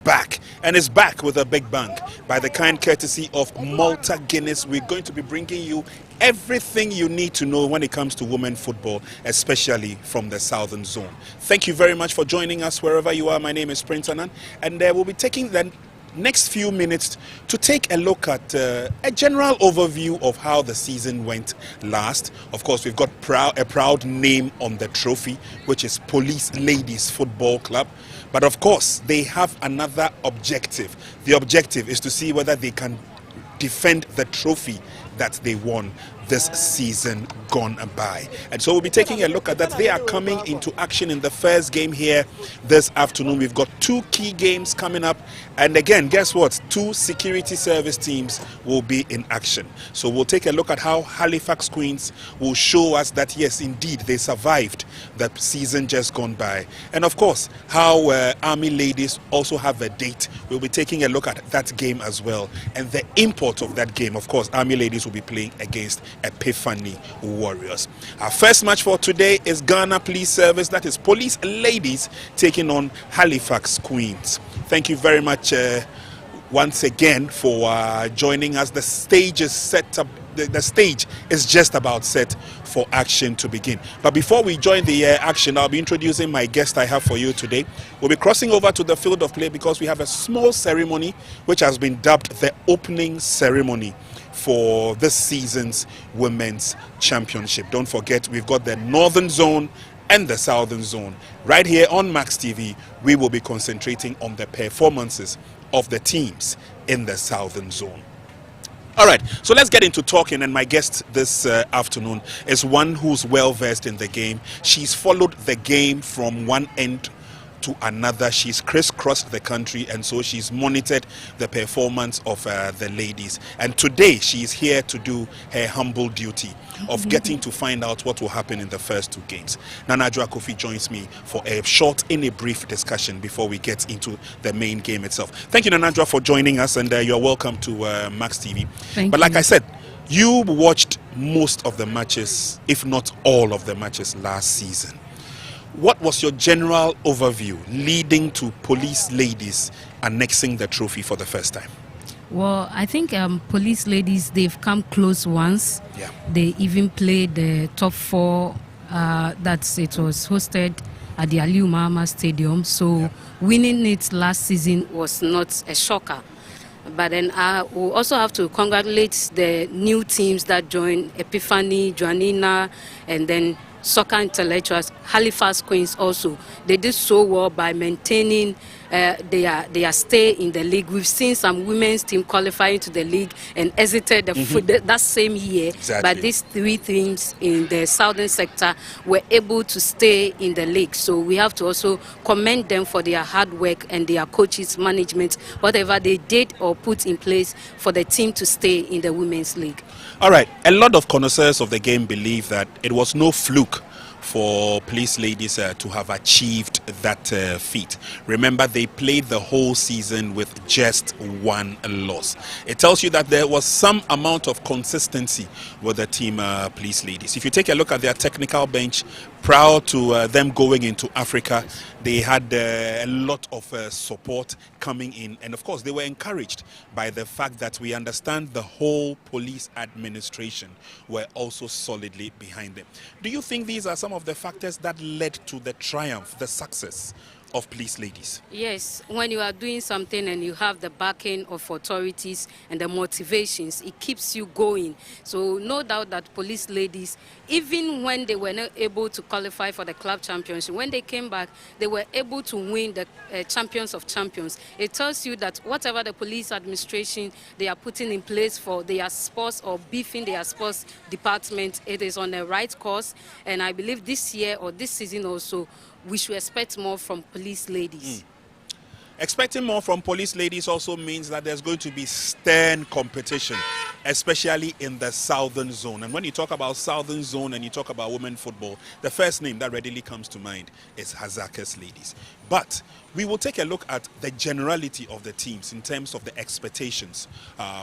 back, and it's back with a big bang. By the kind courtesy of Malta Guinness, we're going to be bringing you everything you need to know when it comes to women football, especially from the Southern Zone. Thank you very much for joining us wherever you are. My name is Prince Anand, and we'll be taking the next few minutes to take a look at a general overview of how the season went last. Of course, we've got a proud name on the trophy, which is Police Ladies Football Club. But of course, they have another objective. The objective is to see whether they can defend the trophy that they won this season gone by. And so we'll be taking a look at that. They are coming into action in the first game here this afternoon. We've got two key games coming up. And again, guess what? Two security service teams will be in action. So we'll take a look at how Halifax Queens will show us that, yes, indeed, they survived the season just gone by. And of course, how Army Ladies also have a date. We'll be taking a look at that game as well. And the import of that game, of course, Army Ladies will be playing against Epiphany Warriors. Our first match for today is Ghana Police Service, that is Police Ladies taking on Halifax Queens. Thank you very much once again for joining us. The stage is set up. The stage is just about set for action to begin. But before we join the action, I'll be introducing my guest I have for you today. We'll be crossing over to the field of play because we have a small ceremony which has been dubbed the opening ceremony for this season's Women's Championship. Don't forget, we've got the Northern Zone and the Southern Zone. Right here on Max TV, we will be concentrating on the performances of the teams in the Southern Zone. All right, so let's get into talking, and my guest this afternoon is one who's well versed in the game. She's followed the game from one end to another. She's crisscrossed the country, and so she's monitored the performance of the ladies. And today she's here to do her humble duty of getting to find out what will happen in the first two games. Nana Adwoa Kofi joins me for a short and a brief discussion before we get into the main game itself. Thank you, Nana Adwoa, for joining us, and you're welcome to Max TV. But like I said, you watched most of the matches, if not all of the matches last season. What was your general overview leading to Police Ladies annexing the trophy for the first time? Well, I think Police Ladies, they've come close once. Yeah. They even played the top four. It was hosted at the Aliu Mahama Stadium. So winning it last season was not a shocker. But then I will also have to congratulate the new teams that joined, Epiphany, Joanina, and then Soccer Intellectuals, Halifax Queens also. They did so well by maintaining their stay in the league. We've seen some women's team qualifying to the league and exited that same year. Exactly. But these three teams in the southern sector were able to stay in the league. So we have to also commend them for their hard work and their coaches, management, whatever they did or put in place for the team to stay in the women's league. All right, a lot of connoisseurs of the game believe that it was no fluke for Police Ladies to have achieved that feat. Remember, they played the whole season with just one loss. It tells you that there was some amount of consistency with the team Police Ladies. If you take a look at their technical bench, prior to them going into Africa, they had a lot of support coming in, and of course they were encouraged by the fact that we understand the whole police administration were also solidly behind them. Do you think these are some of the factors that led to the triumph, the success of Police Ladies? Yes, when you are doing something and you have the backing of authorities and the motivations, it keeps you going. So no doubt that Police Ladies, even when they were not able to qualify for the club championship, when they came back, they were able to win the Champions of Champions. It tells you that whatever the police administration they are putting in place for their sports or beefing their sports department, it is on the right course. And I believe this year or this season also, we should expect more from Police Ladies. Expecting more from Police Ladies also means that there's going to be stern competition, especially in the Southern Zone. And when you talk about Southern Zone and you talk about women football, the first name that readily comes to mind is Halifax Ladies. But we will take a look at the generality of the teams in terms of the expectations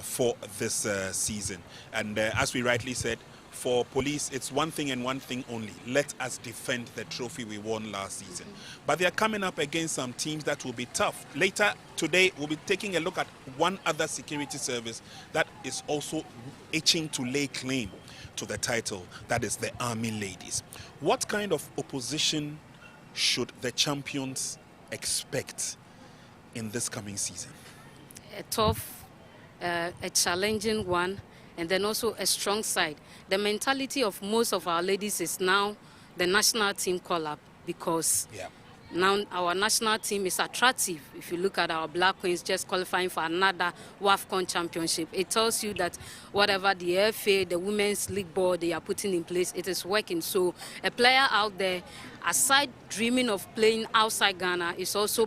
for this season. And as we rightly said, for police, it's one thing and one thing only. Let us defend the trophy we won last season. But they are coming up against some teams that will be tough. Later today, we'll be taking a look at one other security service that is also itching to lay claim to the title. That is the Army Ladies. What kind of opposition should the champions expect in this coming season? A tough, a challenging one, and then also a strong side. The mentality of most of our ladies is now the national team call-up, because now our national team is attractive. If you look at our Black Queens just qualifying for another WAFCON championship, it tells you that whatever the FA, the Women's League Board, they are putting in place, it is working. So a player out there, aside dreaming of playing outside Ghana, is also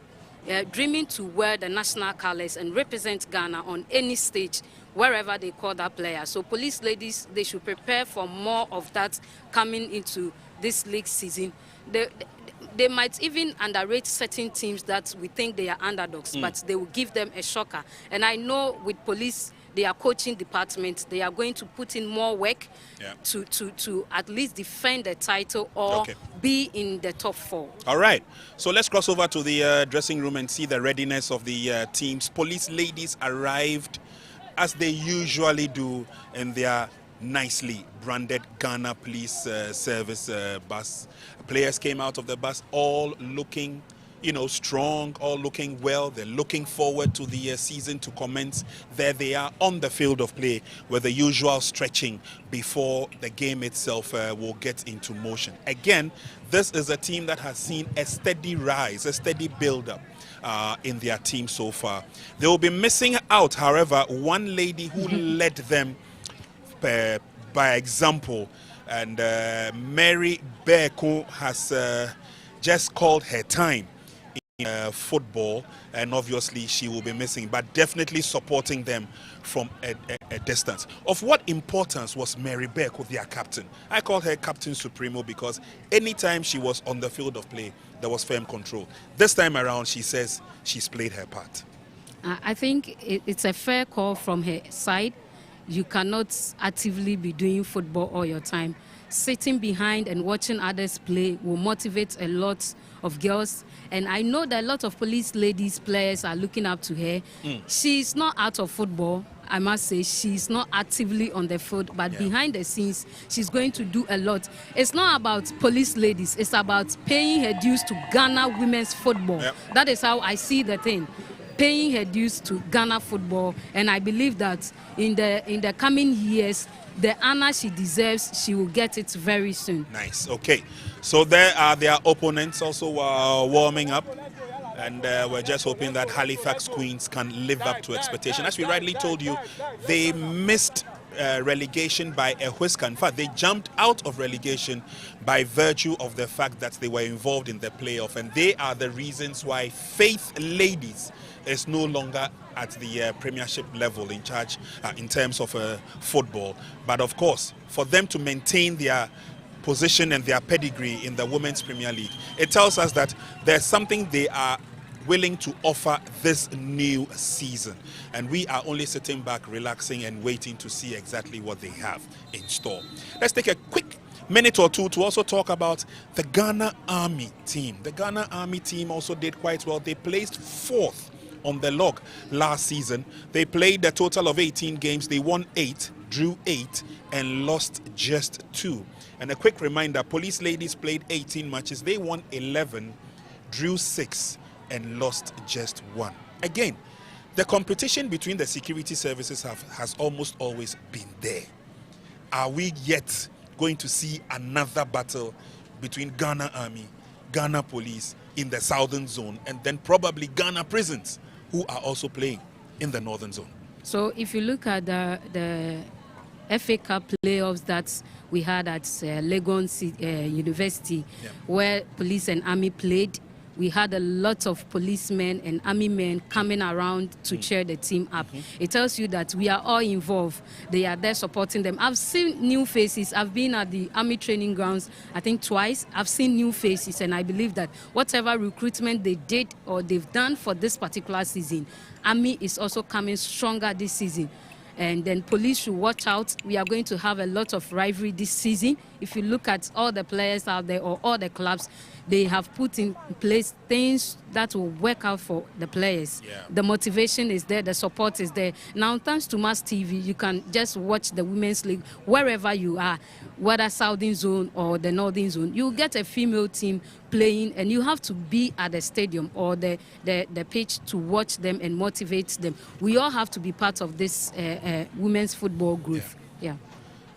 dreaming to wear the national colors and represent Ghana on any stage, wherever they call that player. So police ladies, they should prepare for more of that coming into this league season. They might even underrate certain teams that we think they are underdogs, but they will give them a shocker. And I know with police, their coaching department, they are going to put in more work to at least defend the title or be in the top 4. All right. So let's cross over to the dressing room and see the readiness of the teams. Police ladies arrived as they usually do in their nicely branded Ghana Police Service bus. Players came out of the bus all looking, strong, all looking well. They're looking forward to the season to commence. There they are on the field of play with the usual stretching before the game itself will get into motion. Again, this is a team that has seen a steady rise, a steady build-up in their team so far. They will be missing out, however, one lady who led them by example, and Mary Beko has just called her time in football, and obviously she will be missing, but definitely supporting them from a distance. Of what importance was Mary Beko, their captain? I call her Captain Supremo because anytime she was on the field of play, there was firm control. This time around, she says she's played her part. I think it's a fair call from her side. You cannot actively be doing football all your time. Sitting behind and watching others play will motivate a lot of girls. And I know that a lot of police ladies players are looking up to her. She's not out of football, I must say. She's not actively on the field, but behind the scenes, she's going to do a lot. It's not about police ladies. It's about paying her dues to Ghana women's football. That is how I see the thing. Paying her dues to Ghana football, and I believe that in the coming years, the honor she deserves, she will get it very soon. Nice. Okay, so there are their opponents also warming up, and we're just hoping that Halifax Queens can live up to expectation. As we rightly told you, they missed relegation by a whisker. In fact, they jumped out of relegation by virtue of the fact that they were involved in the playoff, and they are the reasons why Faith Ladies is no longer at the Premiership level in charge in terms of football. But of course, for them to maintain their position and their pedigree in the Women's Premier League, it tells us that there's something they are willing to offer this new season. And we are only sitting back, relaxing and waiting to see exactly what they have in store. Let's take a quick minute or two to also talk about the Ghana Army team. The Ghana Army team also did quite well. They placed 4th on the log last season. They played a total of 18 games. They won 8, drew 8, and lost just 2. And a quick reminder, police ladies played 18 matches. They won 11, drew 6, and lost just 1. Again, the competition between the security services has almost always been there. Are we yet going to see another battle between Ghana Army, Ghana Police in the Southern Zone, and then probably Ghana Prisons, who are also playing in the Northern Zone? So if you look at the FA Cup playoffs that we had at Legon University, where police and army played, we had a lot of policemen and army men coming around to cheer the team up. It tells you that we are all involved. They are there supporting them. I've seen new faces. I've been at the army training grounds, I think twice. I've seen new faces, and I believe that whatever recruitment they did or they've done for this particular season, army is also coming stronger this season. And then police should watch out. We are going to have a lot of rivalry this season. If you look at all the players out there or all the clubs, they have put in place things that will work out for the players. Yeah. The motivation is there, the support is there. Now, thanks to Mass TV, you can just watch the Women's League wherever you are, whether Southern Zone or the Northern Zone. You get a female team playing, and you have to be at the stadium or the pitch to watch them and motivate them. We all have to be part of this women's football group. Yeah.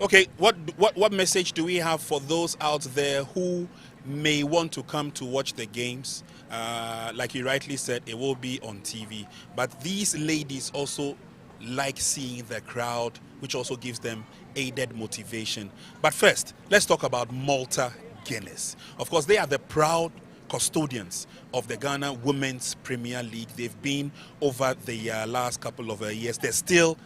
Okay, what message do we have for those out there who may want to come to watch the games? Like you rightly said, it will be on TV. But these ladies also like seeing the crowd, which also gives them aided motivation. But first, let's talk about Malta Guinness. Of course, they are the proud custodians of the Ghana Women's Premier League. They've been over the last couple of years. They're still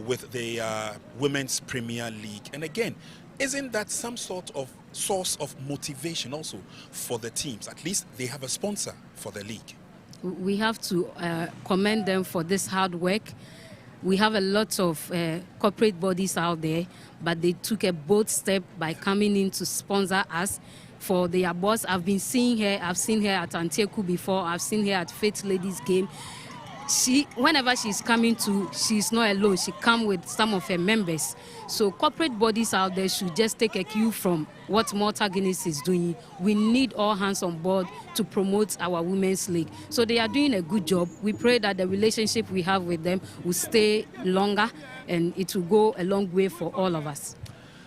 with the Women's Premier League. And again, isn't that some sort of source of motivation also for the teams? At least they have a sponsor for the league. We have to commend them for this hard work. We have a lot of corporate bodies out there, but they took a bold step by coming in to sponsor us. For their boss, I've seen her at Antieku before, I've seen her at Faith Ladies game. Whenever she's coming to, she's not alone, she comes with some of her members. So corporate bodies out there should just take a cue from what Malta Guinness is doing. We need all hands on board to promote our women's league. So they are doing a good job. We pray that the relationship we have with them will stay longer and it will go a long way for all of us.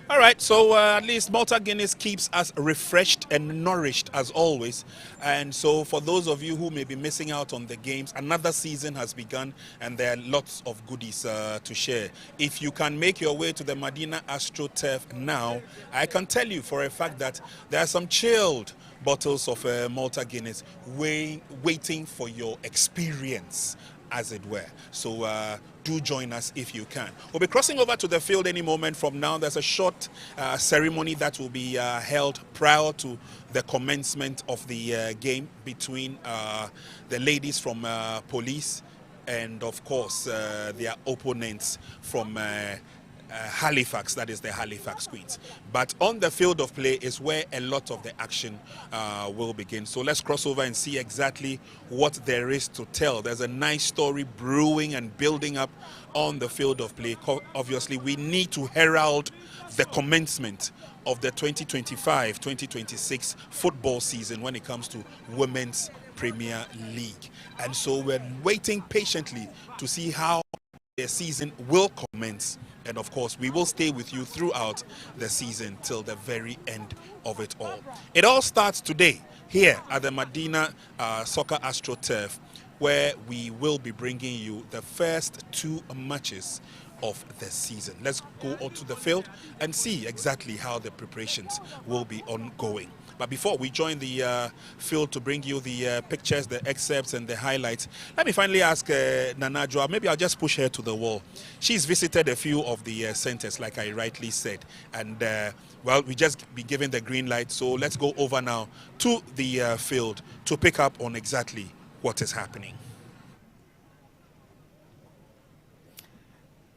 All right, so at least Malta Guinness keeps us refreshed and nourished as always. And so for those of you who may be missing out on the games, another season has begun and there are lots of goodies to share. If you can make your way to the Medina AstroTurf now, I can tell you for a fact that there are some chilled bottles of Malta Guinness waiting for your experience, as it were. So do join us if you can. We'll be crossing over to the field any moment from now. There's a short ceremony that will be held prior to the commencement of the game between the ladies from police and of course their opponents from Halifax, that is the Halifax Queens. But on the field of play is where a lot of the action will begin. So let's cross over and see exactly what there is to tell. There's a nice story brewing and building up on the field of play. Obviously, we need to herald the commencement of the 2025-2026 football season when it comes to Women's Premier League. And so we're waiting patiently to see how the season will commence. And of course, we will stay with you throughout the season till the very end of it all. It all starts today here at the Medina Soccer AstroTurf, where we will be bringing you the first two matches of the season. Let's go onto the field and see exactly how the preparations will be ongoing. But before we join the field to bring you the pictures, the excerpts and the highlights, let me finally ask Nana Joa, maybe I'll just push her to the wall. She's visited a few of the centers, like I rightly said. And, well, we just be given the green light. So let's go over now to the field to pick up on exactly what is happening.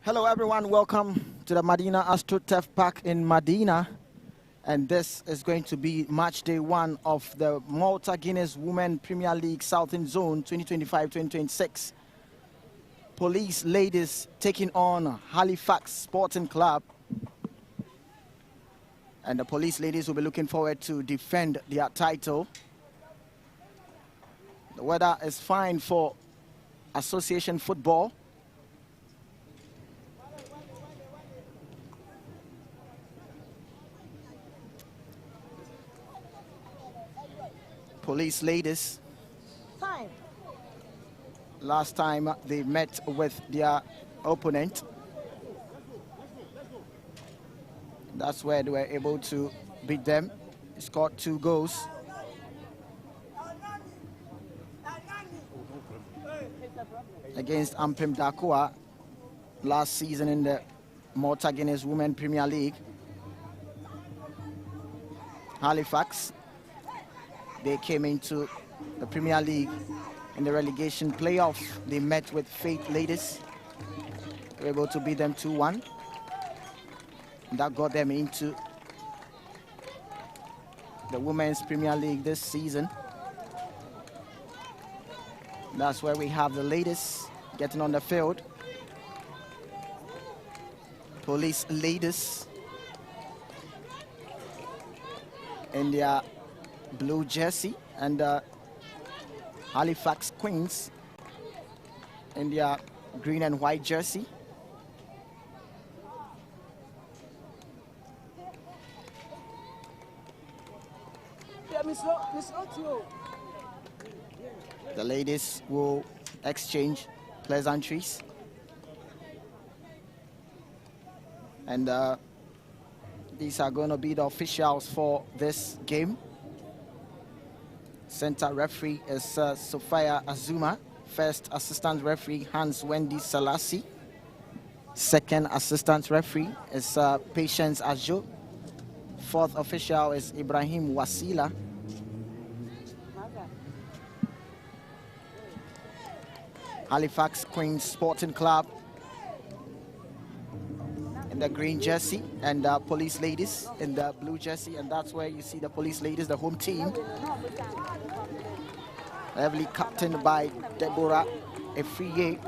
Hello, everyone. Welcome to the Medina AstroTurf Park in Medina. And this is going to be match day one of the Malta Guinness Women Premier League Southern Zone 2025-2026. Police ladies taking on Halifax Sporting Club. And the police ladies will be looking forward to defend their title. The weather is fine for association football. Police ladies, last time they met with their opponent, that's where they were able to beat them. They scored 2 goals. Against Ampem Dakua last season in the Malta Guinness Women Premier League. Halifax, they came into the Premier League in the relegation playoff. They met with Faith Ladies. They were able to beat them 2-1. That got them into the Women's Premier League this season. That's where we have the ladies getting on the field. Police ladies in their blue jersey, and Halifax Queens in their green and white jersey. The ladies will exchange pleasantries. And these are going to be the officials for this game. Center referee is Sophia Azuma. First assistant referee, Hans Wendy Selassie. Second assistant referee is Patience Ajo. Fourth official is Ibrahim Wasila. Halifax Queens Sporting Club in the green jersey, and police ladies in the blue jersey, and that's where you see the police ladies, the home team, heavily captained by Deborah Efriye.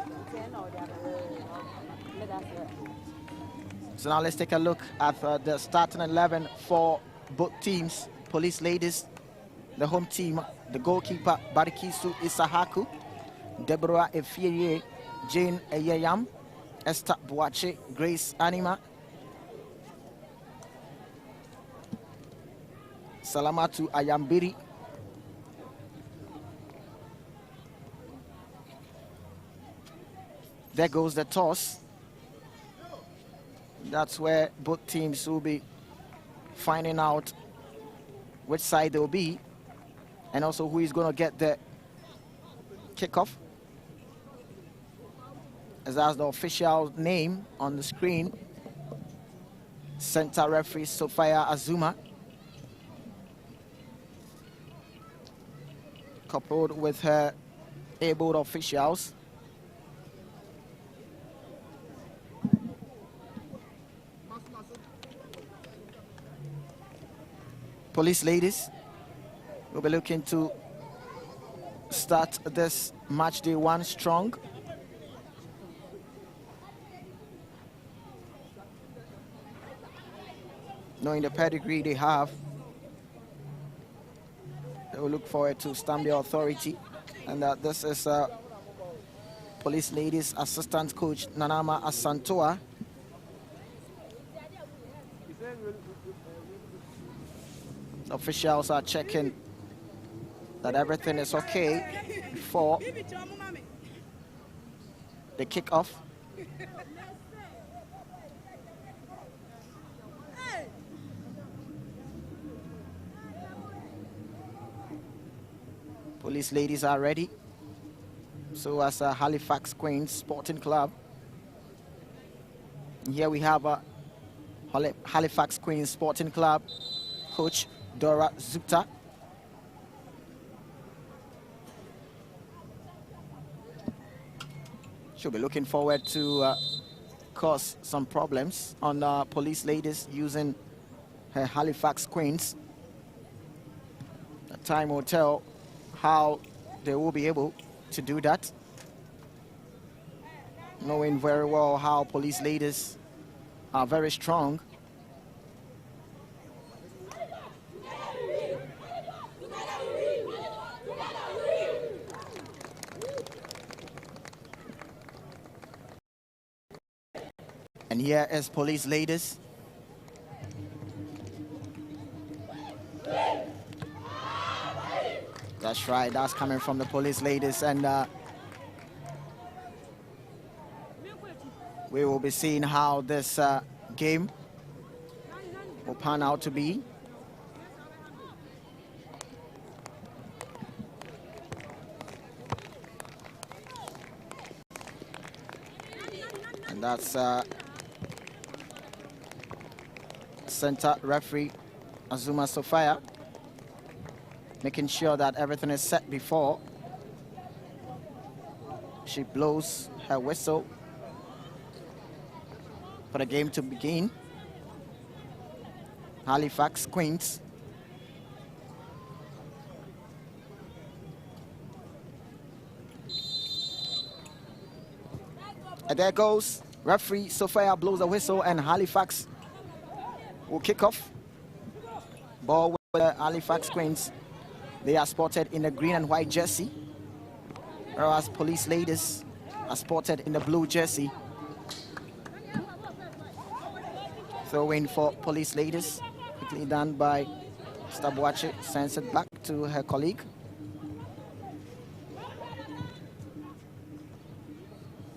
So now let's take a look at the starting 11 for both teams. Police ladies, the home team, the goalkeeper Barikisu Isahaku, Deborah Efriye, Jane Eyeyam, Esther Boache, Grace Anima, Salamatu Ayambiri, there goes the toss. That's where both teams will be finding out which side they'll be, and also who is going to get the kickoff. As that's the official name on the screen. Center referee Sophia Azuma, coupled with her able officials. Police ladies will be looking to start this match day 1 strong. Knowing the pedigree they have, they will look forward to stamp their authority. And this is police ladies assistant coach Nanama Asantoa. Officials are checking that everything is okay before the kickoff. Police ladies are ready. So as Halifax Queens Sporting Club. And here we have Halifax Queens Sporting Club coach Dora Zupta. She'll be looking forward to cause some problems on police ladies using her Halifax Queens. The time will tell how they will be able to do that, knowing very well how police ladies are very strong. And here is police ladies. That's right, that's coming from the police ladies, and we will be seeing how this game will pan out to be. And that's center referee Azuma Sophia, making sure that everything is set before she blows her whistle. for the game to begin. Halifax Queens. And there goes referee Sophia blows the whistle, and Halifax will kick off. Ball with the Halifax Queens. They are spotted in the green and white jersey, whereas Police Ladies are spotted in the blue jersey. Throw in for Police Ladies, quickly done by Stabuache, sends it back to her colleague.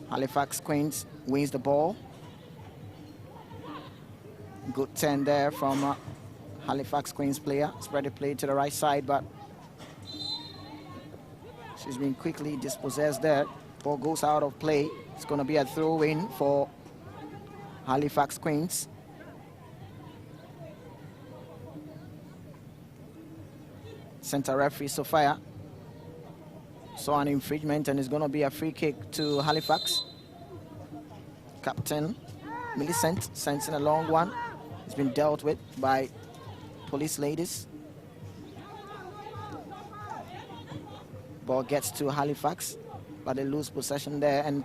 Halifax Queens wins the ball. Good turn there from Halifax Queens player. Spread the play to the right side, but she's been quickly dispossessed there. Ball goes out of play. It's going to be a throw-in for Halifax Queens. Center referee Sophia saw an infringement, and it's going to be a free kick to Halifax. Captain Millicent sends in a long one. It's been dealt with by Police Ladies. Ball gets to Halifax, but they lose possession there, and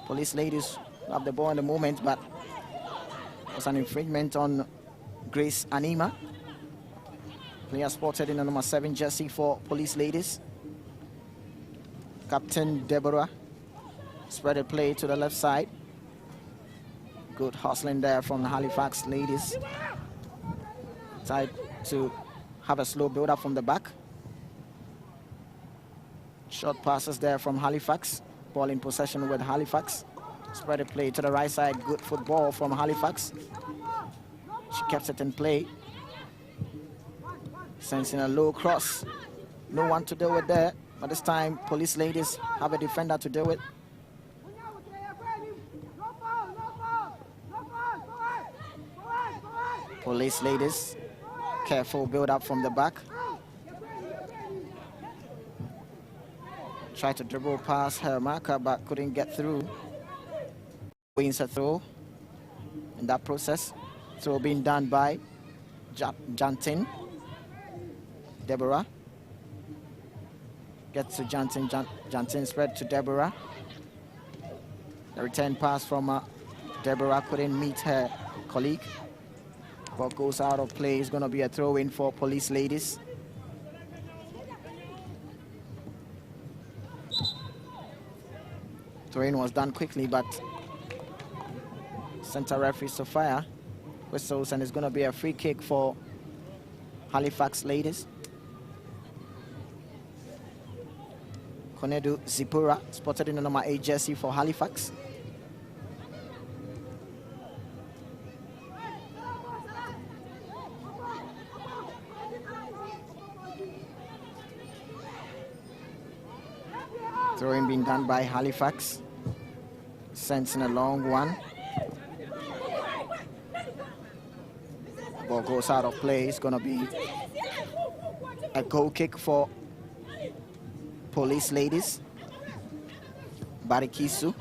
Police Ladies have the ball in the moment, but it was an infringement on Grace Anima. Player spotted in the number 7 jersey for Police Ladies. Captain Deborah spread the play to the left side. Good hustling there from the Halifax Ladies. Tried to have a slow build-up from the back. Short passes there from Halifax. Ball in possession with Halifax. Spread the play to the right side. Good football from Halifax. She kept it in play. Sends in a low cross. No one to deal with there. But this time, Police Ladies have a defender to deal with. Police Ladies, careful build up from the back. Tried to dribble past her marker, but couldn't get through. Wins a throw in that process. Throw being done by Jantin. Deborah. Gets to Jantin. Jantin spread to Deborah. The return pass from Deborah couldn't meet her colleague. Ball goes out of play. It's going to be a throw-in for Police Ladies. Throw-in was done quickly, but center referee Sophia whistles, and it's going to be a free kick for Halifax Ladies. Konedu Zipura spotted in the number 8 jersey for Halifax. Throwing being done by Halifax. Sends in a long one. Ball goes out of play. It's going to be a goal kick for Police Ladies. Barikisu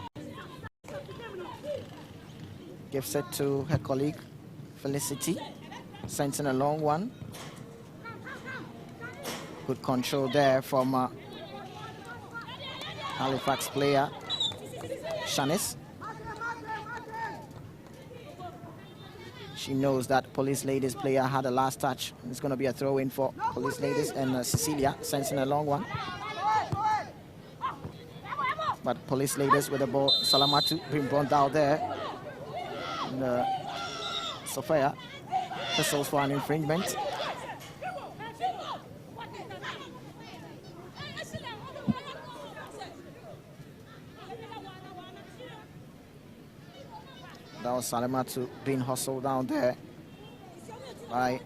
gives it to her colleague Felicity. Sends in a long one. Good control there from Halifax player Shanice. She knows that Police Ladies player had a last touch. It's going to be a throw-in for Police Ladies, and Cecilia sends in a long one. But Police Ladies with the ball. Salamatu being brought down there. And Sophia whistles for an infringement. That was Salamatu being hustled down there by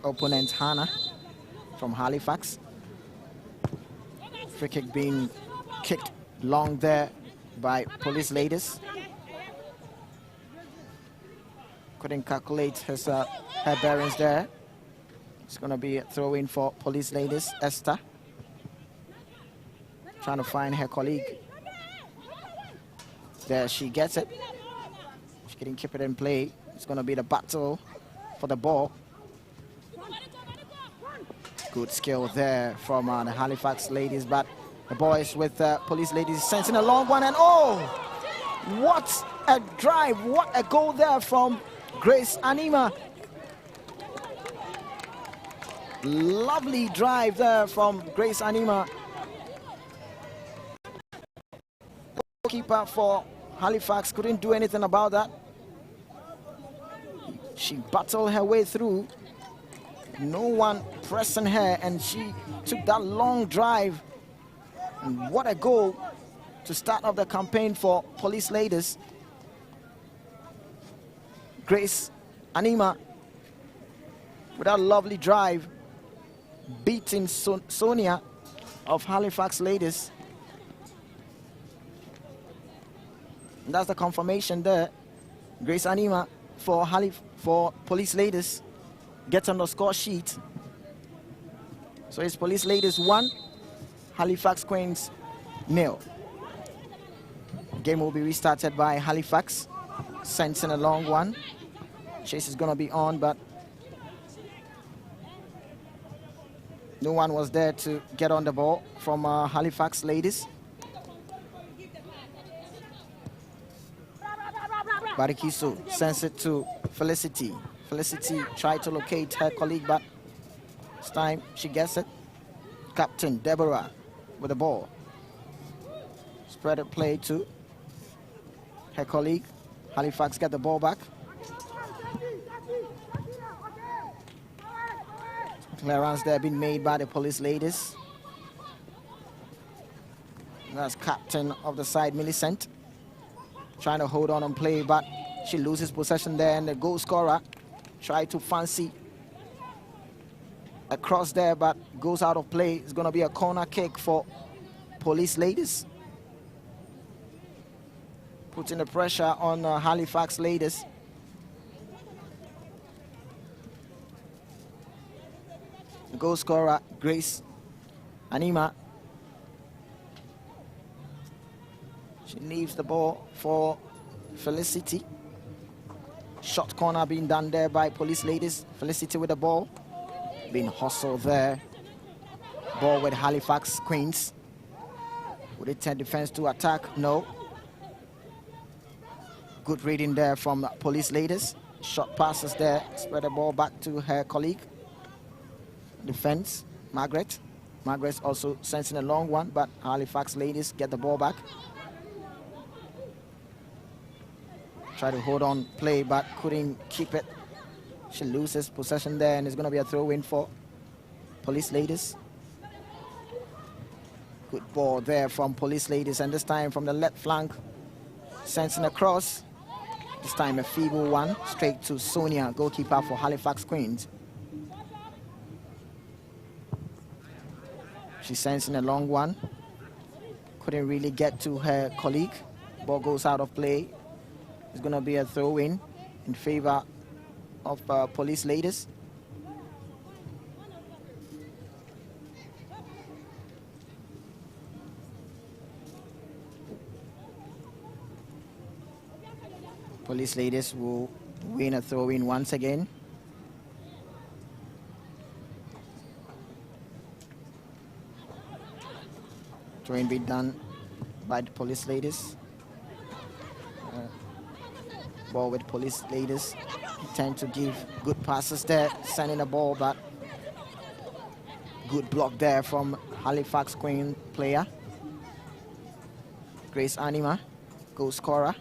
opponent Hannah from Halifax. Free kick being kicked long there by Police Ladies. Couldn't calculate her bearings there. It's going to be a throw-in for Police Ladies. Esther trying to find her colleague. There she gets it. She couldn't keep it in play. It's going to be the battle for the ball. Good skill there from the Halifax ladies, but the boys with police ladies sensing a long one, and oh, what a drive, what a goal there from Grace Anima. Lovely drive there from Grace Anima. Goalkeeper for Halifax couldn't do anything about that. She battled her way through. No one pressing her, and she took that long drive. And what a goal to start off the campaign for police ladies. Grace Anima with that lovely drive, beating Sonia of Halifax ladies. And that's the confirmation there. Grace Anima for police ladies gets on the score sheet. So it's police ladies 1, Halifax Queens 0. Game will be restarted by Halifax, sensing a long one. Chase is going to be on, but no one was there to get on the ball from Halifax ladies. Barikiso sends it to Felicity. Felicity tried to locate her colleague, but this time she gets it. Captain Deborah with the ball. Spread a play to her colleague. Halifax get the ball back. Clearance there been made by the police ladies. That's captain of the side, Millicent, trying to hold on and play, but she loses possession there, and the goal scorer tried to fancy a cross there, but goes out of play. It's going to be a corner kick for police ladies, putting the pressure on Halifax ladies. The goal scorer, Grace Anima. She leaves the ball for Felicity. Shot corner being done there by police ladies. Felicity with the ball. Being hustled there. Ball with Halifax Queens. Would it turn defense to attack? No. Good reading there from police ladies. Short passes there. Spread the ball back to her colleague. Defense, Margaret. Margaret's also sensing a long one, but Halifax ladies get the ball back. Try to hold on play, but couldn't keep it. She loses possession there, and it's going to be a throw-in for police ladies. Good ball there from police ladies, and this time from the left flank. Sensing a cross. This time a feeble one, straight to Sonia, goalkeeper for Halifax Queens. She's sensing a long one. Couldn't really get to her colleague. Ball goes out of play. It's going to be a throw-in in favor of police ladies. Police ladies will win a throw-in once again. Throw-in be done by the police ladies. Ball with police ladies. Tend to give good passes there, sending the ball back. Good block there from Halifax Queen player. Grace Anima, goal scorer.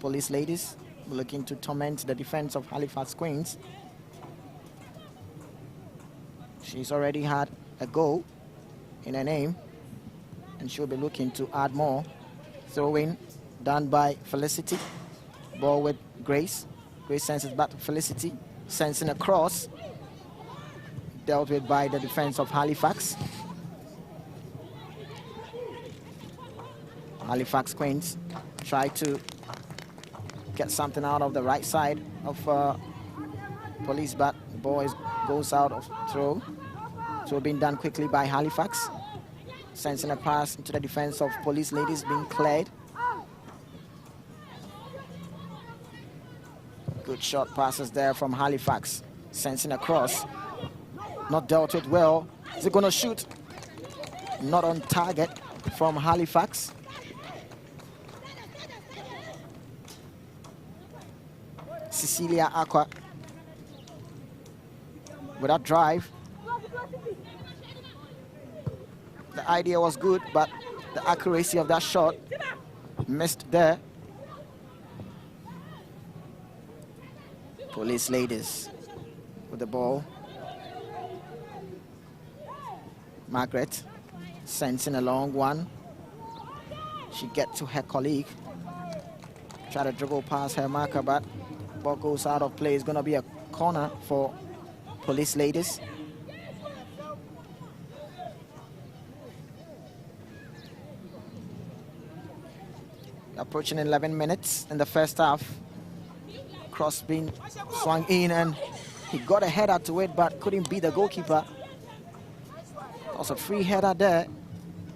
Police ladies looking to torment the defense of Halifax Queens. She's already had a goal in her name, and she'll be looking to add more. Throw-in done by Felicity. Ball with Grace. Grace sends it back to Felicity. Sensing a cross. Dealt with by the defense of Halifax. Halifax Queens try to get something out of the right side of police, but the ball goes out of throw. So being done quickly by Halifax. Sensing a pass into the defense of police ladies, being cleared. Good shot passes there from Halifax. Sensing across. Not dealt with well. Is it going to shoot? Not on target from Halifax. Cecilia Aqua with that drive. The idea was good, but the accuracy of that shot missed there. Police ladies with the ball. Margaret sends in a long one. She gets to her colleague. Try to dribble past her marker, but ball goes out of play. It's going to be a corner for Police ladies. Approaching 11 minutes in the first half. Cross being swung in and he got a header to it but couldn't beat the goalkeeper. There was a free header there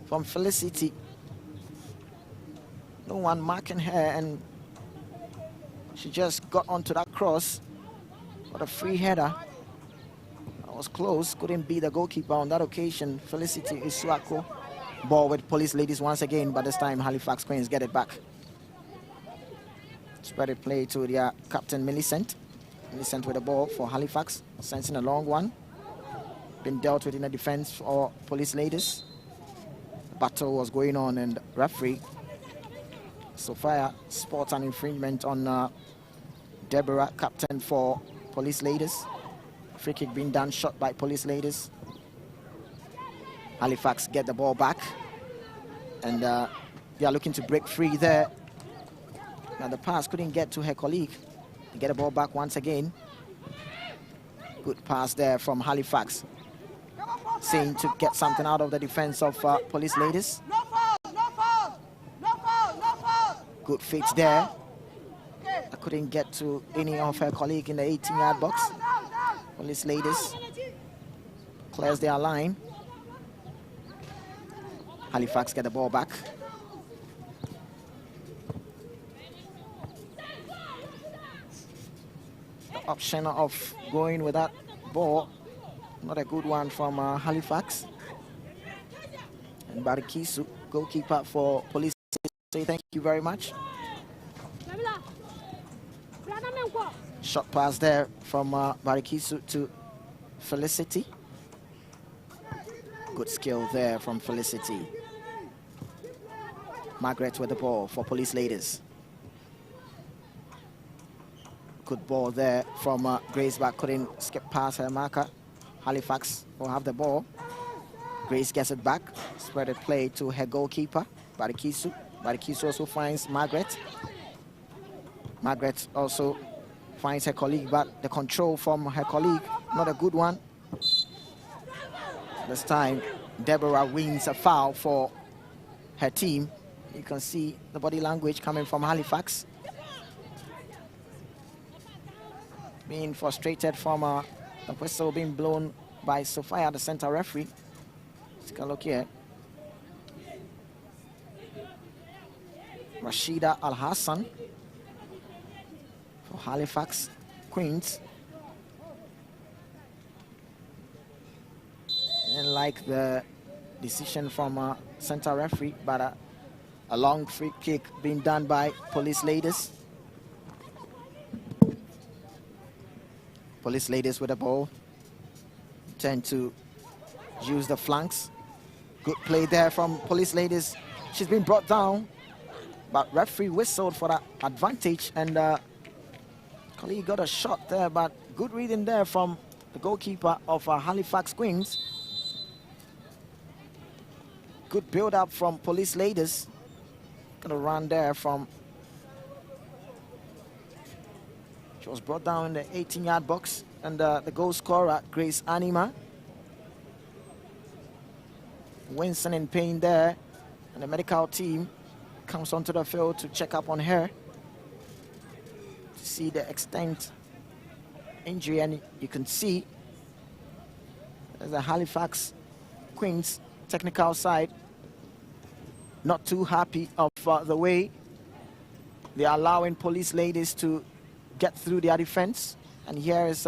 from Felicity. No one marking her and she just got onto that cross. What a free header. That was close, couldn't beat the goalkeeper on that occasion. Felicity Isuako. Ball with Police ladies once again, but this time Halifax Queens get it back. Spread it play to their captain Millicent. Millicent with the ball for Halifax, sensing a long one. Been dealt with in the defense for Police ladies. The battle was going on and referee Sophia sports an infringement on Deborah, captain for Police ladies. Free kick being done, shot by Police ladies. Halifax get the ball back and they are looking to break free there. Now the pass couldn't get to her colleague. They get the ball back once again. Good pass there from Halifax. Saying to get something out of the defense of Police ladies. Good feet there. I couldn't get to any of her colleague in the 18-yard box. Police ladies clears their line. Halifax get the ball back. The option of going with that ball, not a good one from Halifax. And Barikisu, goalkeeper for Police, say thank you very much. Shot pass there from Barikisu to Felicity. Good skill there from Felicity. Margaret with the ball for Police ladies. Good ball there from Grace, but couldn't skip past her marker. Halifax will have the ball. Grace gets it back. Spread it play to her goalkeeper, Barikisu. Barikisu also finds Margaret. Margaret also finds her colleague, but the control from her colleague, not a good one. This time, Deborah wins a foul for her team. You can see the body language coming from Halifax. Being frustrated from the whistle being blown by Sophia, the center referee. Take a look here. Rashida Al-Hassan for Halifax Queens. And like the decision from center referee, but a long free kick being done by Police ladies. Police ladies with the ball tend to use the flanks. Good play there from Police ladies. She's been brought down, but referee whistled for that advantage, and colleague got a shot there, but good reading there from the goalkeeper of Halifax Queens. Good build up from Police ladies. Gonna run there from. She was brought down in the 18-yard box, and the goal scorer, Grace Anima. Winston in pain there, and the medical team comes onto the field to check up on her to see the extent injury, and you can see there's a Halifax Queens technical side not too happy of the way they are allowing Police ladies to get through their defense. And here is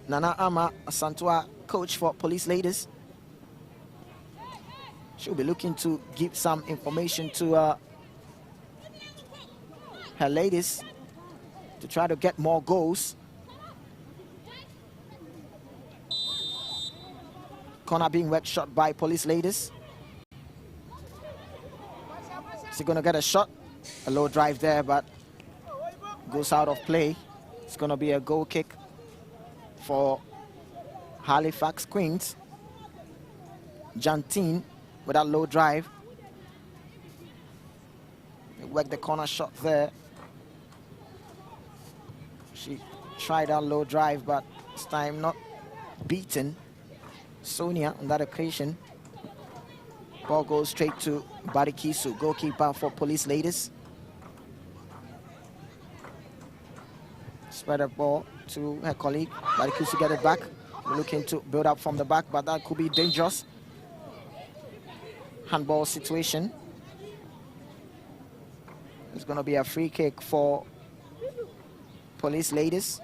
Nana Ama Asantua, coach for Police Ladies. She'll be looking to give some information to her ladies to try to get more goals. Corner being worked shot by Police Ladies. Is he going to get a shot? A low drive there, but goes out of play. It's going to be a goal kick for Halifax Queens. Jantine with that low drive. They work the corner shot there. She tried that low drive, but this time not beaten Sonia on that occasion. Ball goes straight to Barikisu, goalkeeper for Police Ladies. Spread the ball to her colleague. Barikisu get it back. Looking to build up from the back, but that could be dangerous. Handball situation. It's going to be a free kick for Police Ladies.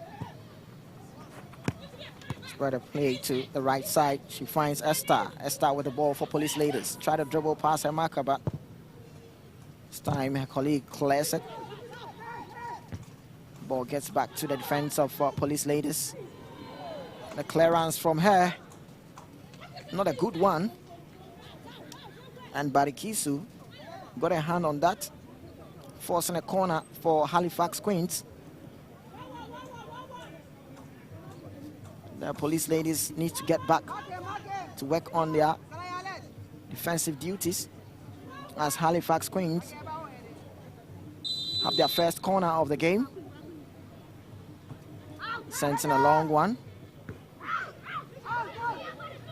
Spread a play to the right side. She finds Esther. Esther with the ball for Police Ladies. Try to dribble past her marker, but this time her colleague clears it. Ball gets back to the defense of Police Ladies. The clearance from her, not a good one. And Barikisu got a hand on that, forcing a corner for Halifax Queens. The Police Ladies need to get back to work on their defensive duties as Halifax Queens have their first corner of the game. Sensing a long one.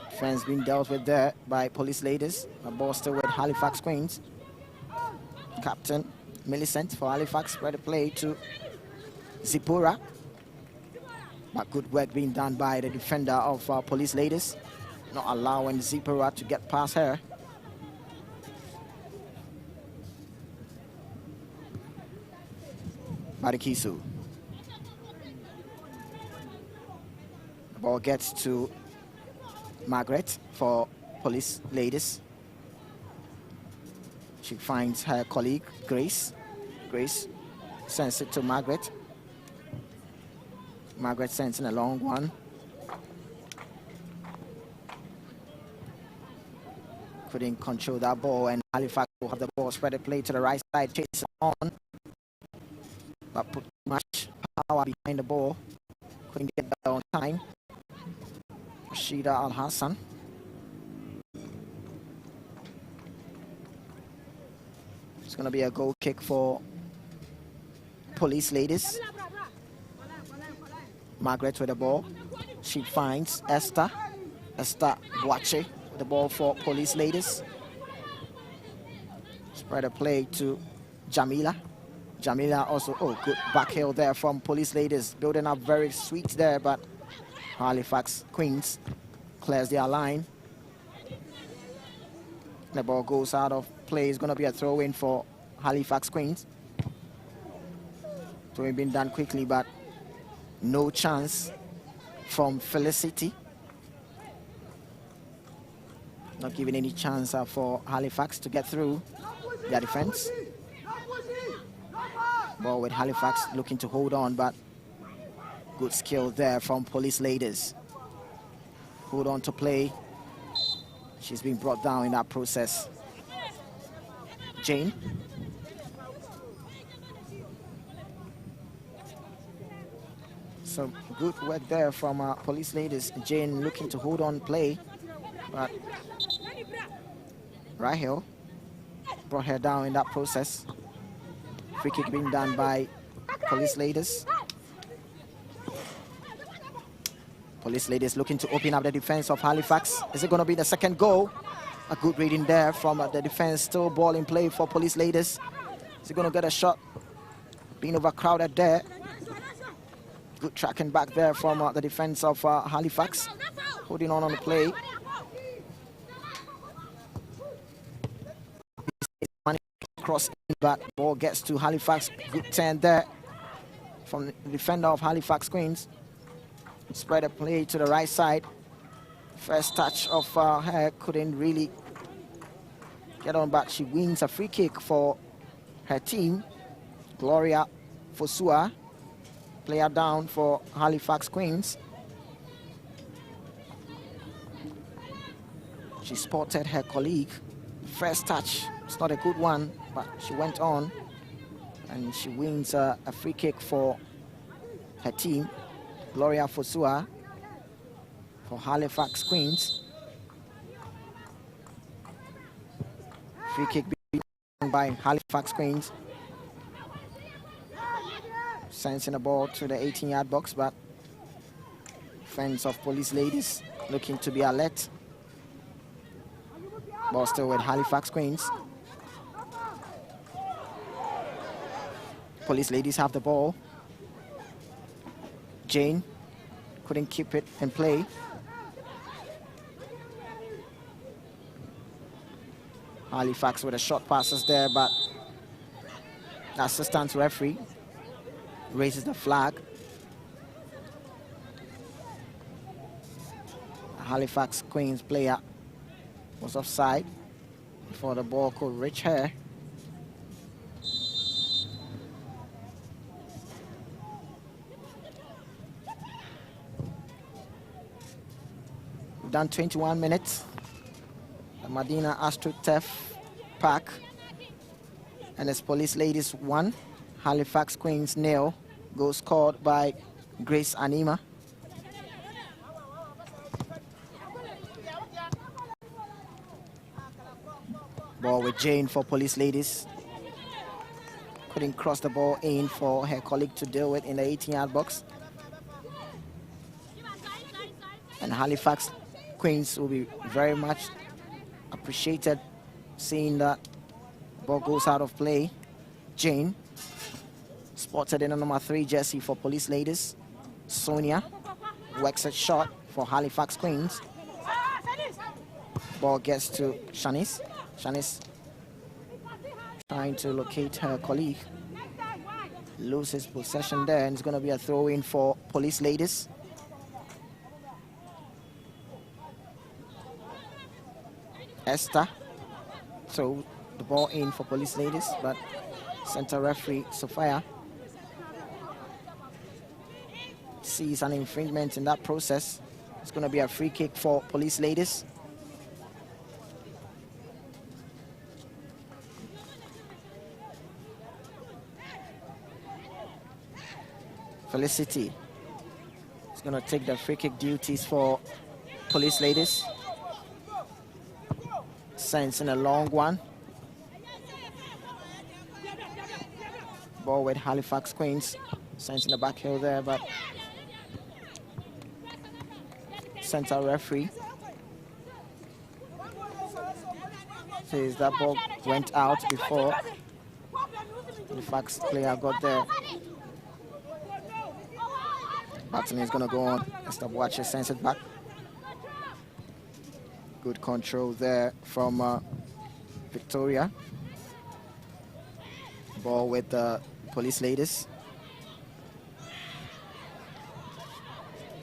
Defense being dealt with there by Police Ladies. The ball still with Halifax Queens. Captain Millicent for Halifax spread the play to Zipura. But good work being done by the defender of Police Ladies, not allowing Zipura to get past her. Barikisu. The ball gets to Margaret for Police Ladies. She finds her colleague, Grace. Grace sends it to Margaret. Margaret sends in a long one. Couldn't control that ball, and Halifax will have the ball, spread the play to the right side, chase on, but put much power behind the ball. Couldn't get that on time. Shida Al Hassan. It's going to be a goal kick for Police Ladies. Margaret with the ball. She finds Esther. Esther Boache with the ball for Police Ladies. Spread a play to Jamila. Jamila also, oh, good back heel there from Police Ladies. Building up very sweet there, but Halifax Queens clears their line. The ball goes out of play. It's going to be a throw-in for Halifax Queens. Throw-in being done quickly, but no chance from Felicity. Not giving any chance for Halifax to get through their defense. Ball with Halifax looking to hold on, but good skill there from Police Ladies. Hold on to play. She's been brought down in that process. Jane. Some good work there from Police Ladies. Jane looking to hold on play, but Rahel brought her down in that process. Free kick being done by Police Ladies. Police Ladies looking to open up the defense of Halifax. Is it going to be the second goal? A good reading there from the defense. Still ball in play for Police Ladies. Is it going to get a shot? Being overcrowded there. Good tracking back there from the defense of Halifax. Holding on the play. Cross, but ball gets to Halifax. Good turn there. from the defender of Halifax Queens. Spread a play to the right side. First touch of her couldn't really get on, but she wins a free kick for her team. Gloria Fosua, player down for Halifax Queens. She spotted her colleague. First touch, it's not a good one, but she went on and she wins a free kick for her team. Gloria Fosua for Halifax Queens. Free kick being by Halifax Queens. Sends in the ball to the 18-yard box, but fans of Police Ladies looking to be alert. Ball still with Halifax Queens. Police Ladies have the ball. Jane couldn't keep it in play. Halifax with a short passes there, but the assistant referee raises the flag. The Halifax Queens player was offside before the ball could reach her. We've done 21 minutes. The Medina AstroTurf Park, and it's Police Ladies 1, Halifax Queens 0. Goal scored by Grace Anima. Ball with Jane for Police Ladies. Couldn't cross the ball in for her colleague to deal with in the 18-yard box. And Halifax Queens will be very much appreciated seeing that ball goes out of play. Jane spotted in a number 3 jersey for Police Ladies. Sonia works a shot for Halifax Queens. Ball gets to Shanice. Shanice trying to locate her colleague. Loses possession there, and it's going to be a throw-in for Police Ladies. Esther throw the ball in for Police Ladies, but center referee Sophia sees an infringement in that process. It's going to be a free kick for Police Ladies. Felicity is going to take the free kick duties for Police Ladies. Sends in a long one. Ball with Halifax Queens. Sends in the back hill there, but center referee says that ball went out before Halifax player got there. Button is going to go on. Stopwatch sends it back. Good control there from Victoria. Ball with the Police Ladies.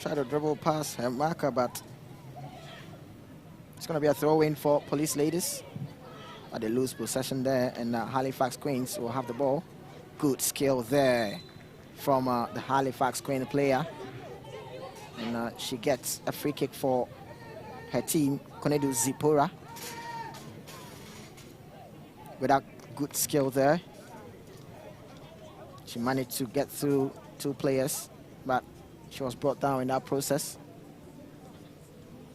Try to dribble past her marker, but it's going to be a throw-in for Police Ladies. But they lose possession there, and Halifax Queens will have the ball. Good skill there from the Halifax Queen player. And she gets a free kick for her team, Konedu Zipora. With that good skill there, she managed to get through 2 players, but she was brought down in that process.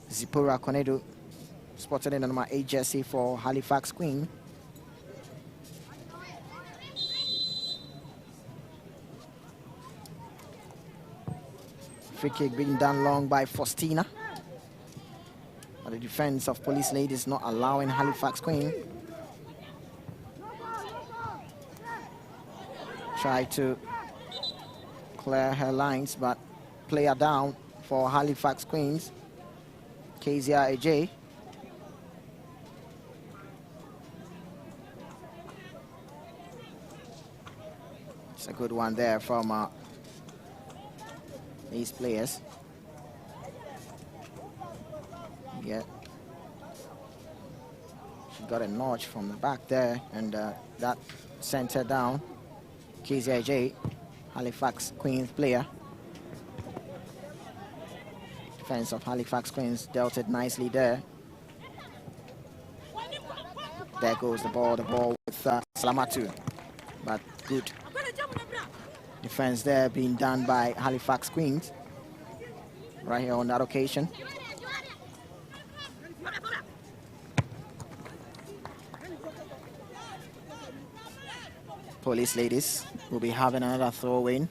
Zipora Konedu spotted in the number 8 jersey for Halifax Queen. Free kick being done long by Faustina. But the defense of Police Ladies not allowing Halifax Queen. Try to clear her lines, but player down for Halifax Queens. Kezia AJ. It's a good one there from these players. Yeah. She got a notch from the back there, and that sent her down. KZJ, Halifax Queens player. Defense of Halifax Queens dealt it nicely there. There goes the ball with Salamatu. But good defense there being done by Halifax Queens right here on that occasion. Police ladies will be having another throw in.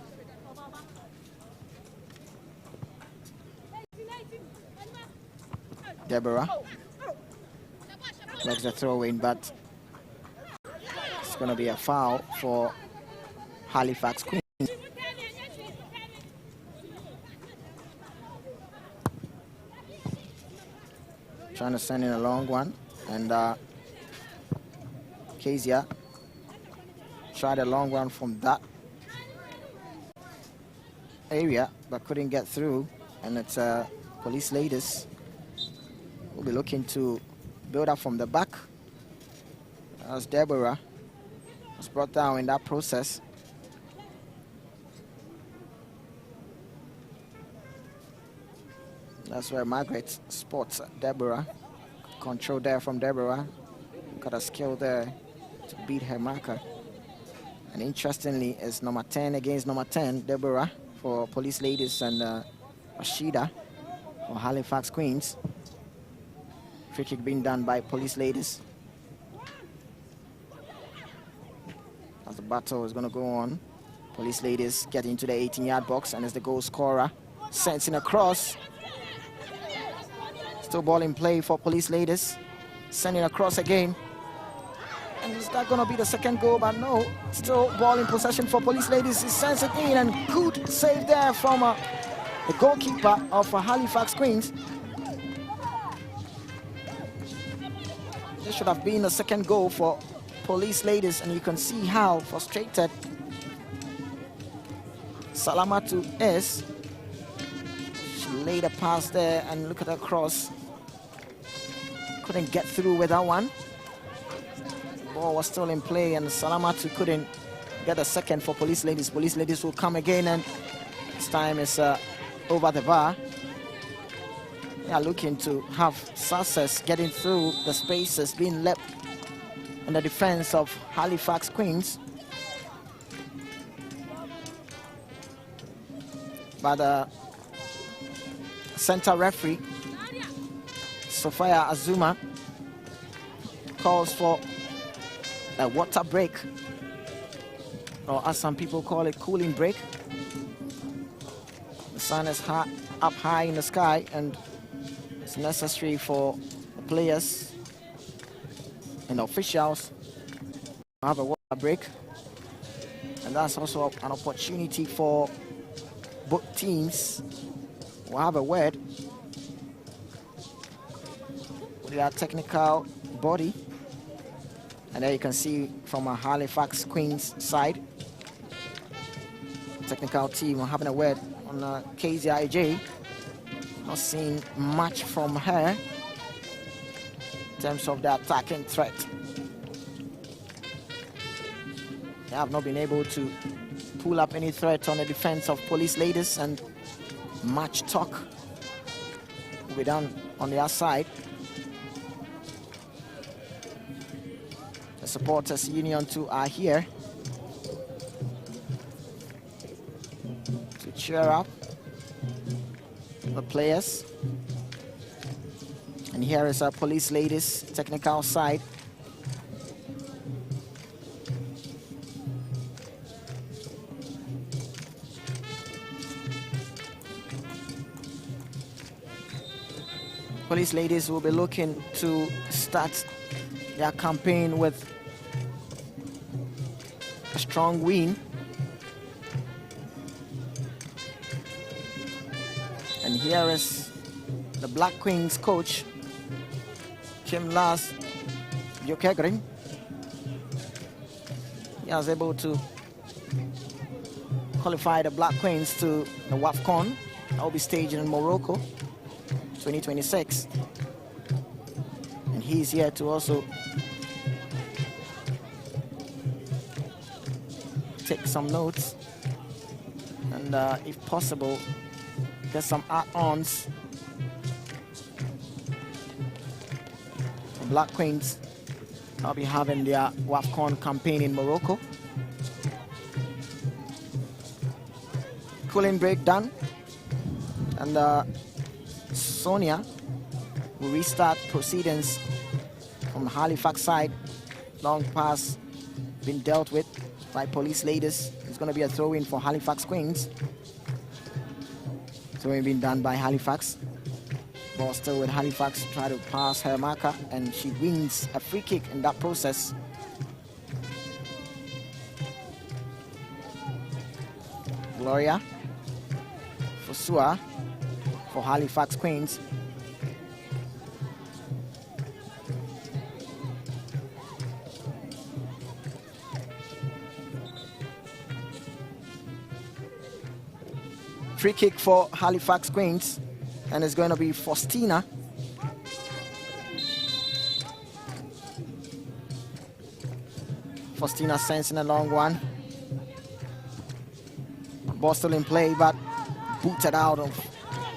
Deborah makes the throw in, but it's going to be a foul for Halifax Queens. Trying to send in a long one, and Kezia tried a long one from that area, but couldn't get through, and it's Police ladies will be looking to build up from the back, as Deborah was brought down in that process. That's where Margaret spots Deborah. Control there from Deborah. Got a skill there to beat her marker. And interestingly, it's number 10 against number 10, Deborah for Police ladies, and Rashida for Halifax Queens. Free kick being done by Police ladies. As the battle is going to go on, Police ladies get into the 18-yard box, and as the goal scorer sends in a cross. Still ball in play for Police ladies. Sending across again. And is that going to be the second goal? But no, still ball in possession for Police ladies. He sends it in, and good save there from the goalkeeper of Halifax Queens. This should have been the second goal for Police ladies, and you can see how frustrated Salamatu is. She laid a pass there, and look at her cross. Couldn't get through with that one. The ball was still in play, and Salamatu couldn't get a second for Police ladies. Police ladies will come again, and this time it's over the bar. They are looking to have success getting through the spaces being left in the defense of Halifax Queens. But the center referee, Sophia Azuma, calls for a water break, or as some people call it, cooling break. The sun is up high in the sky, and it's necessary for the players and the officials to have a water break. And that's also an opportunity for both teams to have a word with their technical body. And there you can see from a Halifax Queens side, technical team having a word on KZIJ. Not seeing much from her in terms of the attacking threat. They have not been able to pull up any threat on the defense of Police ladies, and much talk will be done on their side. The supporters union too are here to cheer up the players. And here is our Police ladies technical side. Police ladies will be looking to start their campaign with a strong win. And here is the Black Queens coach, Kim Lars Bjokegring. He was able to qualify the Black Queens to the WAFCON that will be staged in Morocco, 2026. And he's here to also take some notes and, if possible, get some add-ons. The Black Queens, I'll be having their WAFCON campaign in Morocco. Cooling break done, and Sonia will restart proceedings from Halifax side. Long pass been dealt with by police ladies. It's going to be a throw-in for Halifax Queens. Throw-in being done by Halifax. Ball still with Halifax, try to pass her marker, and she wins a free kick in that process. Gloria Fosua for Halifax Queens. Free kick for Halifax Queens, and it's going to be Faustina. Faustina sends in a long one. Ball still in play, but booted out of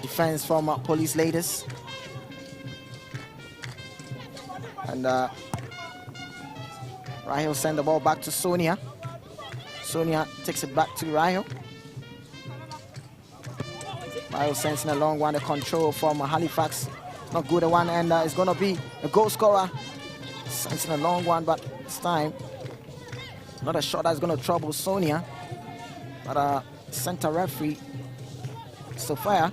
defense from police ladies. And Rahel send the ball back to Sonia. Sonia takes it back to Rahel. Rahel sends in a long one, the control from Halifax. Not good a one, and it's going to be a goal scorer. Sends in a long one, but this time not a shot that's going to trouble Sonia. But center referee Sophia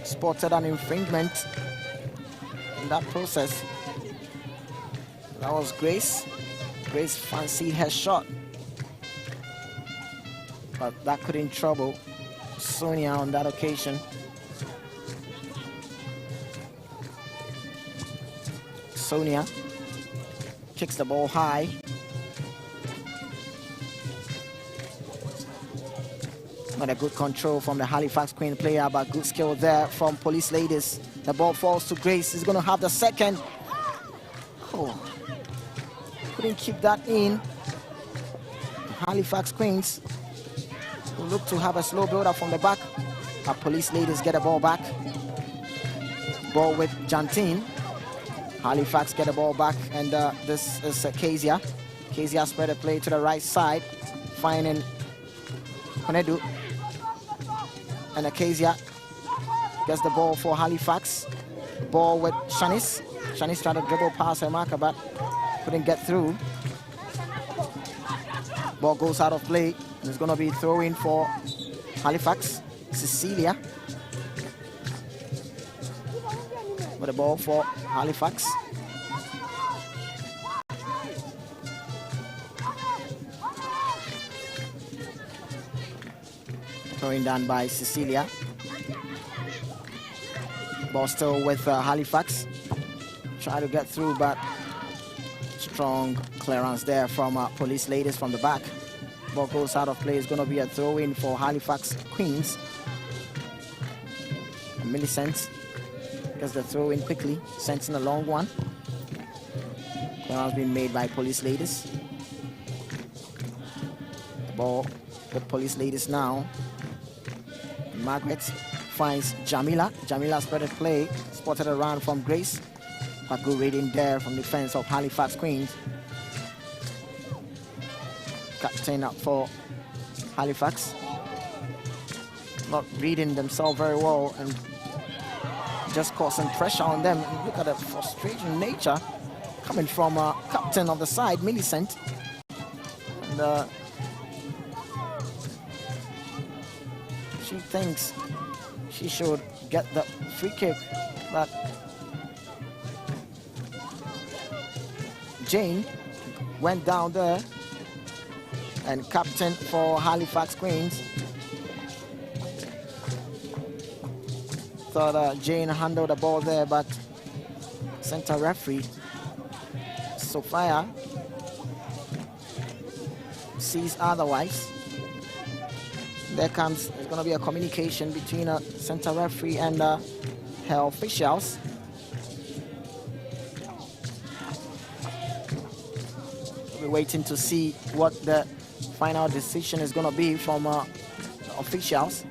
spotted an infringement in that process. That was Grace. Grace fancied her shot, but that couldn't trouble Sonia on that occasion. Sonia kicks the ball high. Not a good control from the Halifax Queen player, but good skill there from police ladies. The ball falls to Grace. He's going to have the second. Oh, couldn't keep that in. Halifax Queens will look to have a slow build-up from the back. But police ladies get the ball back. Ball with Jantine. Halifax get the ball back, and this is Kezia. Kezia spread the play to the right side, finding Konedu. And Kezia gets the ball for Halifax. Ball with Shanice. Shanice tried to dribble past her marker, but couldn't get through. Ball goes out of play, and it's going to be throw-in for Halifax. Cecilia with the ball for Halifax. Throwing down by Cecilia. Ball still with Halifax. Try to get through, but strong clearance there from police ladies from the back. Ball goes out of play. It's going to be a throw-in for Halifax Queens. And Millicent gets the throw-in quickly. Sends in a long one. Clearance being made by police ladies. The ball with police ladies now. Margaret finds Jamila. Jamila spread the play, spotted around from Grace. But good reading there from defense of Halifax Queens. Captain up for Halifax. Not reading themselves very well and just causing pressure on them. And look at the frustrating nature coming from captain of the side, Millicent. And she thinks she should get the free kick, but Jane went down there, and captain for Halifax Queens thought Jane handled the ball there, but center referee Sophia sees otherwise. There's going to be a communication between a center referee and her officials. We're waiting to see what the final decision is going to be from the officials.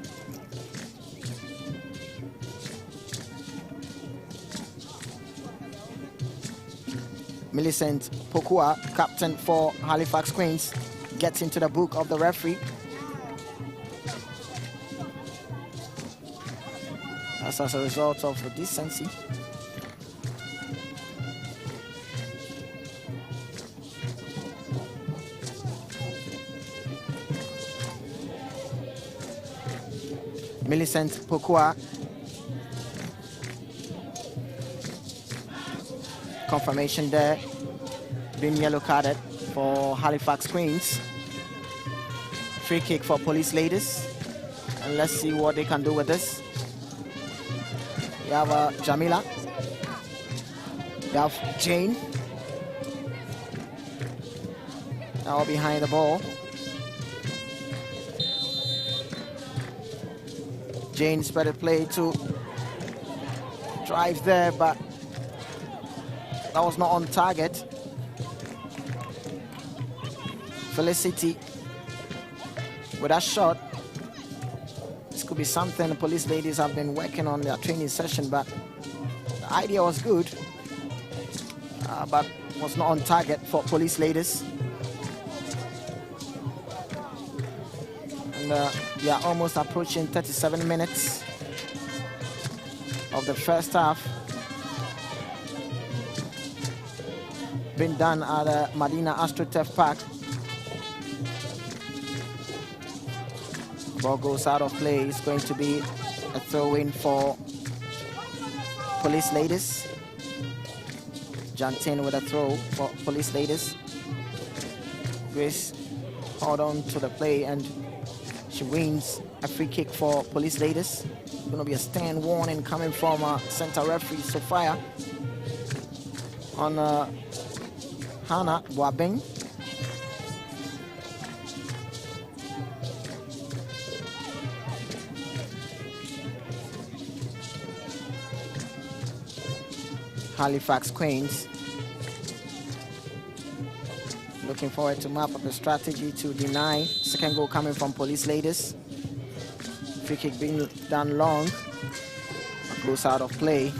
Millicent Pokua, captain for Halifax Queens, gets into the book of the referee. That's as a result of decency. Millicent Pokua. Confirmation there, being yellow carded for Halifax Queens. Free kick for Police Ladies, and let's see what they can do with this. We have Jamila, we have Jane, now behind the ball. Jane spread the play to drive there, but that was not on target. Felicity with that shot. This could be something the Police Ladies have been working on their training session, but the idea was good, but was not on target for Police Ladies. And we are almost approaching 37 minutes of the first half. Been done at Medina AstroTurf Park. Ball goes out of play. It's going to be a throw-in for Police Ladies. Jantin with a throw for Police Ladies. Grace hold on to the play and she wins a free kick for Police Ladies. It's going to be a stand warning coming from center referee Sophia on Hannah Boabeng. Halifax Queens looking forward to map up a strategy to deny. Second goal coming from Police Ladies. Free kick being done long. Goes out of play.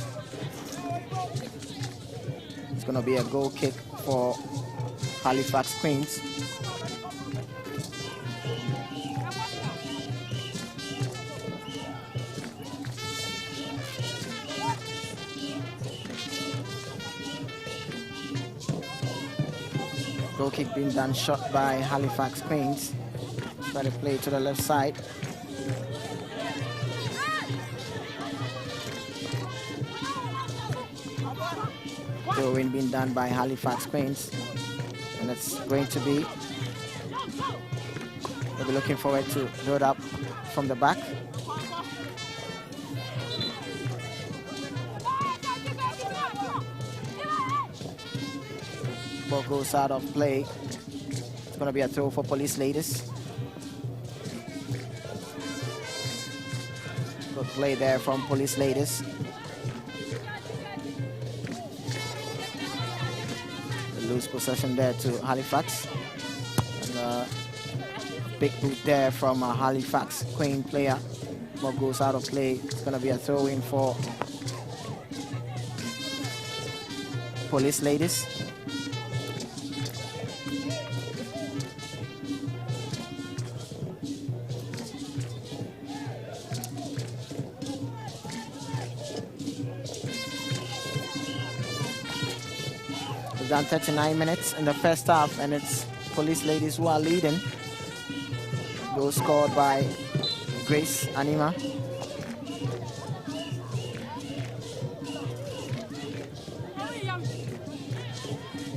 It's going to be a goal kick for Halifax Queens. Goal kick being done, shot by Halifax Queens. Try to play to the left side. Throw-in being done by Halifax Queens, and it's going to be, we'll be looking forward to load up from the back. Ball goes out of play. It's going to be a throw for Police Ladies. Good play there from Police Ladies. Loose possession there to Halifax. And big boot there from a Halifax Queen player. Ball goes out of play. It's going to be a throw-in for Police Ladies. Done 39 minutes in the first half, and it's Police Ladies who are leading. Goal scored by Grace Anima.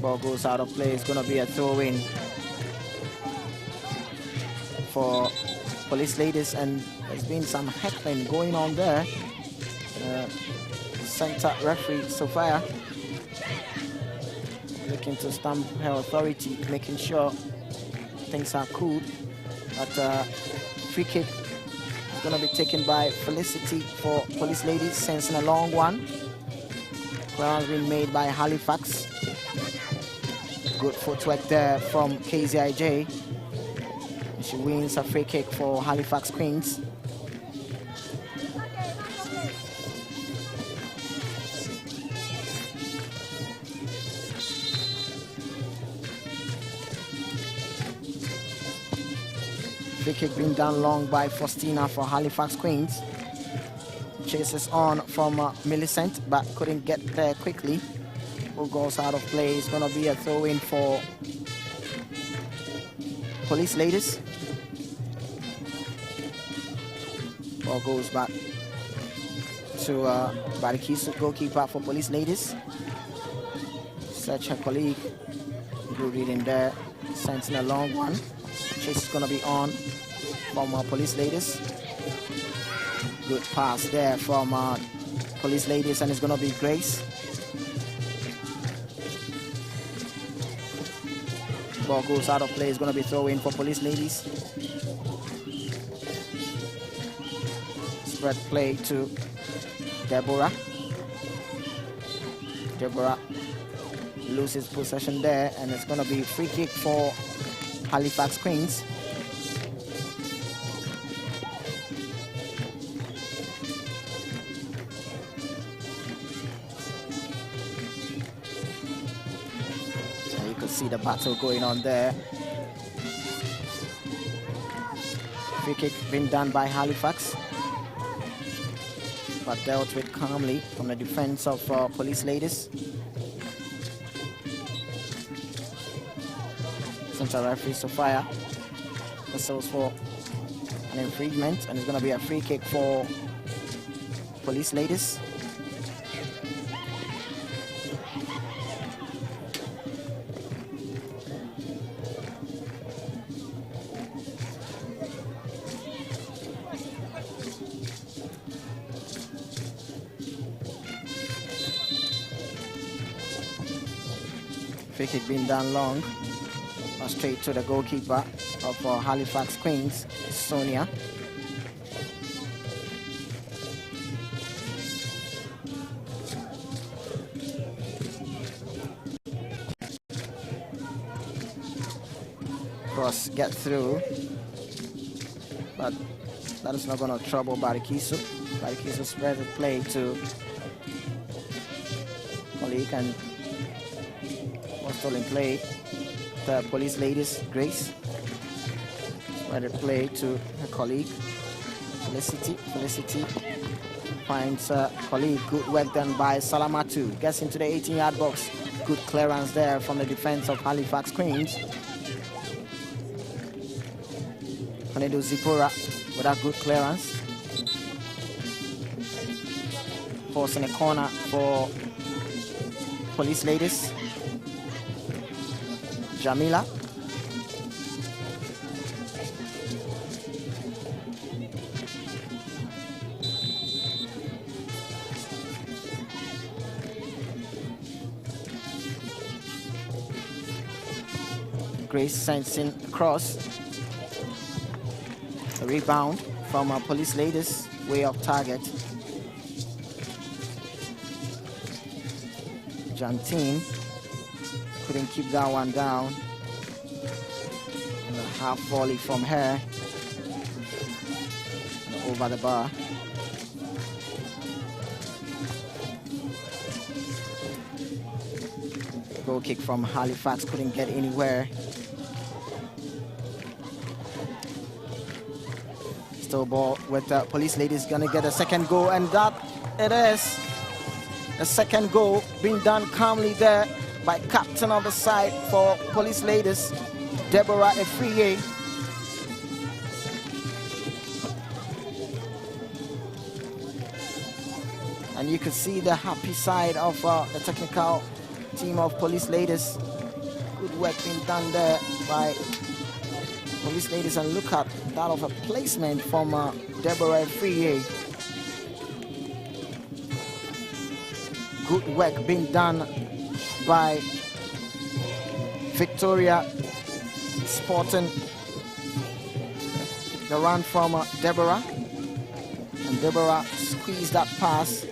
Ball goes out of play. It's going to be a throw-in for Police Ladies, and there's been some heckling going on there. Center referee Sophia looking to stamp her authority, making sure things are cool. But free kick is going to be taken by Felicity for Police Ladies, sensing a long one. Clearance being made by Halifax. Good footwork there from KZIJ. She wins a free kick for Halifax Queens. Free kick being done long by Faustina for Halifax Queens. Chases on from Millicent, but couldn't get there quickly. Who goes out of play? It's going to be a throw-in for Police Ladies. Ball goes back to Barikisu, goalkeeper for Police Ladies. Search her colleague. Good reading there. Sensing a long one. Chase is going to be on from Police Ladies. Good pass there from Police Ladies, and it's going to be Grace. Ball goes out of play. It's going to be throw in for Police Ladies. Spread play to Deborah. Deborah loses possession there, and it's going to be free kick for Halifax Queens. So you can see the battle going on there. Free kick being done by Halifax, but dealt with calmly from the defense of Police Ladies. Central referee Sophia whistles for an infringement, and it's going to be a free kick for Police Ladies. Free kick being done long. Straight to the goalkeeper of Halifax Queens, Sonia. Cross get through, but that is not going to trouble Barikisu. Barikisu spreads the play to colleague, and was still in play. The Police Ladies, Grace. Spread the play to her colleague, Felicity. Felicity finds her colleague. Good work done by Salamatu. Gets into the 18-yard box. Good clearance there from the defense of Halifax Queens. Kanedo Zipora with a good clearance. Forcing a corner for Police Ladies. Jamila. Grace sends in across. A rebound from Police Ladies, way off target. Jantine couldn't keep that one down. And a half volley from her. And over the bar. Goal kick from Halifax, couldn't get anywhere. Still ball with the Police Ladies, gonna get a second goal, and that it is. A second goal being done calmly there by captain of the side for Police Ladies, Deborah Efriye. And you can see the happy side of the technical team of Police Ladies. Good work being done there by Police Ladies, and look at that of a placement from Deborah Efriye. Good work being done by Victoria Sporting The run from Deborah. And Deborah squeezed that pass.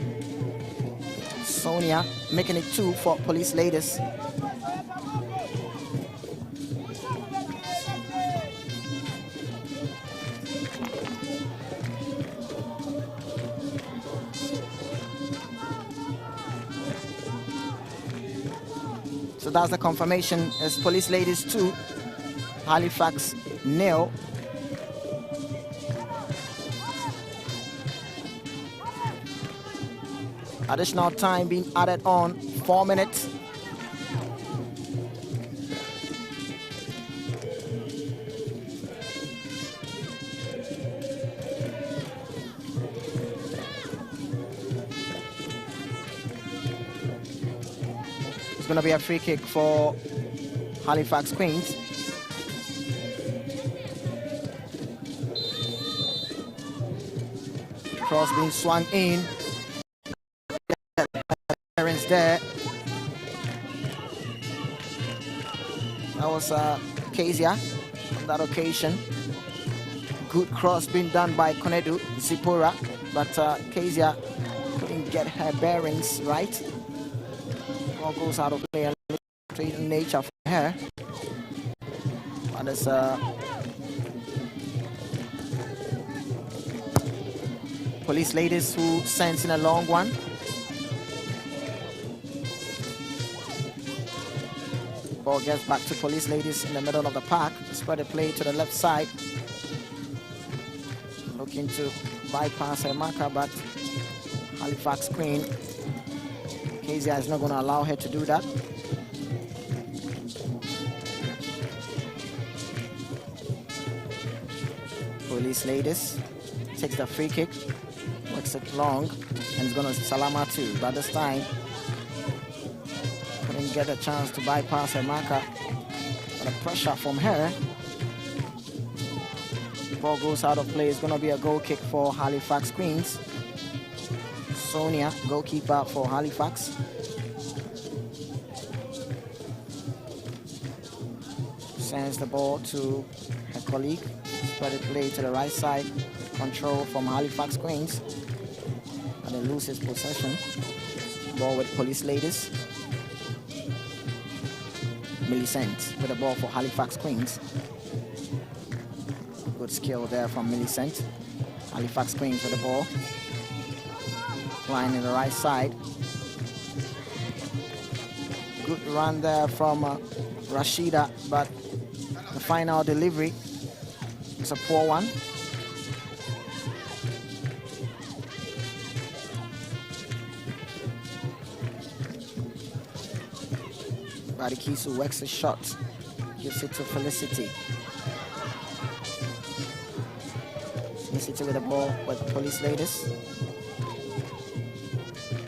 Sonia making it 2 for Police Ladies. So that's the confirmation. It's Police Ladies 2, Halifax 0. Additional time being added on, 4 minutes. It's going to be a free kick for Halifax Queens. Cross being swung in. There. That was Kezia on that occasion. Good cross being done by Konedu Zipora, but Kezia couldn't get her bearings right. Ball goes out of play, a little nature for her. And it's Police Ladies who sends in a long one. Ball gets back to Police Ladies in the middle of the park. Spread the play to the left side. Looking to bypass her marker, but Halifax Queen, Kezia is not going to allow her to do that. Police Ladies takes the free kick, works it long, and is going to Salama too. But this time, couldn't get a chance to bypass her marker. But the pressure from her. The ball goes out of play. It's going to be a goal kick for Halifax Queens. Sonia, goalkeeper for Halifax. Sends the ball to her colleague. Spread the play to the right side. Control from Halifax Queens. And then loses possession. Ball with Police Ladies. Millicent with the ball for Halifax Queens. Good skill there from Millicent. Halifax Queens with the ball. Line in the right side. Good run there from Rashida, but the final delivery is a poor one. Badikisu works a shot, gives it to Felicity. Felicity with the ball with the Police Ladies.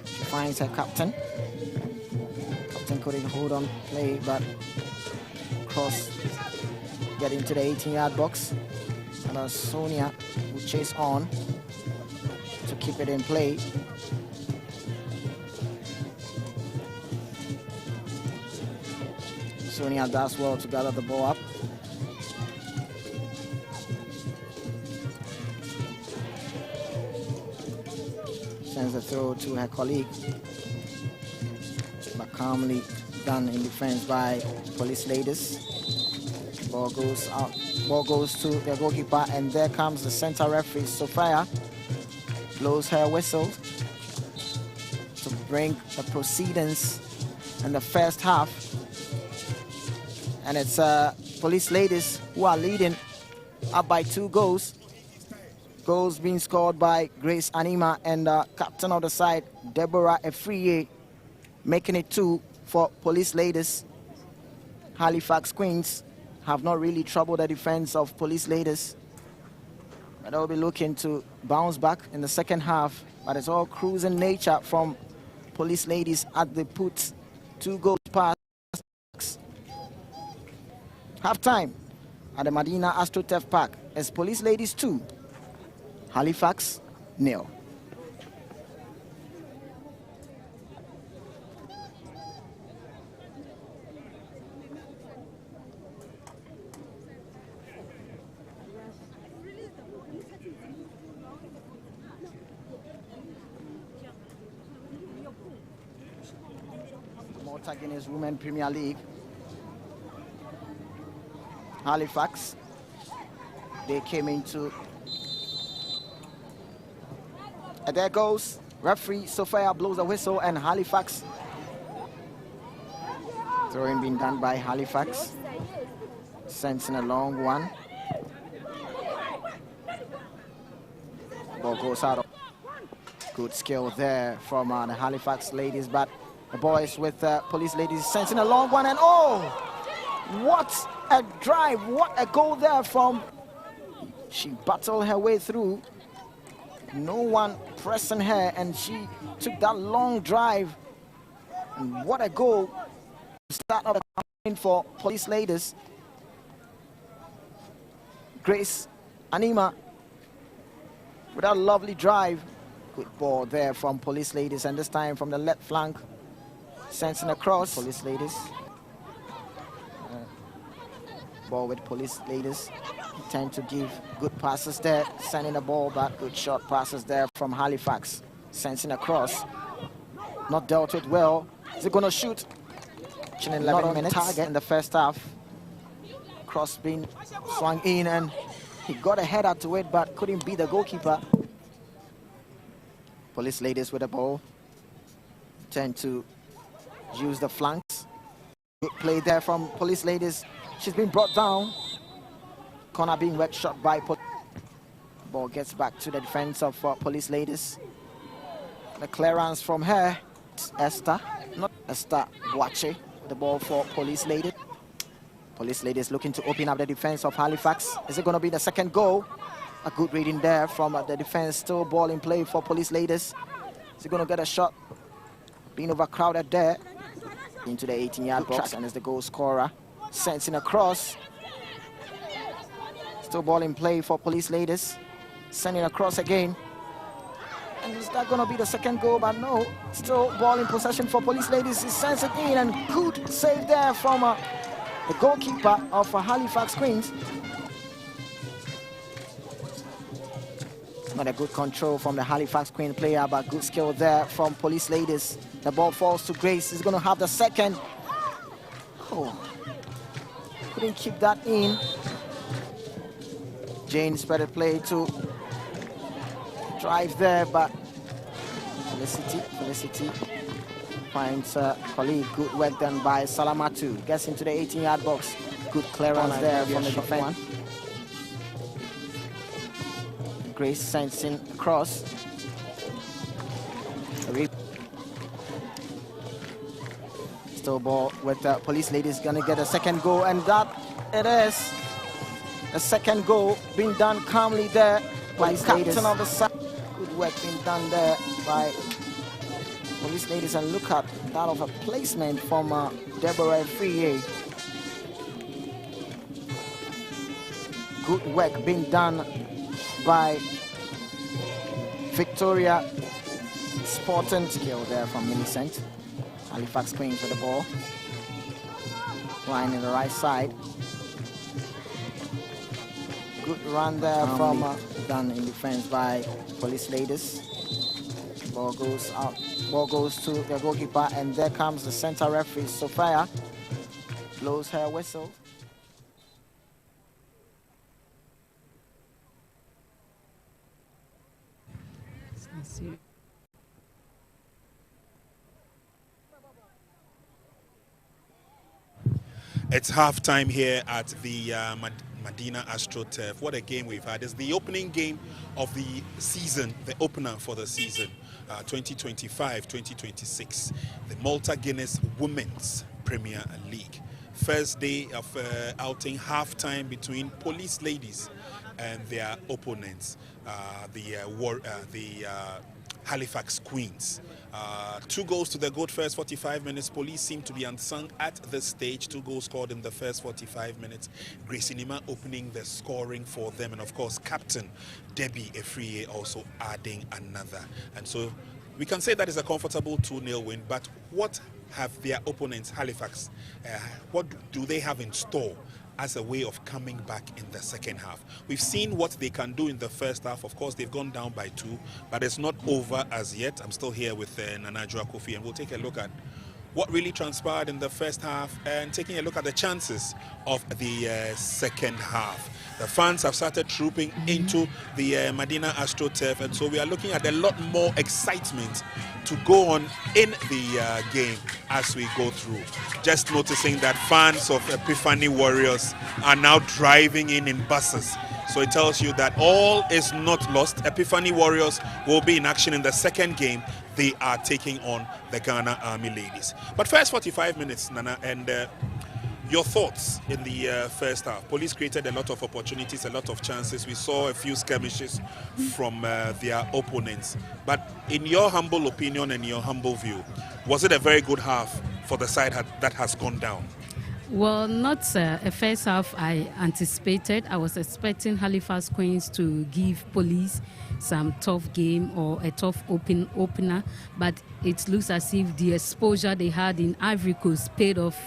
She finds her captain. Captain couldn't hold on play, but cross get into the 18-yard box. And Sonia will chase on to keep it in play. Sonia does well to gather the ball up. Sends the throw to her colleague. But calmly done in defense by Police Ladies. Ball goes out. Ball goes to the goalkeeper, and there comes the center referee, Sophia. Blows her whistle to bring the proceedings in the first half. And it's Police Ladies who are leading up by 2 goals. Goals being scored by Grace Anima and captain of the side, Deborah Efriye, making it 2 for Police Ladies. Halifax Queens have not really troubled the defense of Police Ladies. But they'll be looking to bounce back in the second half. But it's all cruising nature from Police Ladies as they put 2 goals past. Half time at the Medina AstroTurf Park is Police Ladies 2, Halifax 0. Malta Guinness Women Premier League. Halifax, they came into, and there goes referee Sophia blows the whistle, and Halifax, throwing being done by Halifax, sends in a long one. Ball goes out. Good skill there from the Halifax ladies, but the boys with police ladies sends in a long one, and oh, what a drive, what a goal there from, she battled her way through, no one pressing her, and she took that long drive, and what a goal. Start of the campaign for police ladies. Grace Anima with a lovely drive. Good ball there from police ladies, and this time from the left flank, sensing across. Police ladies. Ball with police ladies. Tend to give good passes there, sending the ball back. Good short passes there from Halifax. Sensing across. Not dealt with well. Is it going to shoot? 11 minutes. Target in the first half. Cross being swung in, and he got a header to it, but couldn't beat the goalkeeper. Police ladies with the ball. Tend to use the flanks. Good play there from police ladies. She's been brought down. Corner being worked shot by ball gets back to the defense of police ladies. The clearance from her. Esther, not Esther Boache. The ball for police ladies. Police ladies looking to open up the defense of Halifax. Is it going to be the second goal? A good reading there from the defense. Still ball in play for police ladies. Is he going to get a shot? Being overcrowded there. Into the 18-yard box, and is the goal scorer. Sensing across. Still ball in play for police ladies. Sending across again. And is that going to be the second goal? But no. Still ball in possession for police ladies. He sends it in, and good save there from the goalkeeper of Halifax Queens. Not a good control from the Halifax Queen player, but good skill there from police ladies. The ball falls to Grace. He's going to have the second. Oh, couldn't keep that in. Jane spread the play to drive there, but Felicity finds a colleague. Good work done by Salamatu. Gets into the 18-yard box. Good clearance there from the defense. Grace sends in across. Still ball with the police ladies, gonna get a second goal, and that it is. A second goal being done calmly there by the captain of the side. Good work being done there by police ladies, and look at that of a placement from Deborah Friye. Good work being done by Victoria. Sporting skill there from Millicent. Halifax Queens with the ball. Line in the right side. Good run there from done in defense by police ladies. Ball goes out. Ball goes to the goalkeeper, and there comes the center referee, Sophia. Blows her whistle. It's halftime here at the Medina AstroTurf. What a game we've had. It's the opening game of the season, the opener for the season, 2025-2026. The Malta Guinness Women's Premier League. First day of outing, halftime between police ladies and their opponents, the Halifax Queens. 2 goals to the good first 45 minutes. Police seem to be unsung at this stage. 2 goals scored in the first 45 minutes. Grace Nima opening the scoring for them, and of course captain Debbie Efriye also adding another. And so we can say that is a comfortable 2-0 win. But what have their opponents, Halifax, what do they have in store as a way of coming back in the second half? We've seen what they can do in the first half. Of course, they've gone down by 2, but it's not over as yet. I'm still here with Nanajua Kofi, and we'll take a look at what really transpired in the first half and taking a look at the chances of the second half. The fans have started trooping into the Medina AstroTurf, and so we are looking at a lot more excitement to go on in the game as we go through. Just noticing that fans of Epiphany Warriors are now driving in buses. So it tells you that all is not lost. Epiphany Warriors will be in action in the second game. They are taking on the Ghana Army Ladies. But first 45 minutes, Nana, and your thoughts in the first half. Police created a lot of opportunities, a lot of chances. We saw a few skirmishes from their opponents. But in your humble opinion and your humble view, was it a very good half for the side that has gone down? Well, not a first half I anticipated. I was expecting Halifax Queens to give Police some tough game or a tough opener, but it looks as if the exposure they had in Ivory Coast paid off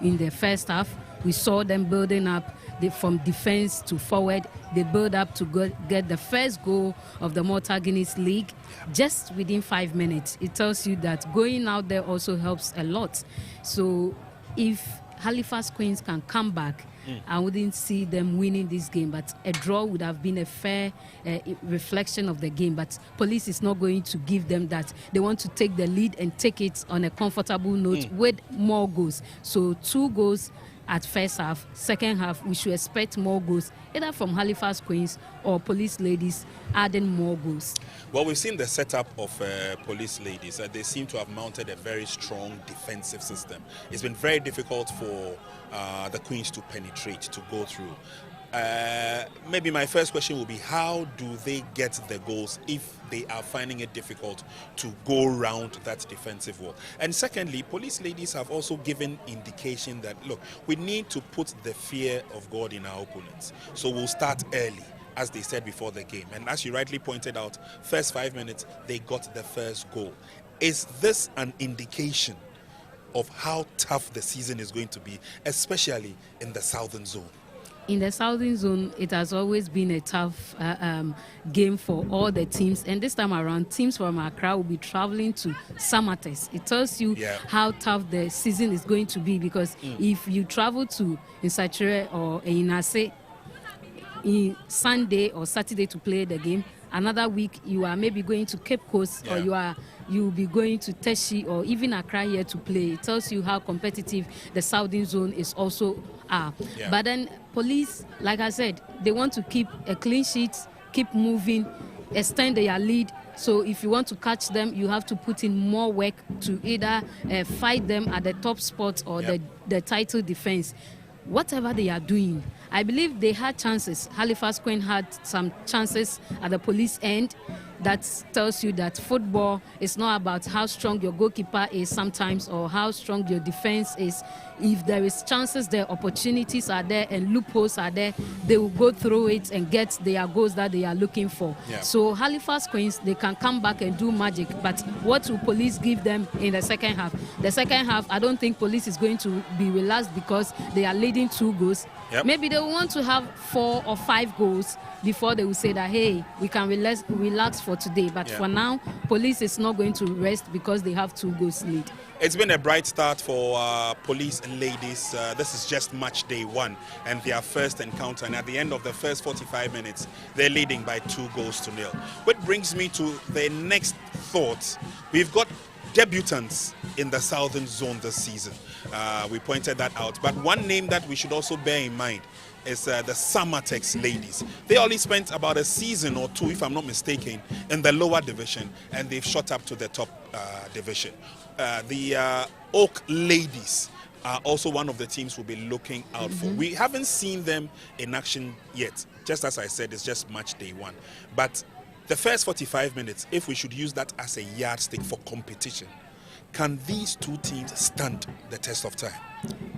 in the first half. We saw them building up from defense to forward. They build up to get the first goal of the Malta Guinness League just within 5 minutes. It tells you that going out there also helps a lot. So if Halifax Queens can come back, I wouldn't see them winning this game, but a draw would have been a fair reflection of the game. But Police is not going to give them that. They want to take the lead and take it on a comfortable note with more goals. So 2 goals at first half. Second half, we should expect more goals, either from Halifax Queens or Police Ladies adding more goals. Well, we've seen the setup of Police Ladies. They seem to have mounted a very strong defensive system. It's been very difficult for the Queens to penetrate, to go through. Maybe my first question will be, how do they get the goals if they are finding it difficult to go around that defensive wall? And secondly, Police Ladies have also given indication that, look, we need to put the fear of God in our opponents. So we'll start early, as they said before the game. And as you rightly pointed out, first 5 minutes, they got the first goal. Is this an indication of how tough the season is going to be, especially in the Southern Zone? In the Southern Zone, it has always been a tough game for all the teams. And this time around, teams from Accra will be traveling to Samatex. It tells you how tough the season is going to be, because if you travel to Nsachere or Inase in Sunday or Saturday to play the game, another week you are maybe going to Cape Coast or you'll be going to Teshi or even Accra here to play. It tells you how competitive the Southern Zone is also are. But then Police, like I said, they want to keep a clean sheet, keep moving, extend their lead. So if you want to catch them, you have to put in more work to either fight them at the top spot or the title defense. Whatever they are doing, I believe they had chances. Halifax Queen had some chances at the Police end. That tells you that football is not about how strong your goalkeeper is sometimes or how strong your defense is. If there is chances there, opportunities are there and loopholes are there, they will go through it and get their goals that they are looking for. So Halifax Queens, they can come back and do magic. But what will Police give them in the second half? The second half, I don't think Police is going to be relaxed because they are leading 2 goals. Maybe they will want to have 4 or 5 goals before they will say that, hey, we can relax for today. But for now, Police is not going to rest because they have 2 goals lead. It's been a bright start for Police Ladies. This is just match day 1 and their first encounter. And at the end of the first 45 minutes, they're leading by 2-0. Which brings me to the next thought. We've got debutants in the Southern Zone this season. We pointed that out. But one name that we should also bear in mind is the Samatex Ladies. They only spent about a season or 2, if I'm not mistaken, in the lower division, and they've shot up to the top division. The Oak Ladies are also one of the teams we'll be looking out for. We haven't seen them in action yet. Just as I said, it's just match day 1. But the first 45 minutes, if we should use that as a yardstick for competition, can these 2 teams stand the test of time?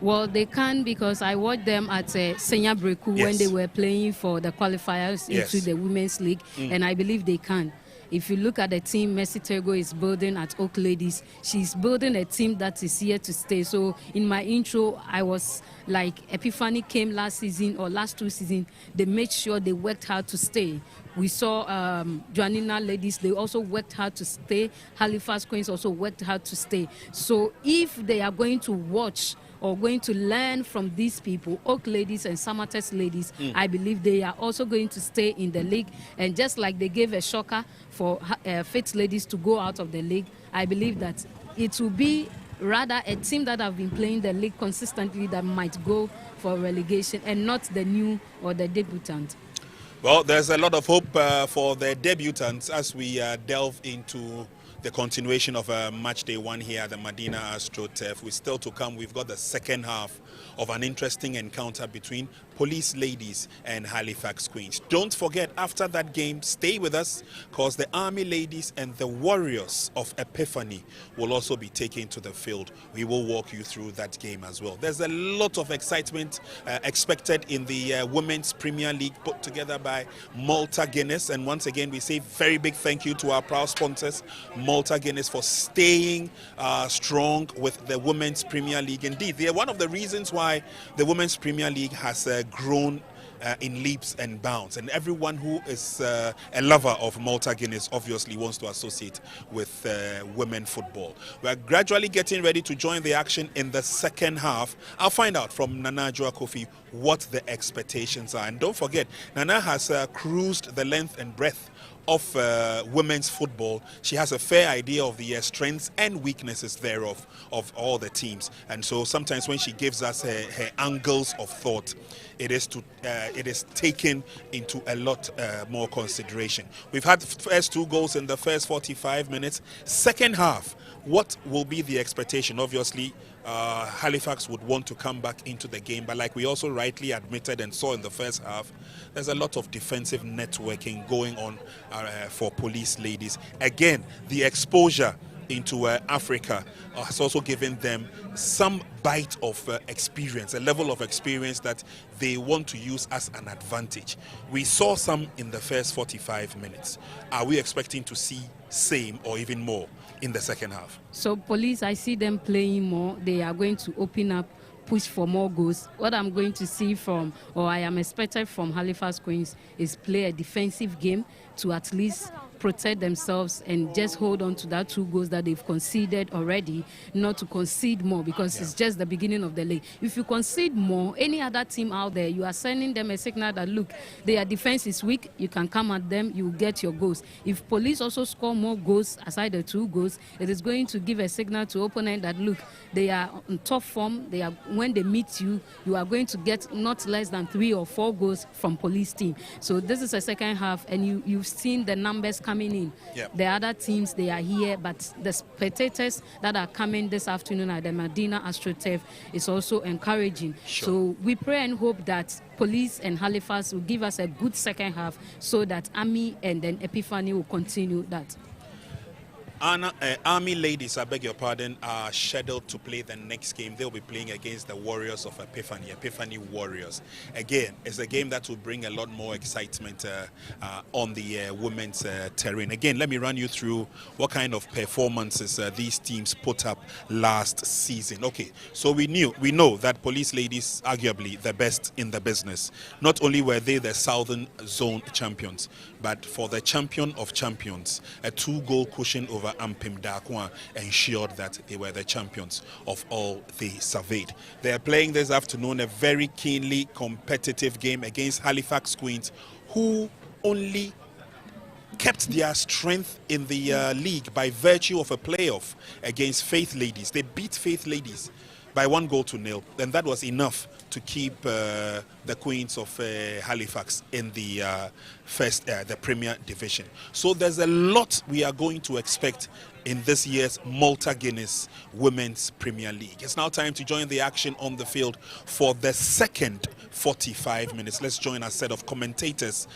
Well, they can, because I watched them at Senya Breku when they were playing for the qualifiers into the Women's League, and I believe they can. If you look at the team Mercy Tego is building at Oak Ladies, she's building a team that is here to stay. So in my intro, I was like, Epiphany came last season or last 2 seasons, they made sure they worked hard to stay. We saw Joanina Ladies, they also worked hard to stay. Halifax Queens also worked hard to stay. So if they are going to watch or going to learn from these people, Oak Ladies and Samatex Ladies, I believe they are also going to stay in the league. And just like they gave a shocker for Faith Ladies to go out of the league, I believe that it will be rather a team that have been playing the league consistently that might go for relegation and not the new or the debutant. Well, there's a lot of hope for the debutants as we delve into the continuation of match day 1 here at the Medina AstroTurf. We're still to come. We've got the second half of an interesting encounter between Police Ladies and Halifax Queens. Don't forget, after that game, stay with us because the Army Ladies and the Warriors of Epiphany will also be taken to the field. We will walk you through that game as well. There's a lot of excitement expected in the Women's Premier League put together by Malta Guinness. And once again, we say very big thank you to our proud sponsors, Malta Guinness, for staying strong with the Women's Premier League. Indeed, they are one of the reasons why the Women's Premier League has grown in leaps and bounds, and everyone who is a lover of Malta Guinness obviously wants to associate with women football. We are gradually getting ready to join the action in the second half. I'll find out from Nana Joa Kofi what the expectations are, and don't forget, Nana has cruised the length and breadth of women's football. She has a fair idea of the strengths and weaknesses thereof of all the teams, and so sometimes when she gives us her angles of thought, it is taken into a lot more consideration. We've had first 2 goals in the first 45 minutes. Second half, what will be the expectation? Obviously, Halifax would want to come back into the game, but like we also rightly admitted and saw in the first half, there's a lot of defensive networking going on for Police Ladies. Again, the exposure into Africa has also given them some bite of experience, a level of experience that they want to use as an advantage. We saw some in the first 45 minutes. Are we expecting to see same or even more in the second half? So Police, I see them playing more. They are going to open up, push for more goals. What I'm going to see from, or I am expected from Halifax Queens, is play a defensive game to at least protect themselves and just hold on to that 2 goals that they've conceded already, not to concede more, because it's just the beginning of the league. If you concede more, any other team out there, you are sending them a signal that, look, their defense is weak, you can come at them, you will get your goals. If Police also score more goals aside the 2 goals, it is going to give a signal to opponent that, look, they are in top form. They are, when they meet you, you are going to get not less than 3 or 4 goals from Police team. So this is a second half, and you've seen the numbers coming in. Yep. The other teams, they are here, but the spectators that are coming this afternoon at the Medina AstroTurf is also encouraging. Sure. So we pray and hope that Police and Halifax will give us a good second half so that Army and then Epiphany will continue that. Army Ladies, I beg your pardon, are scheduled to play the next game. They'll be playing against the Warriors of Epiphany Warriors. Again, it's a game that will bring a lot more excitement on the women's terrain. Again, let me run you through what kind of performances these teams put up last season. Okay, so we know that Police Ladies, arguably the best in the business. Not only were they the Southern Zone champions, but for the champion of champions, a 2-goal cushion over Ampim Dakwa ensured that they were the champions of all they surveyed. They are playing this afternoon a very keenly competitive game against Halifax Queens, who only kept their strength in the league by virtue of a playoff against Faith Ladies. They beat Faith Ladies by 1-0, and that was enough to keep the Queens of Halifax in the the Premier Division. So there's a lot we are going to expect in this year's Malta Guinness Women's Premier League. It's now time to join the action on the field for the second 45 minutes. Let's join a set of commentators,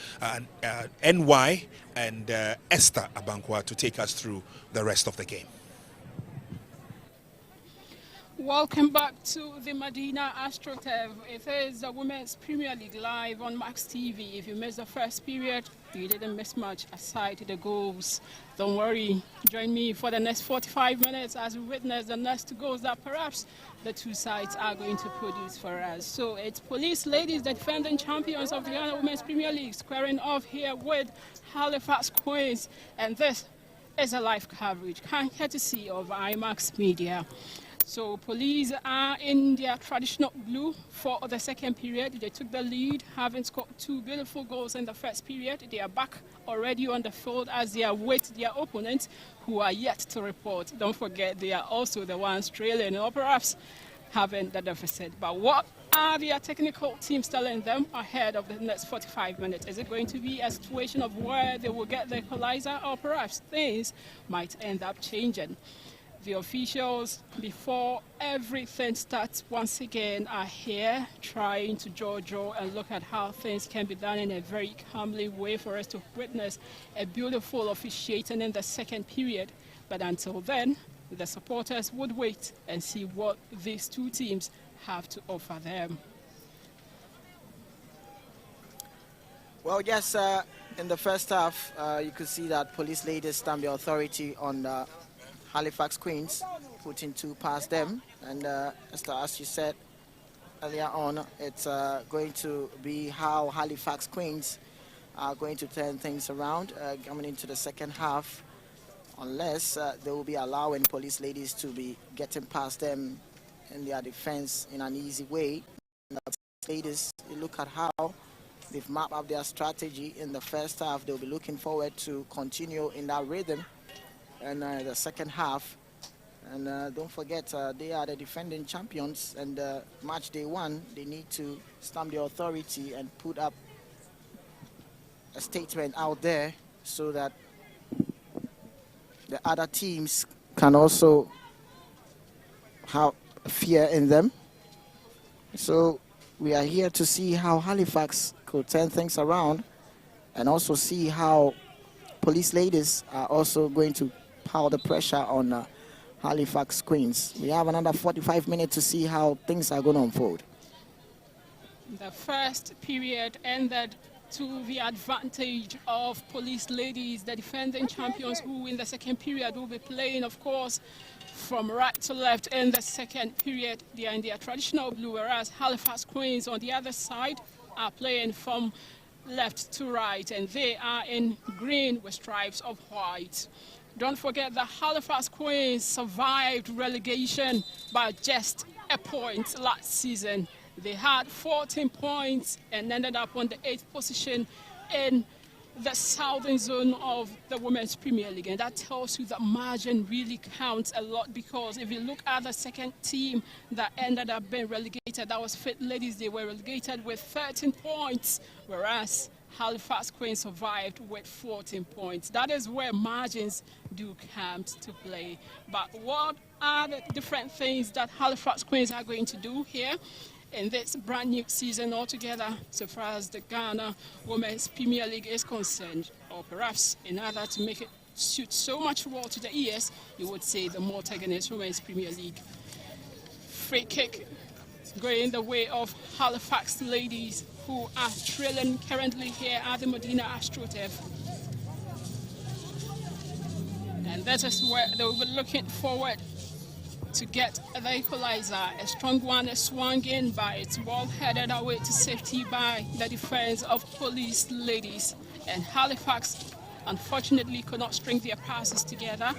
NY and Esther Abankwa, to take us through the rest of the game. Welcome back to the Medina AstroTurf. It is the Women's Premier League live on Max TV. If you missed the first period, You didn't miss much aside the goals. Don't worry. Join me for the next 45 minutes as we witness the next goals that perhaps the two sides are going to produce for us. So it's Police Ladies, the defending champions of the Ghana Women's Premier League, squaring off here with Halifax Queens. And this is a live coverage, courtesy of IMAX Media. So police are in their traditional blue for the second period. They took the lead, having scored 2 beautiful goals in the first period. They are back already on the field as they await their opponents, who are yet to report. Don't forget, they are also the ones trailing or perhaps having the deficit. But what are their technical teams telling them ahead of the next 45 minutes? Is it going to be a situation of where they will get the equalizer, or perhaps things might end up changing? The officials, before everything starts once again, are here trying to draw and look at how things can be done in a very calmly way for us to witness a beautiful officiating in the second period. But until then, the supporters would wait and see what these two teams have to offer them. Well, yes, in the first half, you could see that Police Ladies stamped the authority on Halifax Queens, putting 2 past them. And as you said earlier on, it's going to be how Halifax Queens are going to turn things around coming into the second half, unless they will be allowing Police Ladies to be getting past them in their defense in an easy way. Ladies, you look at how they've mapped up their strategy in the first half. They'll be looking forward to continue in that rhythm and the second half. And don't forget, they are the defending champions, and match day 1, they need to stamp the authority and put up a statement out there so that the other teams can also have fear in them. So we are here to see how Halifax could turn things around, and also see how Police Ladies are also going to pile the pressure on Halifax Queens. We have another 45 minutes to see how things are going to unfold. The first period ended to the advantage of Police Ladies, the defending champions, who in the second period will be playing, of course, from right to left in the second period. They are in their traditional blue, whereas Halifax Queens on the other side are playing from left to right, and they are in green with stripes of white. Don't forget the Halifax Queens survived relegation by just a point last season. They had 14 points and ended up on the 8th position in the southern zone of the Women's Premier League. And that tells you that margin really counts a lot, because if you look at the second team that ended up being relegated, that was Fit Ladies. They were relegated with 13 points, whereas Halifax Queens survived with 14 points. That is where margins do come to play. But what are the different things that Halifax Queens are going to do here in this brand new season altogether, so far as the Ghana Women's Premier League is concerned? Or perhaps in order to make it suit so much well to the ears, you would say the Malta Guinness Women's Premier League. Free kick going the way of Halifax Ladies, who are trailing currently here at the Medina AstroTurf. And that is where they will be looking forward to get the equalizer. A strong one is swung in, but it's ball headed away to safety by the defense of Police Ladies. And Halifax, unfortunately, could not string their passes together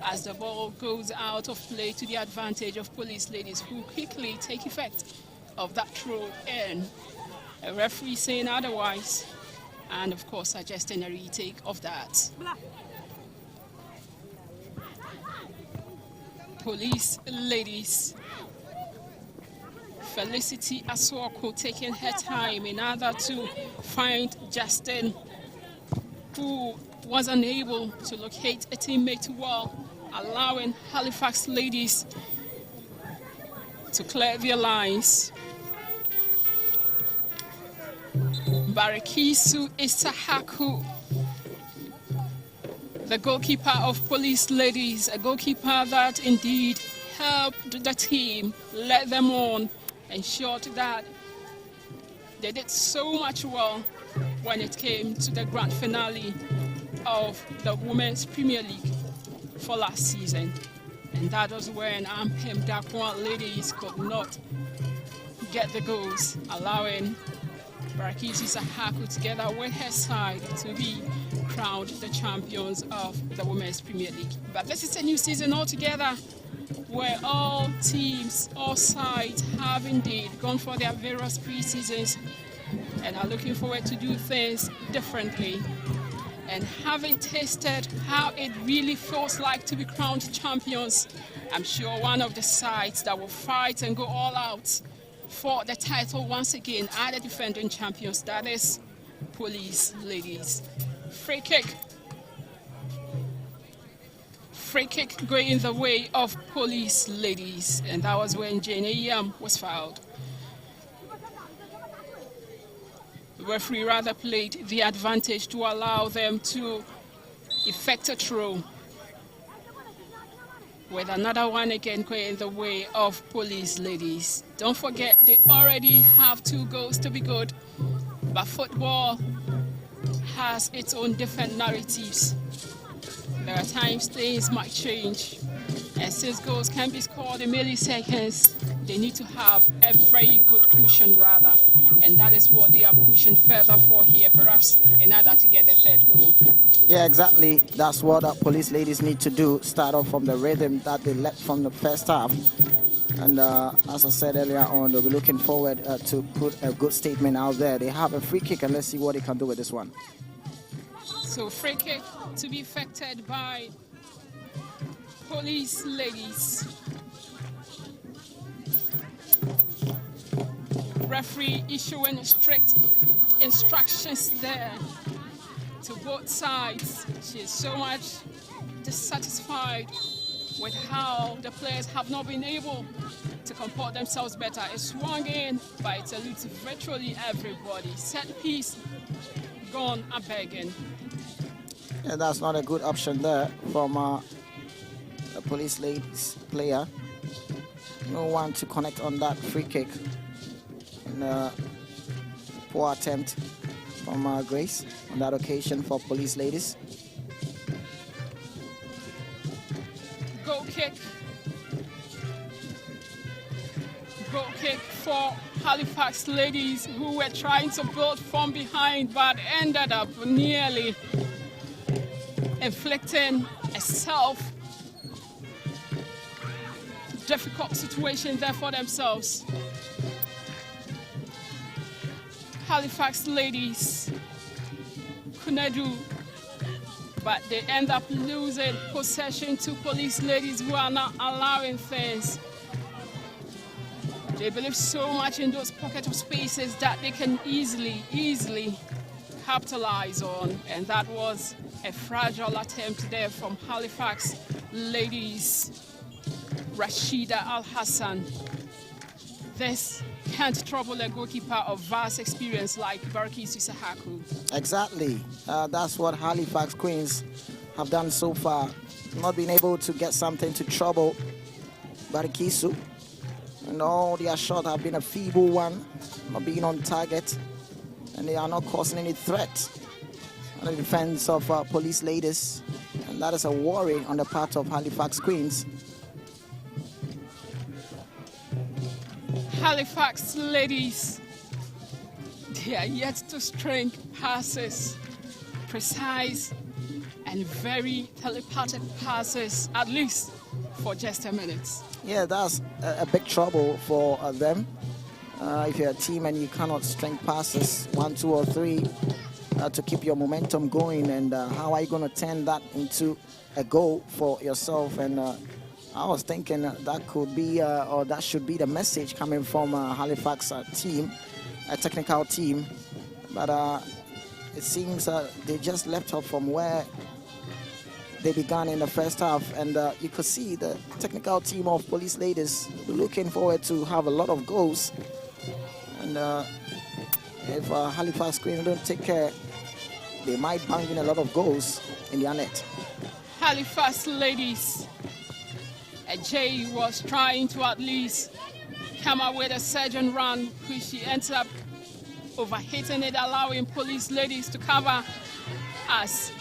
as the ball goes out of play to the advantage of Police Ladies, who quickly take effect of that throw in. A referee saying otherwise, and of course suggesting a retake of that. Police Ladies, Felicity Aswako taking her time in order to find Justin, who was unable to locate a teammate well, allowing Halifax Ladies to clear their lines. Barikisu Isahaku, the goalkeeper of Police Ladies, a goalkeeper that indeed helped the team, led them on, ensured that they did so much well when it came to the grand finale of the Women's Premier League for last season. And that was when MD1 ladies could not get the goals, allowing Barakisi Sahaku together with her side to be crowned the champions of the Women's Premier League. But this is a new season altogether, where all teams, all sides have indeed gone for their various pre-seasons and are looking forward to do things differently. And having tasted how it really feels like to be crowned champions, I'm sure one of the sides that will fight and go all out for the title once again are the defending champions, that is Police Ladies. Free kick going the way of Police Ladies, and that was when Jane Yam was fouled. The referee rather played the advantage to allow them to effect a throw, with another one again going the way of Police Ladies. Don't forget, they already have 2 goals to be good, but football has its own different narratives. There are times things might change, and since goals can be scored in milliseconds, they need to have a very good cushion rather, and that is what they are pushing further for here, perhaps in order to get the 3rd goal. Yeah, exactly. That's what Police Ladies need to do. Start off from the rhythm that they left from the first half. And as I said earlier on, they'll be looking forward to put a good statement out there. They have a free kick, and let's see what they can do with this one. So free kick to be effected by Police Ladies. Referee issuing strict instructions there to both sides. She is so much dissatisfied with how the players have not been able to comport themselves better. It's swung in, but it eludes virtually everybody. Set piece gone a begging. Yeah, that's not a good option there from the Police Ladies player. No one to connect on that free kick. And poor attempt from Grace on that occasion for Police Ladies. Goal kick. Goal kick for Halifax Ladies, who were trying to build from behind but ended up nearly inflicting a difficult situation there for themselves. Halifax Ladies couldn't do, but they end up losing possession to Police Ladies, who are not allowing things. They believe so much in those pockets of spaces that they can easily capitalize on, and that was a fragile attempt there from Halifax Ladies. Rashida Al-Hassan. This can't trouble a goalkeeper of vast experience like Barakisi Sahaku. Exactly. That's what Halifax Queens have done so far. Not being able to get something to trouble Barikisu. And all their shots have been a feeble one, not being on target. And they are not causing any threat on the defense of Police Ladies. And that is a worry on the part of Halifax Queens. Halifax Ladies, they are yet to string passes, precise and very telepathic passes, at least for just a minute. Yeah, that's a big trouble for them. If you're a team and you cannot string passes 1, 2, or 3 to keep your momentum going, and how are you going to turn that into a goal for yourself? And I was thinking that could be, or that should be the message coming from Halifax team, a technical team. But it seems they just left off from where they began in the first half, and you could see the technical team of Police Ladies looking forward to have a lot of goals. And if Halifax Queens don't take care, they might bang in a lot of goals in their net. Halifax Ladies. Jay was trying to at least come up with a surgeon run, which she ends up overhitting it, allowing police ladies to cover as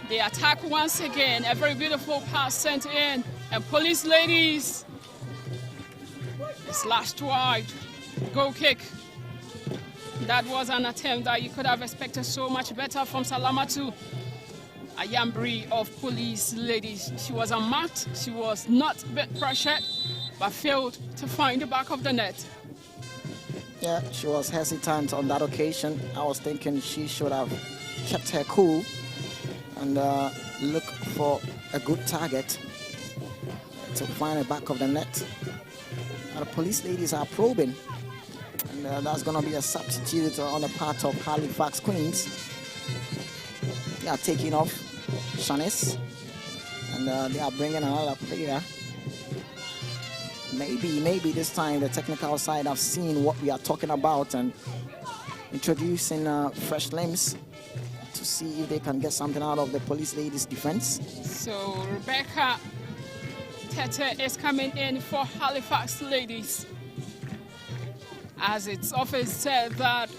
they attack once again. A very beautiful pass sent in, and police ladies slashed wide. Goal kick. That was an attempt that you could have expected so much better from Salamatu Ayambri of police ladies. She was unmarked, she was not a bit pressured, but failed to find the back of the net. Yeah, she was hesitant on that occasion. I was thinking she should have kept her cool and look for a good target to find the back of the net. The police ladies are probing, and that's going to be a substitute on the part of Halifax Queens. They are taking off Shanice, and they are bringing another player. Maybe this time the technical side have seen what we are talking about and introducing fresh limbs to see if they can get something out of the police ladies' defense. So Rebecca Tete is coming in for Halifax ladies. As it's often said that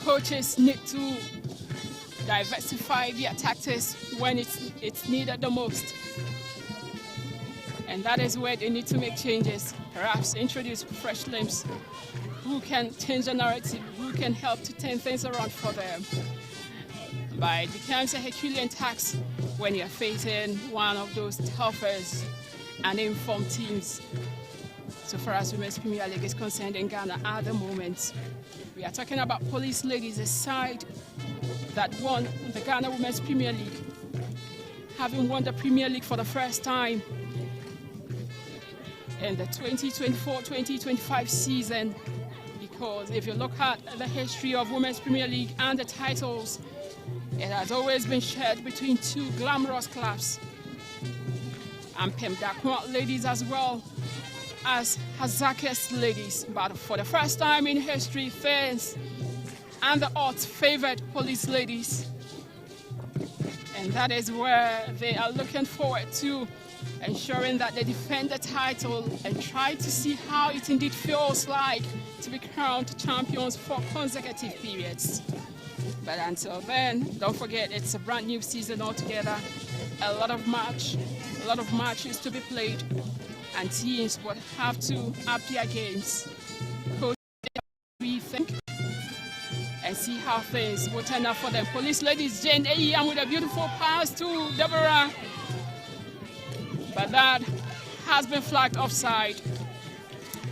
coaches need to diversify their tactics when it's needed the most. And that is where they need to make changes, perhaps introduce fresh limbs who can change the narrative, who can help to turn things around for them. But it becomes a Herculean task when you're facing one of those toughest and informed teams. So far as Women's Premier League is concerned in Ghana at the moment, we are talking about police ladies, a side that won the Ghana Women's Premier League, having won the Premier League for the first time in the 2024-2025 season. Because if you look at the history of Women's Premier League and the titles, it has always been shared between two glamorous clubs, and Pemdakwa ladies as well as Hazakis ladies. But for the first time in history, fans and the odds favored police ladies. And that is where they are looking forward to ensuring that they defend the title and try to see how it indeed feels like to be crowned champions for consecutive periods. But until then, don't forget, it's a brand new season altogether. A lot of matches to be played, and teams would have to up their games. Coach, we think, and see how things will turn out for them. Police ladies Jane Eyam with a beautiful pass to Deborah, but that has been flagged offside.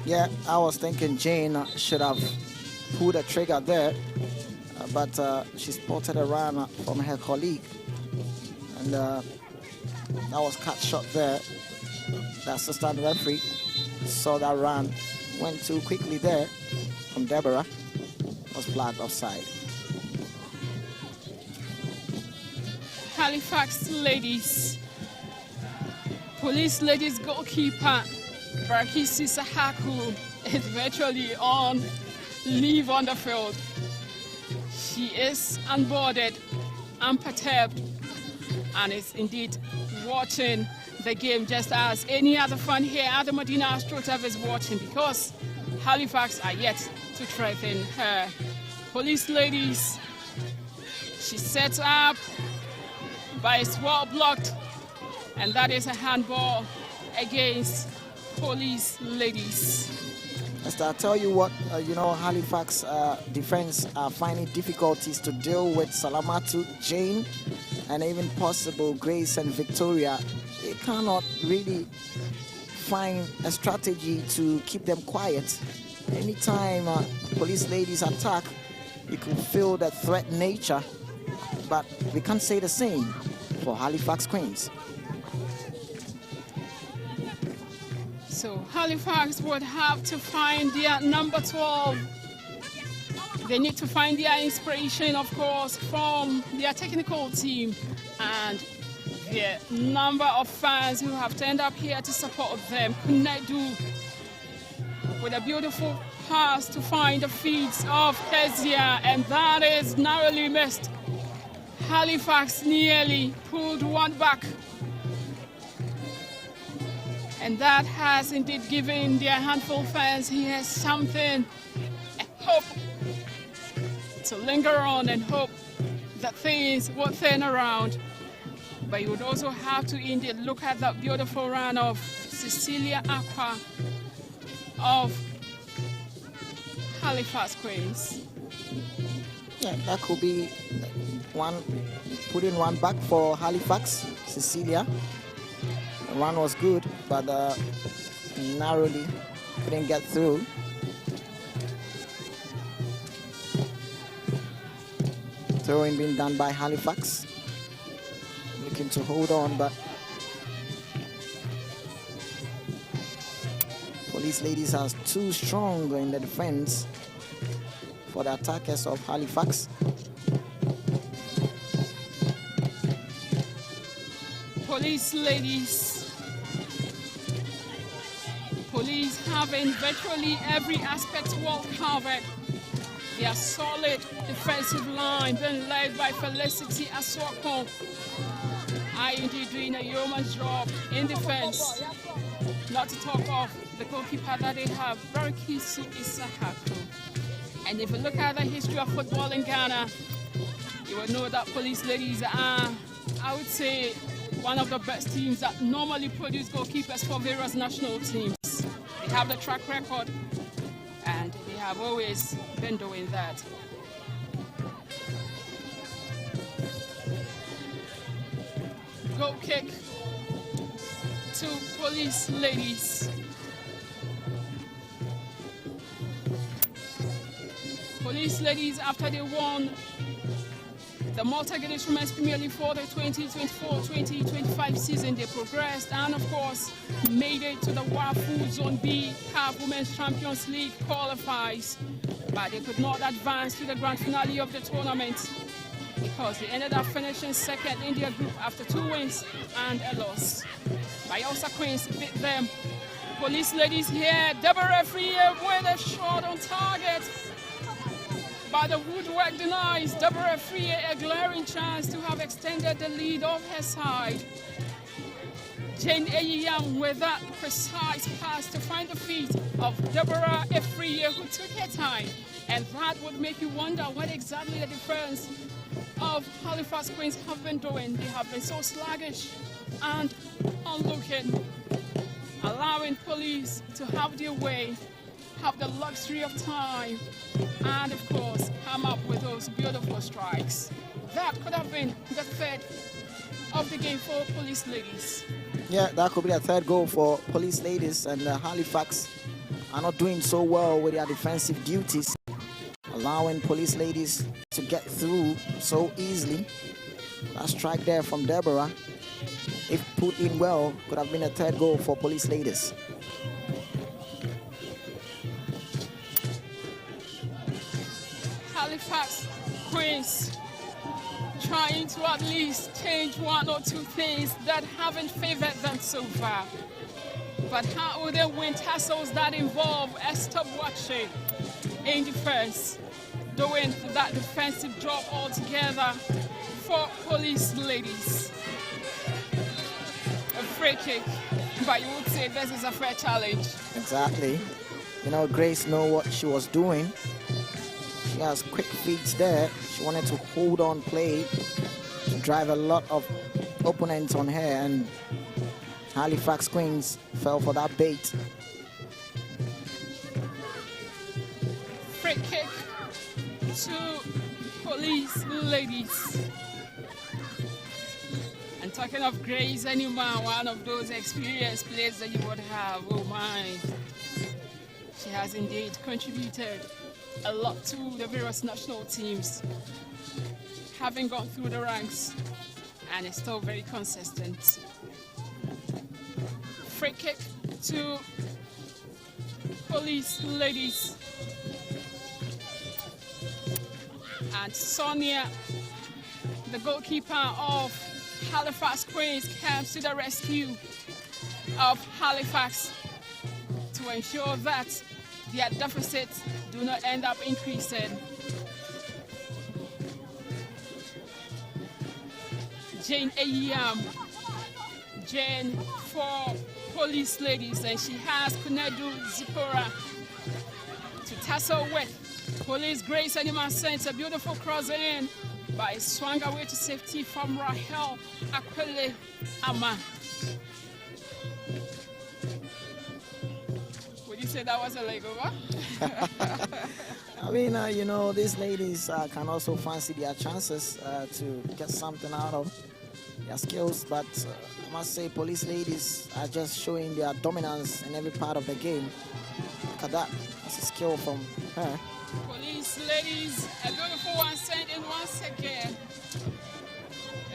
Yeah, I was thinking Jane should have pulled the trigger there, but she spotted a run from her colleague, and that was cut short there. The assistant referee saw that run, went too quickly there from Deborah, was flagged offside. Halifax ladies, police ladies goalkeeper Barkisi Sahaku is virtually on leave on the field. She is unboarded, unperturbed, and is indeed watching the game just as any other fan here at the Medina AstroTurf is watching, because Halifax are yet to threaten her. Police ladies, she sets up, but it's well blocked, and that is a handball against police ladies. I'll tell you what, Halifax defense are finding difficulties to deal with Salamatu, Jane, and even possible Grace and Victoria. They cannot really find a strategy to keep them quiet. Anytime police ladies attack, you can feel the threat nature, but we can't say the same for Halifax Queens. So Halifax would have to find their number 12. They need to find their inspiration, of course, from their technical team and the number of fans who have turned up here to support them. Kunedu with a beautiful pass to find the feet of Kezia, and that is narrowly missed. Halifax nearly pulled one back. And that has indeed given their handful fans here something, a hope to linger on and hope that things will turn around. But you would also have to indeed look at that beautiful run of Cecilia Aqua of Halifax Queens. Yeah, that could be putting one back for Halifax, Cecilia. The run was good, but narrowly couldn't get through. Throwing being done by Halifax. Looking to hold on, but Police Ladies are too strong in the defense for the attackers of Halifax. Police Ladies. Police having virtually every aspect well covered. Their solid defensive line being led by Felicity Aswako. Indeed doing a yeoman's job in defense. Not to talk of the goalkeeper that they have, Barikisu Isahako. And if you look at the history of football in Ghana, you will know that Police Ladies are, I would say, one of the best teams that normally produce goalkeepers for various national teams. They have the track record, and they have always been doing that. Goal kick to Police Ladies. Police Ladies, after they won the Malta Guinness Women's Premier League for the 2024-2025 season, they progressed and, of course, made it to the WAFU Zone B CAF Women's Champions League qualifiers, but they could not advance to the grand finale of the tournament because they ended up finishing second in their group after 2 wins and a loss. Bayelsa Queens beat them. Police Ladies here, Deborah Freer with a shot on target. But the woodwork denies Deborah Freer a glaring chance to have extended the lead of her side. Jane Eyiyam with that precise pass to find the feet of Deborah Freer, who took her time. And that would make you wonder what exactly the difference of Halifax Queens have been doing. They have been so sluggish and unlooking, allowing police to have their way, have the luxury of time, and of course come up with those beautiful strikes. That could have been the third of the game for Police Ladies. Yeah, that could be the third goal for Police Ladies, and Halifax are not doing so well with their defensive duties, allowing Police Ladies to get through so easily. That strike there from Deborah, if put in well, could have been a third goal for Police Ladies. Halifax Queens trying to at least change one or two things that haven't favored them so far. But how will they win tassels that involve Esther watching in defense, doing that defensive job altogether for Police Ladies? A free kick, but you would say this is a fair challenge. Exactly. You know, Grace knew what she was doing. She has quick feet there. She wanted to hold on play to drive a lot of opponents on her, and Halifax Queens fell for that bait. Free kick to Police Ladies. And talking of Grace Anuma, one of those experienced players that you would have, oh my. She has indeed contributed a lot to the various national teams, having gone through the ranks, and is still very consistent. Free kick to Police Ladies. And Sonia, the goalkeeper of Halifax Queens, comes to the rescue of Halifax to ensure that their deficits do not end up increasing. Jane Eyiyam, Jane for Police Ladies, and she has Kunedu Zipora to tussle with. Police Grace Animal sends a beautiful cross in, but it swung away to safety from Rahel Akwele Ama. Would you say that was a leg over? I mean, you know, these ladies can also fancy their chances to get something out of their skills, but I must say police ladies are just showing their dominance in every part of the game. Look at that. That's a skill from her. Police ladies, a beautiful one sent in once again.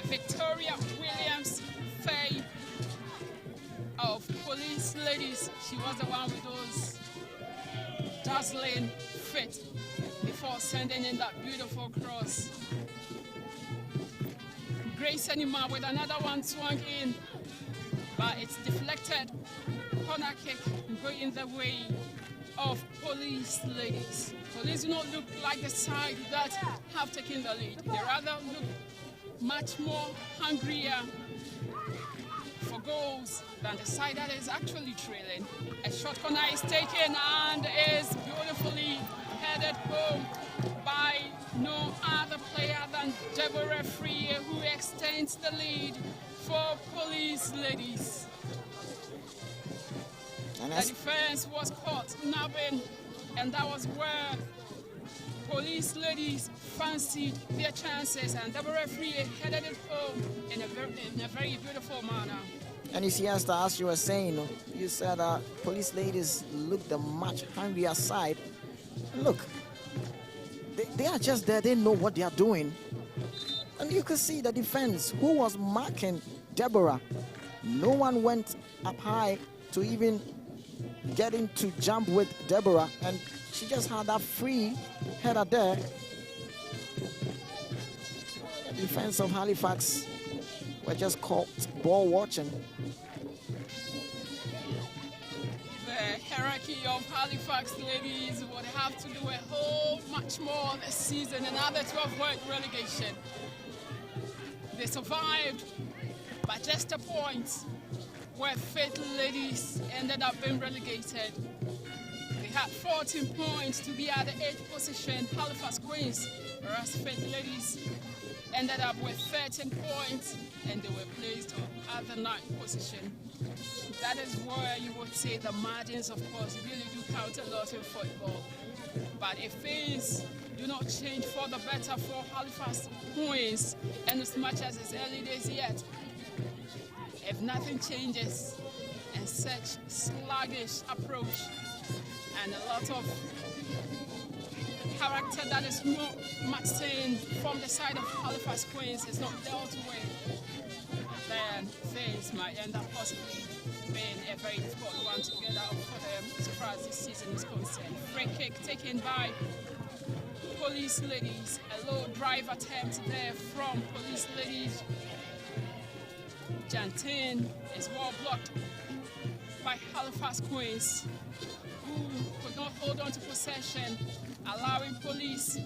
Victoria Williams Faye of Police Ladies. She was the one with those dazzling fit before sending in that beautiful cross. Grace Anima with another one swung in, but it's deflected. Corner kick going the way of Police Ladies. Police do not look like the side that have taken the lead. They rather look much more hungrier for goals than the side that is actually trailing. A short corner is taken and is beautifully headed home by no other player than Deborah Free, who extends the lead for Police Ladies. The defense was caught napping, and that was where Police Ladies fancied their chances, and Deborah Free headed it home in a very beautiful manner. And you see, Esther, as you were saying, you said Police Ladies look the much hungrier side. Look, they are just there. They know what they are doing. And you can see the defense, who was marking Deborah. No one went up high to even getting to jump with Deborah, and she just had that free header there. The defense of Halifax were just caught ball watching. The hierarchy of Halifax ladies would have to do a whole much more this season in order to avoid relegation. They survived by just a point, where Faith Ladies ended up being relegated. They had 14 points to be at the 8th position, Halifax Queens, whereas Faith Ladies ended up with 13 points and they were placed at the 9th position. That is where you would say the margins, of course, really do count a lot in football. But if things do not change for the better for Halifax Queens, and as much as it's early days yet, if nothing changes and such sluggish approach and a lot of character that is not much seen from the side of Halifax Queens is not dealt with, then things might end up possibly being a very difficult one to get out for them as far as this season is concerned. Free kick taken by Police Ladies. A low drive attempt there from Police Ladies. Jantin is well blocked by Halifax Queens, who could not hold on to possession, allowing Police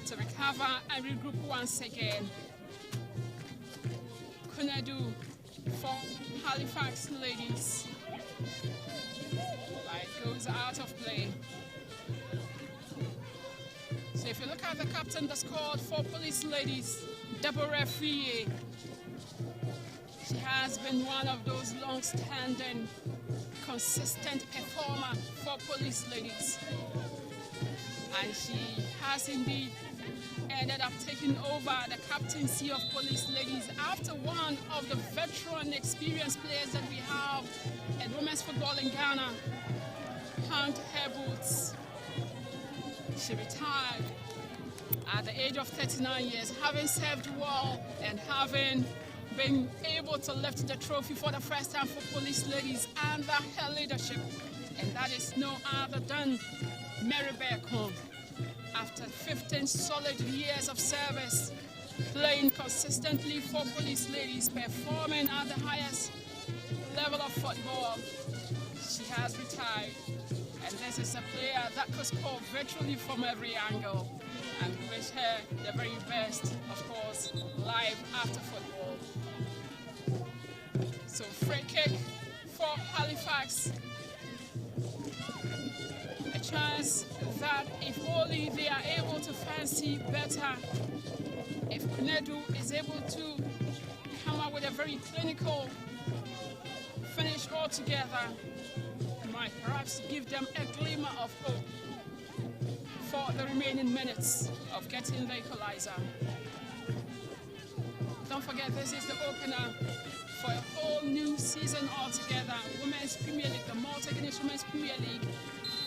to recover and regroup once again. Kunadu for Halifax Ladies. It goes out of play. So if you look at the captain that scored for Police Ladies, Deborah Free, she has been one of those long-standing, consistent performer for Police Ladies. And she has indeed ended up taking over the captaincy of Police Ladies after one of the veteran experienced players that we have in women's football in Ghana hung her boots. She retired at the age of 39 years, having served well and having been able to lift the trophy for the first time for Police Ladies under her leadership. And that is no other than Mary Beacon. After 15 solid years of service, playing consistently for Police Ladies, performing at the highest level of football, she has retired. And this is a player that could score virtually from every angle. And we wish her the very best, of course, live after football. So free kick for Halifax. A chance that if only they are able to fancy better, if Kunedu is able to come up with a very clinical finish altogether, might perhaps give them a glimmer of hope for the remaining minutes of getting the equalizer. Don't forget, this is the opener for a whole new season altogether. Women's Premier League, the Malta Guinness Women's Premier League,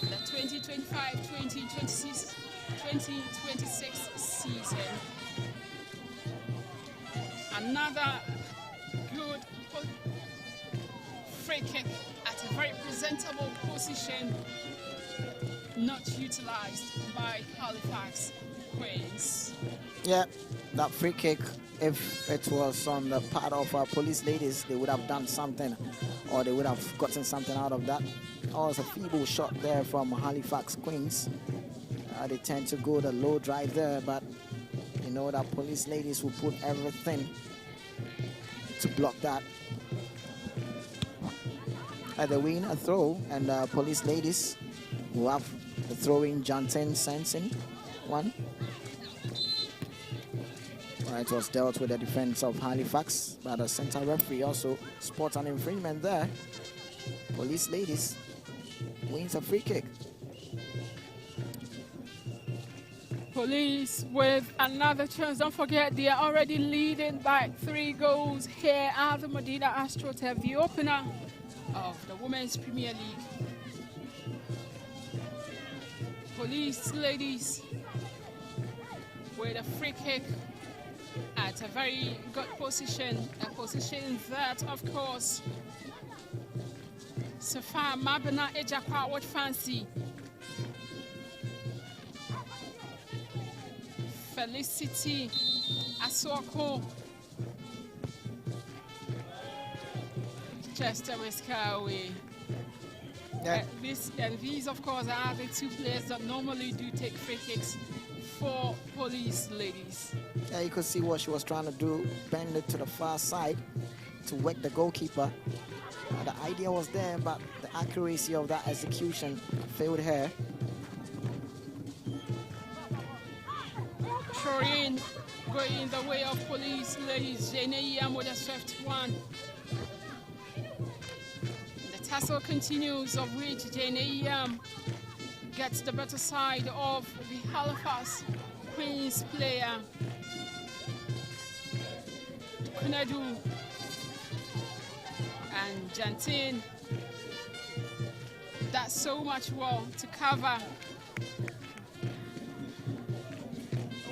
the 2025-2026 season. Another good free kick at a very presentable position, not utilized by Halifax Queens. Yeah, that free kick, if it was on the part of our police ladies, they would have done something, or they would have gotten something out of that. Oh, it's a feeble shot there from Halifax Queens. They tend to go the low drive there, but you know that police ladies will put everything to block that. At the win, a throw, and police ladies who have the throwing Janten Sensen one. It was dealt with the defense of Halifax, but the center referee also spots an infringement there. Police ladies wins a free kick. Police with another chance. Don't forget, they are already leading by 3 goals here at the Medina AstroTurf, the opener of the Women's Premier League. Police ladies with a free kick at a very good position, a position that, of course, Safa Mabana Ejakwa would fancy. Felicity Asoko, just a whisker away. Yeah. These, of course, are the 2 players that normally do take free kicks for police ladies. Yeah, you could see what she was trying to do, bend it to the far side to wake the goalkeeper. The idea was there, but the accuracy of that execution failed her. Shoreen going the way of police ladies. Jane with a swift one. The tussle continues, of which Jane gets the better side of the Halifax Queens player. Kunedu and Jantin. That's so much wall to cover.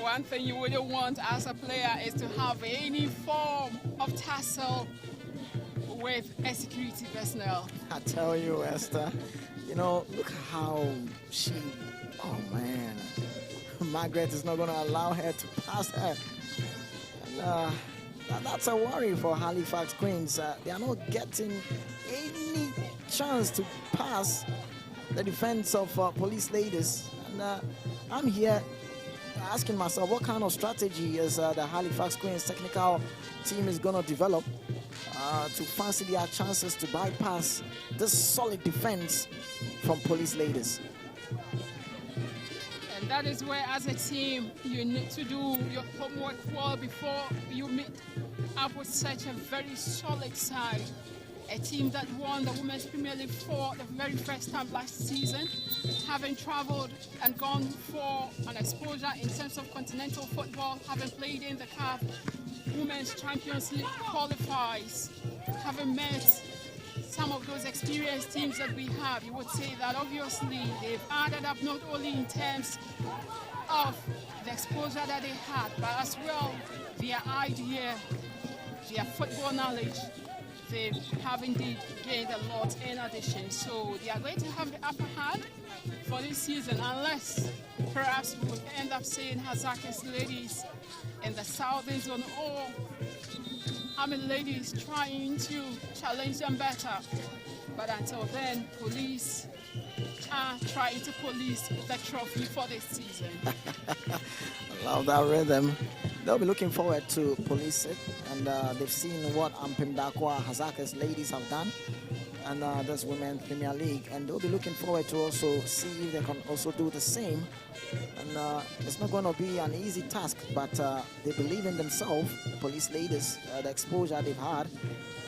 One thing you wouldn't want as a player is to have any form of tussle with a security personnel. I tell you, Esther, you know, look how she, oh man, Margaret is not going to allow her to pass her. And, that's a worry for Halifax Queens. They are not getting any chance to pass the defense of police ladies. And I'm here asking myself, what kind of strategy is the Halifax Queens technical team is going to develop to fancy their chances to bypass this solid defense from police ladies? And that is where, as a team, you need to do your homework well before you meet up with such a very solid side. A team that won the Women's Premier League for the very first time last season, having traveled and gone for an exposure in terms of continental football, having played in the CAF Women's Champions League qualifiers, having met some of those experienced teams that we have. You would say that obviously they've added up not only in terms of the exposure that they had, but as well their idea, their football knowledge. They have indeed gained a lot in addition. So they are going to have the upper hand for this season, unless perhaps we would end up seeing Hazakis ladies in the Southern Zone, or ladies trying to challenge them better. But until then, police are trying to police the trophy for this season. I love that rhythm. They'll be looking forward to police it, and they've seen what Ampimbakwa Hazakis ladies have done. and this Women's Premier League, and they'll be looking forward to also see if they can also do the same. And it's not going to be an easy task, but they believe in themselves, police ladies, the exposure they've had,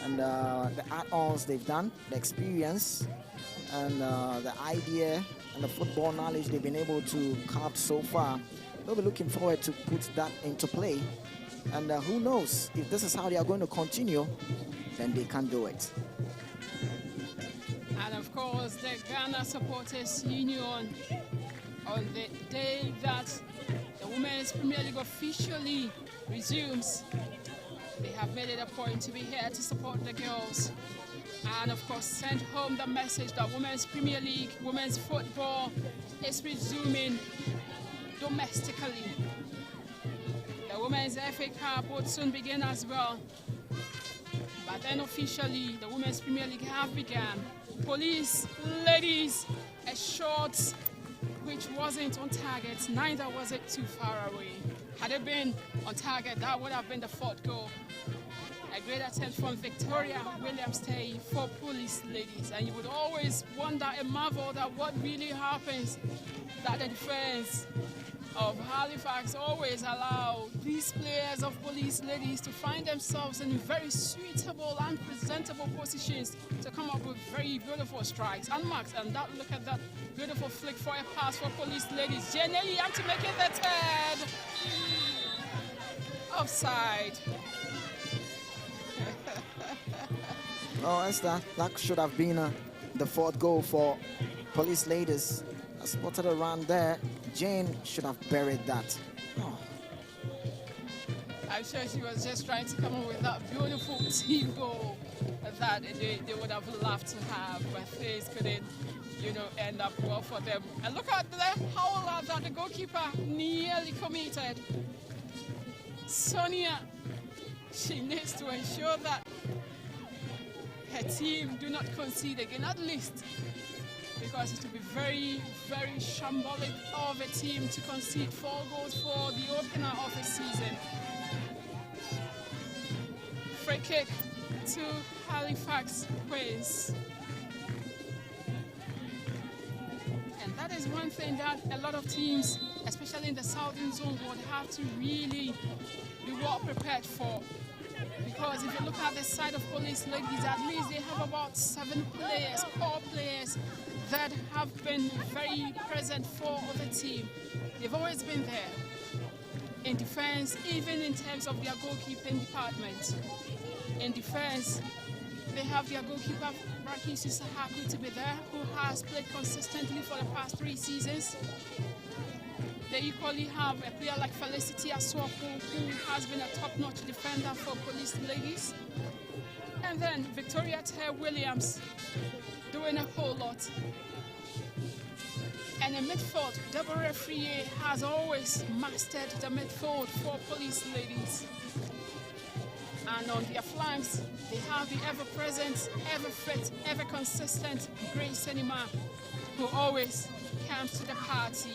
and the add-ons they've done, the experience, and the idea and the football knowledge they've been able to carve so far. They'll be looking forward to put that into play. And who knows, if this is how they are going to continue, then they can do it. And of course, the Ghana Supporters Union, on the day that the Women's Premier League officially resumes, they have made it a point to be here to support the girls. And of course, send home the message that Women's Premier League, women's football is resuming domestically. The Women's FA Cup would soon begin as well. But then officially, the Women's Premier League have begun. Police ladies, a shot which wasn't on target, neither was it too far away. Had it been on target, that would have been the fourth goal. A great attempt from Victoria Williams-Tay for police ladies. And you would always wonder and marvel that what really happens, that the defense of Halifax always allow these players of police ladies to find themselves in very suitable and presentable positions to come up with very beautiful strikes. Unmarked, and that, look at that beautiful flick for a pass for police ladies. Jenny Young to make it the third. Offside. No, Esther, that should have been the fourth goal for police ladies. I spotted a run there. Jane should have buried that. Oh. I'm sure she was just trying to come up with that beautiful team goal that they would have loved to have, but things couldn't, end up well for them. And look at the howler that the goalkeeper nearly committed. Sonia, she needs to ensure that her team do not concede again, at least, because it will be very, very shambolic of a team to concede 4 goals for the opener of the season. Free kick to Halifax Queens. And that is one thing that a lot of teams, especially in the Southern Zone, would have to really be well prepared for. Because if you look at the side of police ladies, at least they have about 7 players, core players, that have been very present for the team. They've always been there in defense, even in terms of their goalkeeping department. In defense, they have their goalkeeper, Raki Susahaku, to be there, who has played consistently for the past 3 seasons. They equally have a player like Felicity Aswaku, who has been a top-notch defender for police ladies. And then Victoria Tay Williams doing a whole lot. And in midfield, Deborah Frier has always mastered the midfield for police ladies. And on their flanks, they have the ever-present, ever-fit, ever-consistent Grace Enima, who always comes to the party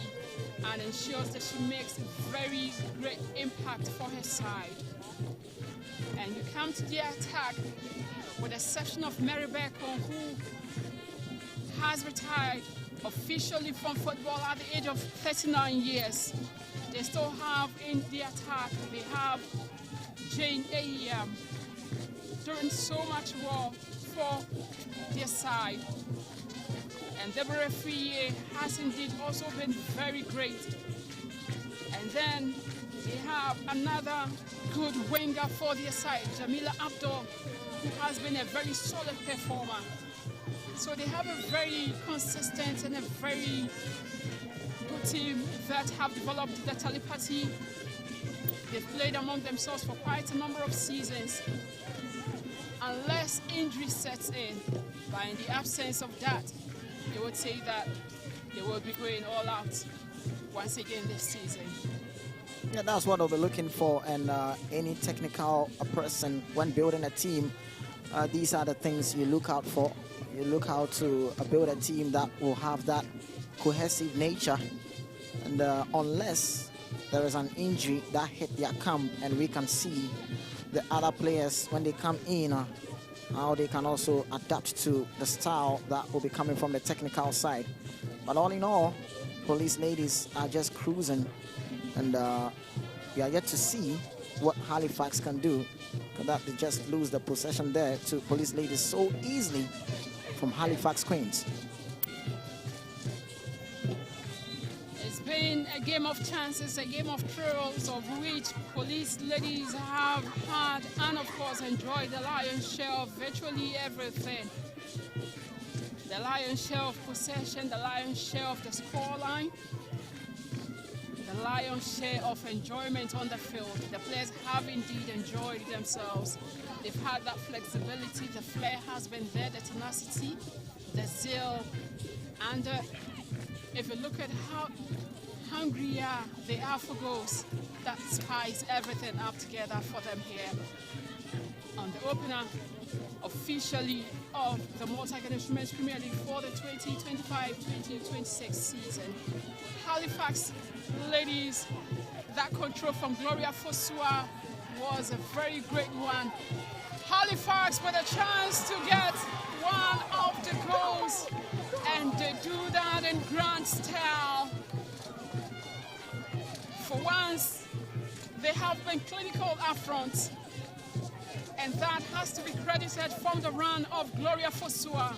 and ensures that she makes very great impact for her side. And you come to the attack with the exception of Mary Bacon, who has retired officially from football at the age of 39 years. They still have in the attack, they have Jane Ayam doing so much work for their side. And Deborah Frier has indeed also been very great. And then they have another good winger for their side, Jamila Abdul, who has been a very solid performer. So they have a very consistent and a very good team that have developed the telepathy. They've played among themselves for quite a number of seasons. Unless injury sets in, but in the absence of that, they would say that they will be going all out once again this season. Yeah, that's what they'll be looking for, and any technical person when building a team, these are the things you look out for. You look how to build a team that will have that cohesive nature, and unless there is an injury that hit their camp, and we can see the other players when they come in how they can also adapt to the style that will be coming from the technical side. But all in all, police ladies are just cruising, and we are yet to see what Halifax can do. That they just lose the possession there to police ladies so easily from Halifax Queens. It's been a game of chances, a game of thrills, of which police ladies have had and of course enjoyed the lion's share of virtually everything. The lion's share of possession, the lion's share of the scoreline, the lion's share of enjoyment on the field. The players have indeed enjoyed themselves. They've had that flexibility, the flair has been there, the tenacity, the zeal, and if you look at how hungry they are for goals, that spice everything up together for them here on the opener officially of the Malta Guinness Women's Premier League for the 2025-2026 season. Halifax ladies, that control from Gloria Fosua was a very great one. Halifax with a chance to get one of the goals, and they do that in grand style. For once, they have been clinical up front, and that has to be credited from the run of Gloria Fosua.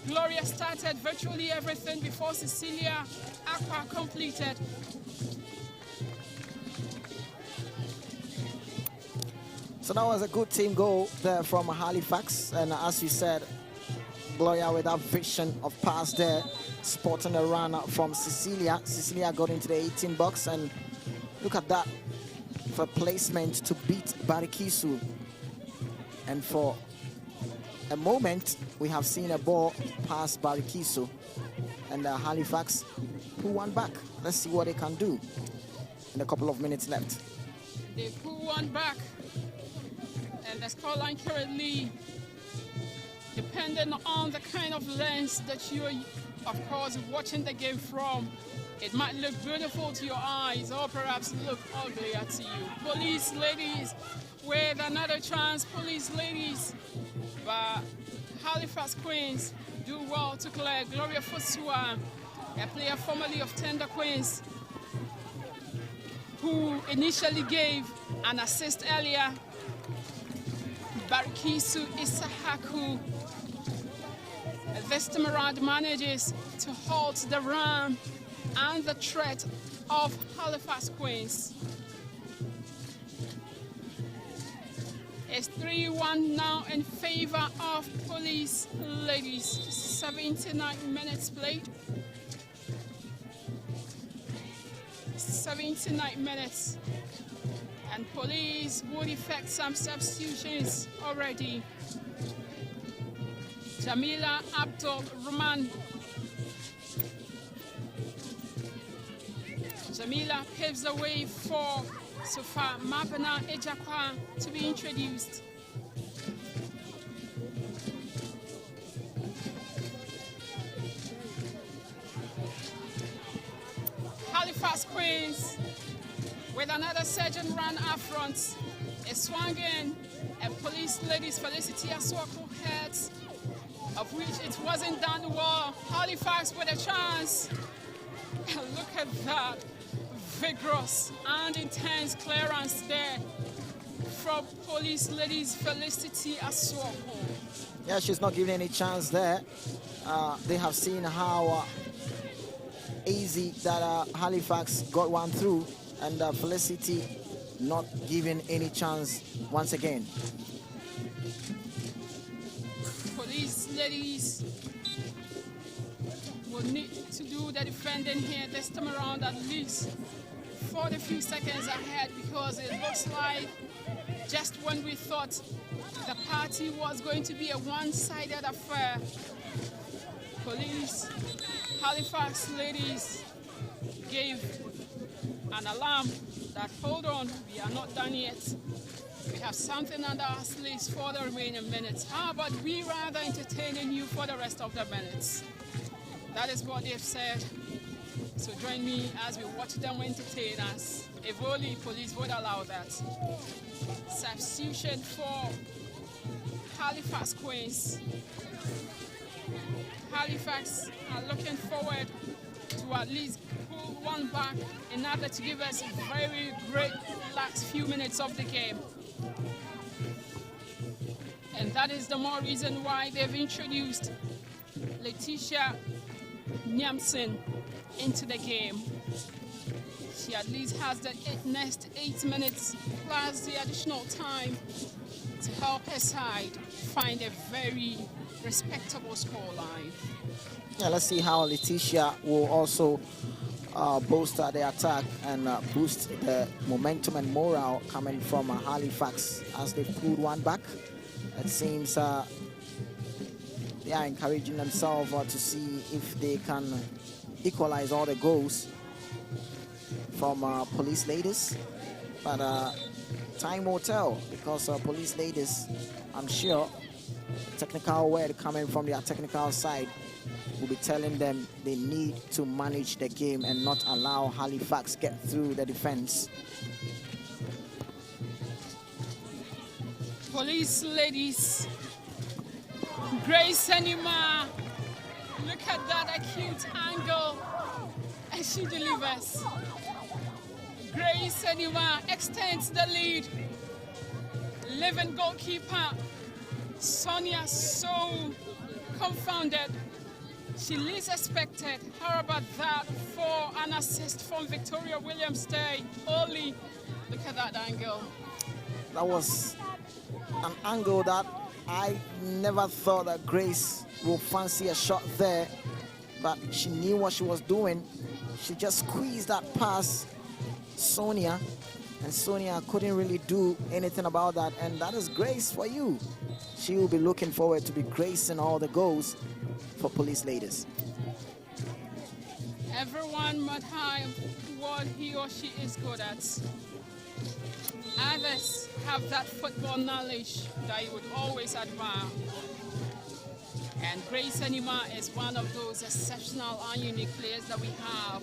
Gloria started virtually everything before Cecilia Aqua completed. So that was a good team goal there from Halifax, and as you said, Gloria with that vision of pass there, spotting a run from Cecilia. Cecilia got into the 18 box, and look at that for placement to beat Barikisu. And for a moment, we have seen a ball pass Barikisu, and Halifax pull one back. Let's see what they can do in a couple of minutes left. They pull one back, and the scoreline currently, depending on the kind of lens that you're, of course, watching the game from, it might look beautiful to your eyes or perhaps look uglier to you. Police ladies with another chance, police ladies, but Halifax Queens do well to clear. Gloria Fosua, a player formerly of Tender Queens, who initially gave an assist earlier. Barikisu Isahaku this time around manages to halt the run and the threat of Halifax Queens. It's 3-1 now in favor of police ladies. 79 minutes played. 79 minutes. And police would effect some substitutions already. Jamila Abdul Rahman. Jamila paves the way for Sofa Mabana Ejakwa to be introduced. Halifax Queens with another surgeon run up front. A swung in, and police ladies Felicity Aswako heads, of which it wasn't done well. Halifax with a chance. Look at that. Vigorous and intense clearance there from police ladies Felicity Aswako. Yeah, she's not giving any chance there. They have seen how easy that Halifax got one through, and Felicity not giving any chance once again. Police ladies will need to do the defending here this time around, at least for the few seconds ahead, because it looks like just when we thought the party was going to be a one-sided affair, police Halifax ladies gave an alarm that, hold on, we are not done yet. We have something under our sleeves for the remaining minutes. How about we rather entertaining you for the rest of the minutes? That is what they've said. So join me as we watch them entertain us. If only police would allow that. Substitution for Halifax Queens. Halifax are looking forward to at least pull one back in order to give us a very great last few minutes of the game. And that is the more reason why they've introduced Letitia Nyamson into the game. She at least has the next 8 minutes plus the additional time to help her side find a very respectable scoreline. Yeah, let's see how Letitia will also bolster the attack and boost the momentum and morale coming from Halifax as they pulled one back. It seems they are encouraging themselves to see if they can equalize all the goals from police ladies. But time will tell, because police ladies, I'm sure, technical word coming from their technical side will be telling them they need to manage the game and not allow Halifax get through the defense. Police ladies, Grace Anima, look at that acute angle, and she delivers. Grace Anima extends the lead. Living goalkeeper Sonia, so confounded. She least expected. How about that for an assist from Victoria Williams Day? Only look at that angle. That was an angle that I never thought that Grace would fancy a shot there, but she knew what she was doing. She just squeezed that past Sonia, and Sonia couldn't really do anything about that, and that is Grace for you. She will be looking forward to be gracing all the goals for police ladies. Everyone must have what he or she is good at. Others have that football knowledge that you would always admire. And Grace Anima is one of those exceptional and unique players that we have.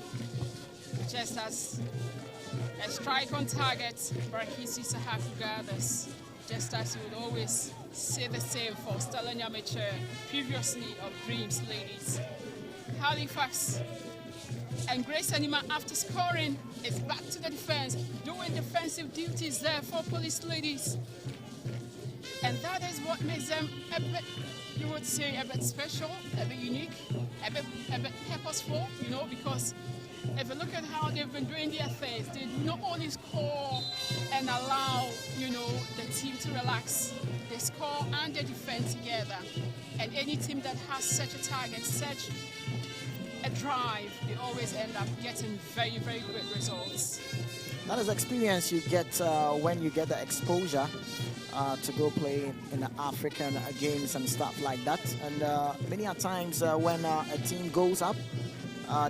Just as a strike on target, Barkisi Sahaku gathers. Just as you would always say the same for Stella Nyamache, previously of Dreams Ladies. Halifax and Grace Anima, after scoring, is back to the defense, doing defensive duties there for police ladies. And that is what makes them a bit, you would say, a bit special, a bit unique, a bit purposeful, you know, because if you look at how they've been doing their things, they not only score and allow, you know, the team to relax, they score and they defend together. And any team that has such a target, such a drive, they always end up getting very, very good results. That is experience you get when you get the exposure to go play in the African games and stuff like that. And many a times when a team goes up,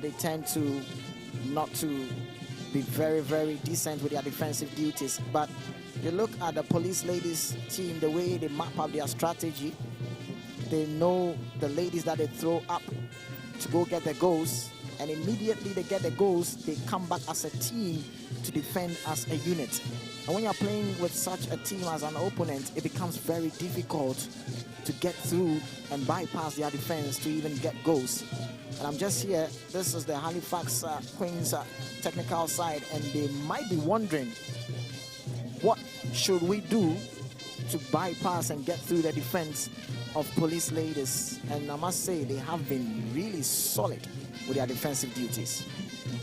they tend to not to be very, very decent with their defensive duties. But you look at the police ladies team, the way they map up their strategy, they know the ladies that they throw up to go get the goals, and immediately they get the goals, they come back as a team to defend as a unit. And when you're playing with such a team as an opponent, it becomes very difficult to get through and bypass their defense to even get goals. And I'm just here, this is the Halifax Queens technical side, and they might be wondering, what should we do to bypass and get through the defense of police ladies? And I must say, they have been really solid with their defensive duties.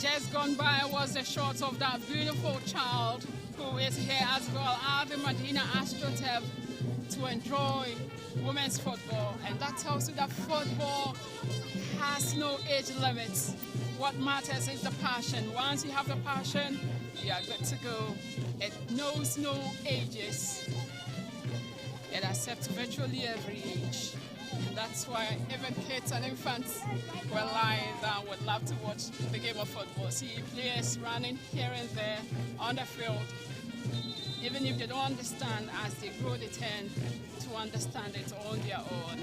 Just gone by was the shot of that beautiful child who is here as well at the Medina AstroTurf to enjoy women's football. And that tells you that football has no age limits. What matters is the passion. Once you have the passion, you are good to go. It knows no ages. It accepts virtually every age. And that's why even kids and infants were lying down, would love to watch the game of football. See players running here and there on the field. Even if they don't understand, as they grow, they tend to understand it on their own.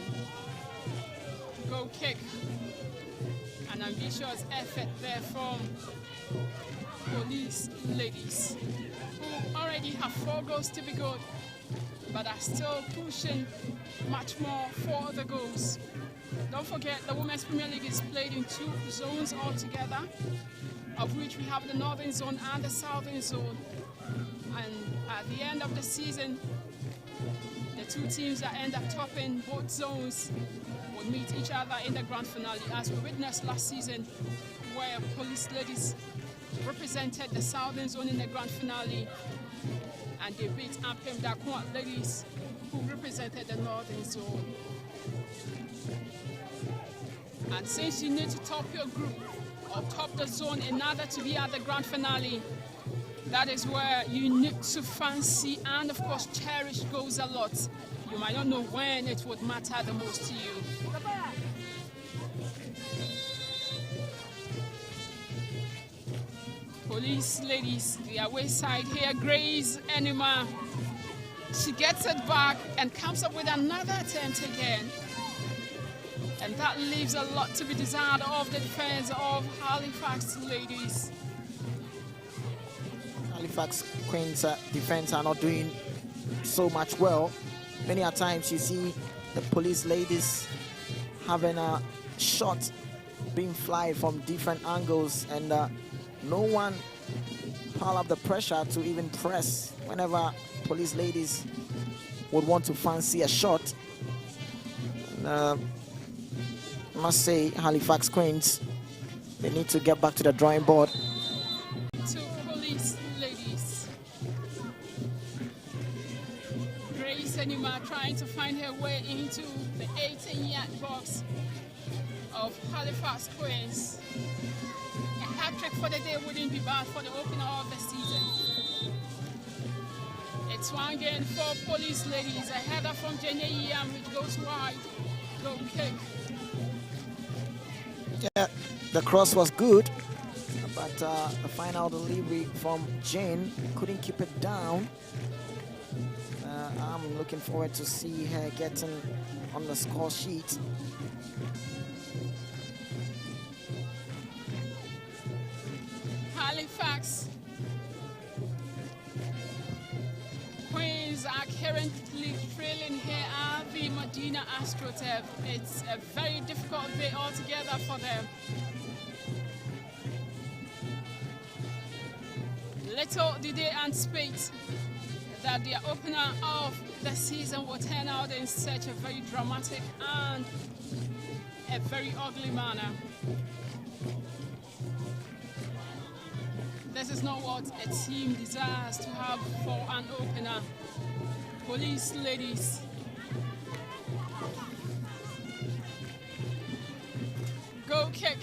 Goal kick. An ambitious effort there from police ladies who already have 4 goals to be good, but are still pushing much more for the goals. Don't forget, the Women's Premier League is played in 2 zones altogether, of which we have the Northern Zone and the Southern Zone. And at the end of the season, the 2 teams that end up topping both zones will meet each other in the grand finale, as we witnessed last season, where police ladies represented the Southern Zone in the grand finale, and they beat Ampem Dakwa ladies, who represented the Northern Zone. And since you need to top your group or top the zone in order to be at the grand finale, that is where you need to fancy and of course cherish goals a lot. You might not know when it would matter the most to you. Police ladies, the away side here, Grace Enima. She gets it back and comes up with another attempt again. And that leaves a lot to be desired of the defense of Halifax ladies. Halifax Queens defense are not doing so much well. Many a times you see the police ladies having a shot being fly from different angles, and no one pile up the pressure to even press whenever police ladies would want to fancy a shot. And, I must say, Halifax Queens, they need to get back to the drawing board. 2 police ladies. Grace Enima trying to find her way into the 18-yard box of Halifax Queens. A hat-trick for the day wouldn't be bad for the opener of the season. It's one game for police ladies. A header from Jenny Yam, which goes wide. Goal kick. Yeah, the cross was good, but the final delivery from Jane couldn't keep it down. I'm looking forward to see her getting on the score sheet. Halifax Queens are currently trailing here at the Medina AstroTurf. It's a very difficult day altogether for them. Little did they anticipate that the opener of the season will turn out in such a very dramatic and a very ugly manner. This is not what a team desires to have for an opener. Police ladies. Goal kick.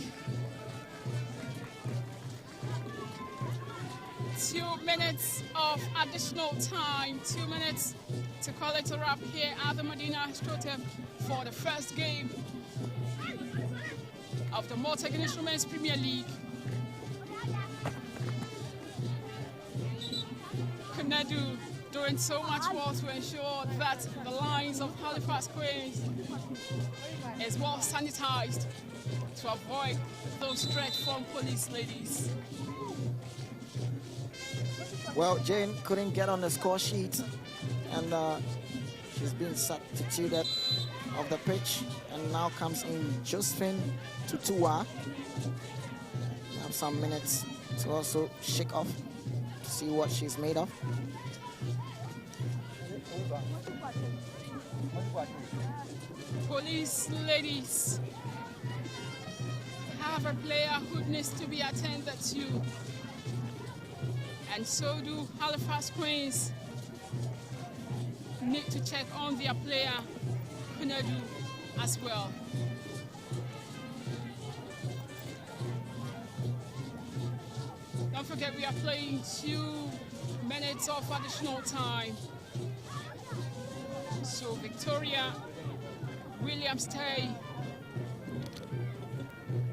2 minutes of additional time, 2 minutes to call it a wrap here at the Medina AstroTurf for the first game of the Malta Guinness Women's Premier League. Kunedu doing so much more to ensure that the lines of Halifax Queens is well sanitized to avoid those threats from police ladies. Well, Jane couldn't get on the score sheet, and she's been substituted off the pitch, and now comes in Josephine Tutua. Have some minutes to also shake off, see what she's made of. Police ladies have a player who needs to be attended to, and so do Halifax Queens need to check on their player Kunedu as well. Don't forget, we are playing 2 minutes of additional time. So Victoria Williams-Tay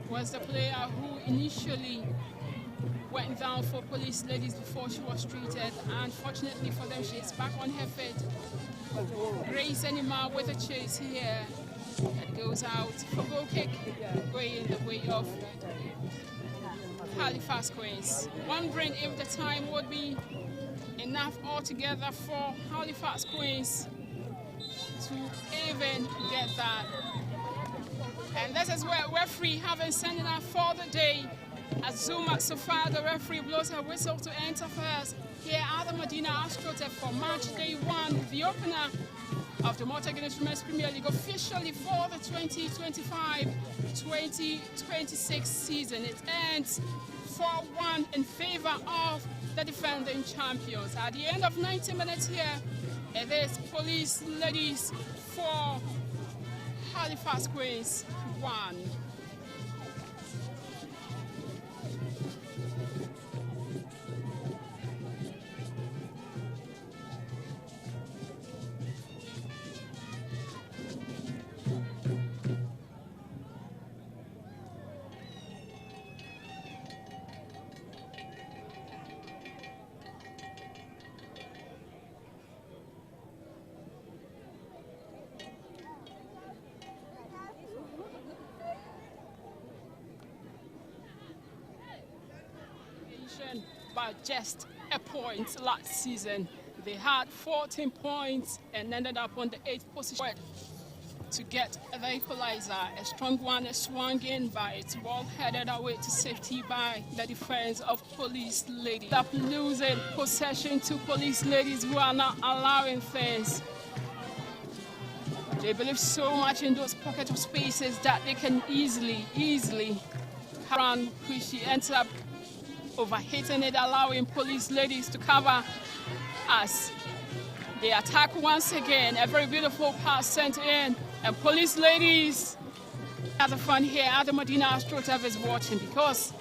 was the player who initially went down for police ladies before she was treated. Unfortunately for them, she is back on her feet. Grace Enima with a chase here. It goes out for goal kick, going the way of Halifax Queens. Wondering if the time would be enough altogether for Halifax Queens to even get that. And this is where referee having sent out for the day. Azuma so far the referee blows her whistle to enter first here at the Medina Astroturf for match day 1, the opener of the Malta Guinness Women's Premier League officially for the 2025-2026 season. It ends 4-1 in favor of the defending champions. At the end of 90 minutes here, it is Police Ladies 4, Halifax Queens 1. By just a point last season. They had 14 points and ended up on the 8th position to get the equalizer. A strong one is swung in, but it's ball headed away to safety by the defense of Police Ladies. Up losing possession to Police Ladies, who are not allowing things. They believe so much in those pockets of spaces that they can easily run, which she ends up overhitting it, allowing Police Ladies to cover us. They attack once again. A very beautiful pass sent in, and Police Ladies have the fun here at the Medina Astroturf is watching, because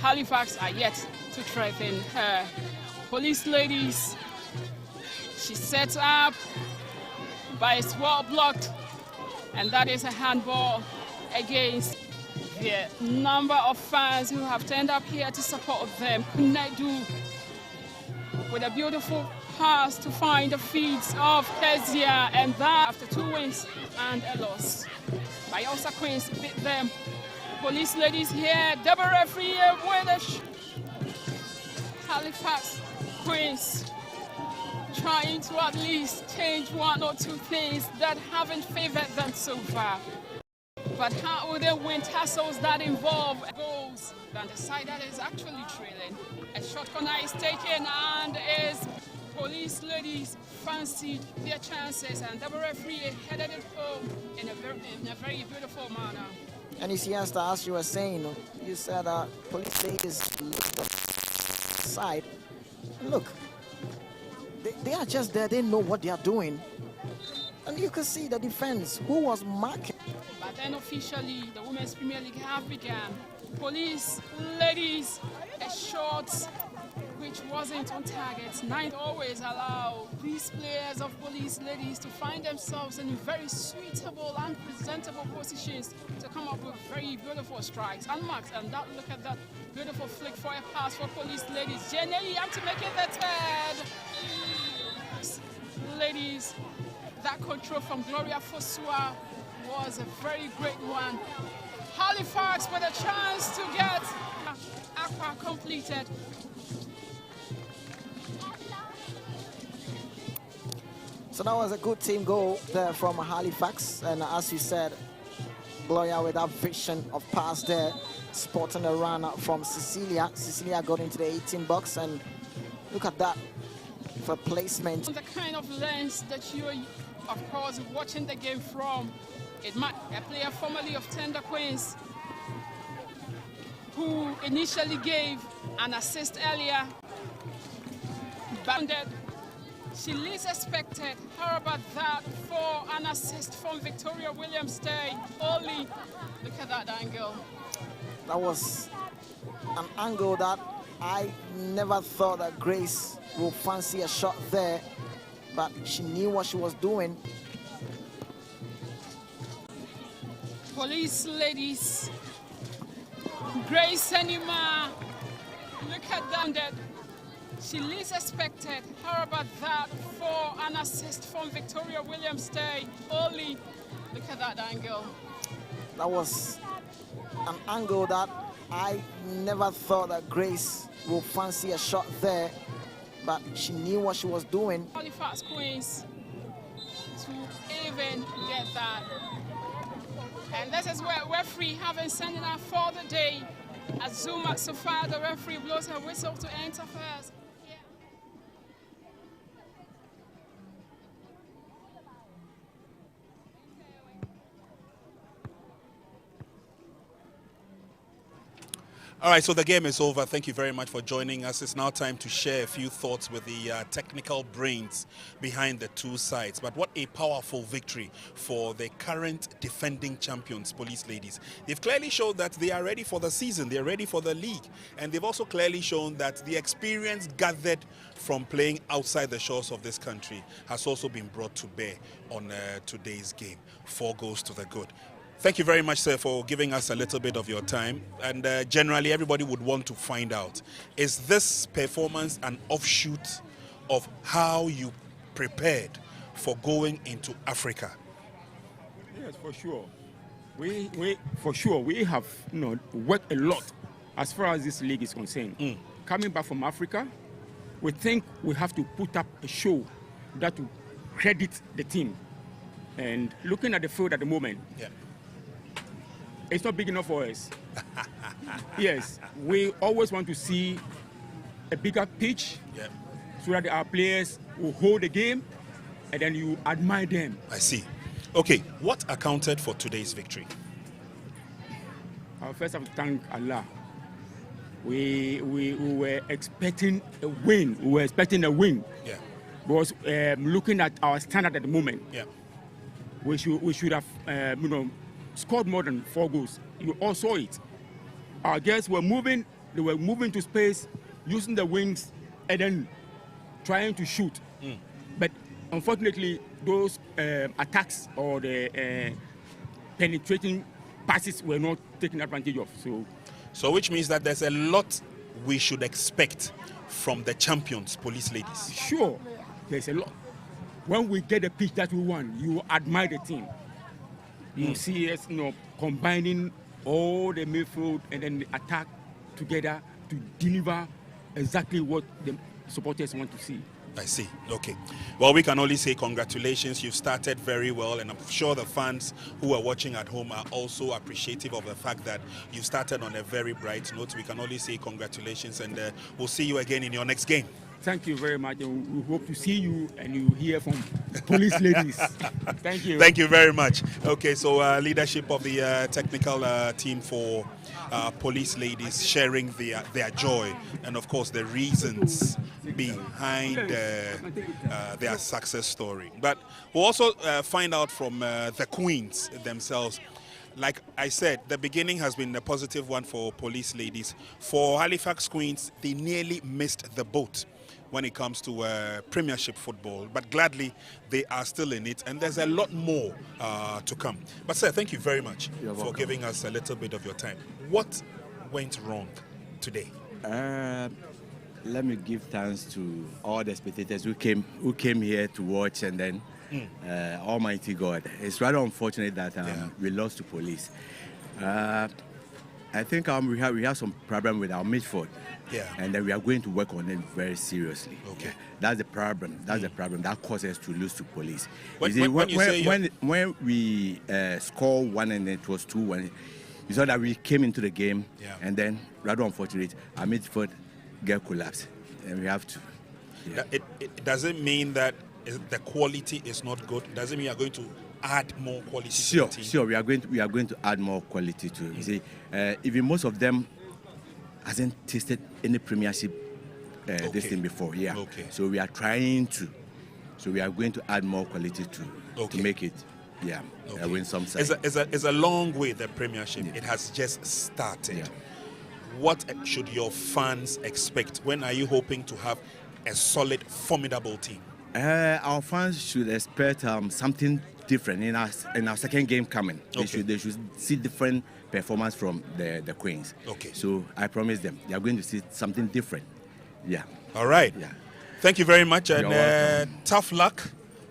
Halifax are yet to threaten her. Police Ladies, she sets up, but it's well blocked, and that is a handball against the number of fans who have turned up here to support them. Kunedu with a beautiful pass to find the feet of Kezia, and that after 2 wins and a loss. Bayelsa Queens beat them. Police Ladies here, double referee with Halifax Queens trying to at least change 1 or 2 things that haven't favored them so far. But how will they win tassels that involve goals than the side that is actually trailing? A short corner is taken, and is Police Ladies fancied their chances, and the referee headed it home in a very beautiful manner. And you see, Esther, as you were saying, you said Police Ladies side. Look, they are just there. They know what they are doing. And you can see the defense, who was marking. But then officially, the Women's Premier League have begun. Police Ladies, a shot which wasn't on target. Nine always allow these players of Police Ladies to find themselves in very suitable and presentable positions to come up with very beautiful strikes. Unmarked, and that, look at that beautiful flick for a pass for Police Ladies. Jenny have to make it the third. Ladies, that control from Gloria Fosua was a very great one. Halifax with a chance to get Aqua completed. So that was a good team goal there from Halifax, and as you said, Gloria with that vision of pass there, spotting a run from Cecilia. Cecilia got into the 18 box, and look at that for placement. The kind of lens that you're, of course, watching the game from. It might a player formerly of Tender Queens who initially gave an assist earlier, bounded. She least expected. How about that for an assist from Victoria Williams Day? Only look at that angle. That was an angle that I never thought that Grace would fancy a shot there, but she knew what she was doing. Police Ladies, Grace Anima, look at that. She least expected. How about that for an assist from Victoria Williams Day? Only Look at that angle. That was an angle that I never thought that Grace will fancy a shot there, but she knew what she was doing. Halifax Queens to even get that. And this is where referee having sent it out for the day. Azuma so far, the referee blows her whistle to enter first. All right, so the game is over. Thank you very much for joining us. It's now time to share a few thoughts with the technical brains behind the two sides. But what a powerful victory for the current defending champions, Police Ladies. They've clearly shown that they are ready for the season. They're ready for the league. And they've also clearly shown that the experience gathered from playing outside the shores of this country has also been brought to bear on today's game. 4 goals to the good. Thank you very much, sir, for giving us a little bit of your time. And generally, everybody would want to find out, is this performance an offshoot of how you prepared for going into Africa? Yes, for sure. We have worked a lot as far as this league is concerned. Coming back from Africa, we think we have to put up a show that will credit the team. And looking at the field at the moment, it's not big enough for us. Yes, we always want to see a bigger pitch so that our players will hold the game and then you admire them. I see. Okay, what accounted for today's victory? I first have to thank Allah. We were expecting a win. We were expecting a win. Yeah. Because looking at our standard at the moment, we should have scored more than 4 goals. You all saw it. Our girls were moving. They were moving to space, using the wings, and then trying to shoot. But unfortunately, those attacks or the penetrating passes were not taken advantage of. So which means that there's a lot we should expect from the champions, Police Ladies. Sure, there's a lot. When we get the pitch that we want, you admire the team. You see us, combining all the midfield and then the attack together to deliver exactly what the supporters want to see. I see. Okay. Well, we can only say congratulations. You've started very well, and I'm sure the fans who are watching at home are also appreciative of the fact that you started on a very bright note. We can only say congratulations, and we'll see you again in your next game. Thank you very much. We hope to see you and you hear from Police Ladies. Thank you. Thank you very much. Okay, so leadership of the technical team for Police Ladies sharing their joy and, of course, the reasons behind their success story. But we'll also find out from the Queens themselves. Like I said, the beginning has been a positive one for Police Ladies. For Halifax Queens, they nearly missed the boat when it comes to Premiership football, but gladly they are still in it, and there's a lot more to come. But sir, thank you very much for giving us a little bit of your time. What went wrong today? Let me give thanks to all the spectators who came here to watch, and then Almighty God. It's rather unfortunate that we lost to Police. I think we have some problem with our midfield. And then we are going to work on it very seriously. Okay. That's the problem. That's the problem that caused us to lose to Police. When we scored 1 and it was 2-1, you saw that we came into the game, and then, rather unfortunate, our midfield get collapsed, and we have to. It doesn't mean that the quality is not good. It doesn't mean you are going to add more quality to the team. Sure, we are going to add more quality to it. You see, even most of them hasn't tasted any Premiership this thing before. So we are trying to. So we are going to add more quality to make it. Win some side. It's a long way, the Premiership. It has just started. What should your fans expect? When are you hoping to have a solid, formidable team? Our fans should expect something different in our second game coming. They should see different performance from the Queens. So I promise them they are going to see something different. All right. Thank you very much, and tough luck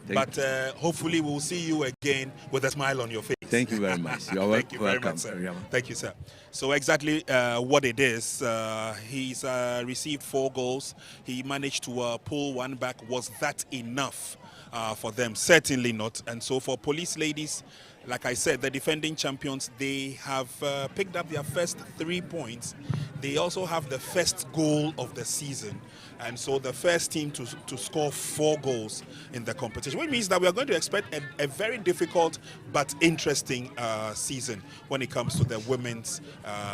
But hopefully we'll see you again with a smile on your face. Thank you very much. You're Thank you very welcome. much, sir. Thank you, sir. So exactly what it is, he's received 4 goals. He managed to pull one back. Was that enough for them? Certainly not. And so for Police Ladies, like I said, the defending champions, they have picked up their first 3 points. They also have the first goal of the season. And so the first team to score 4 goals in the competition, which means that we are going to expect a very difficult but interesting season when it comes to the women's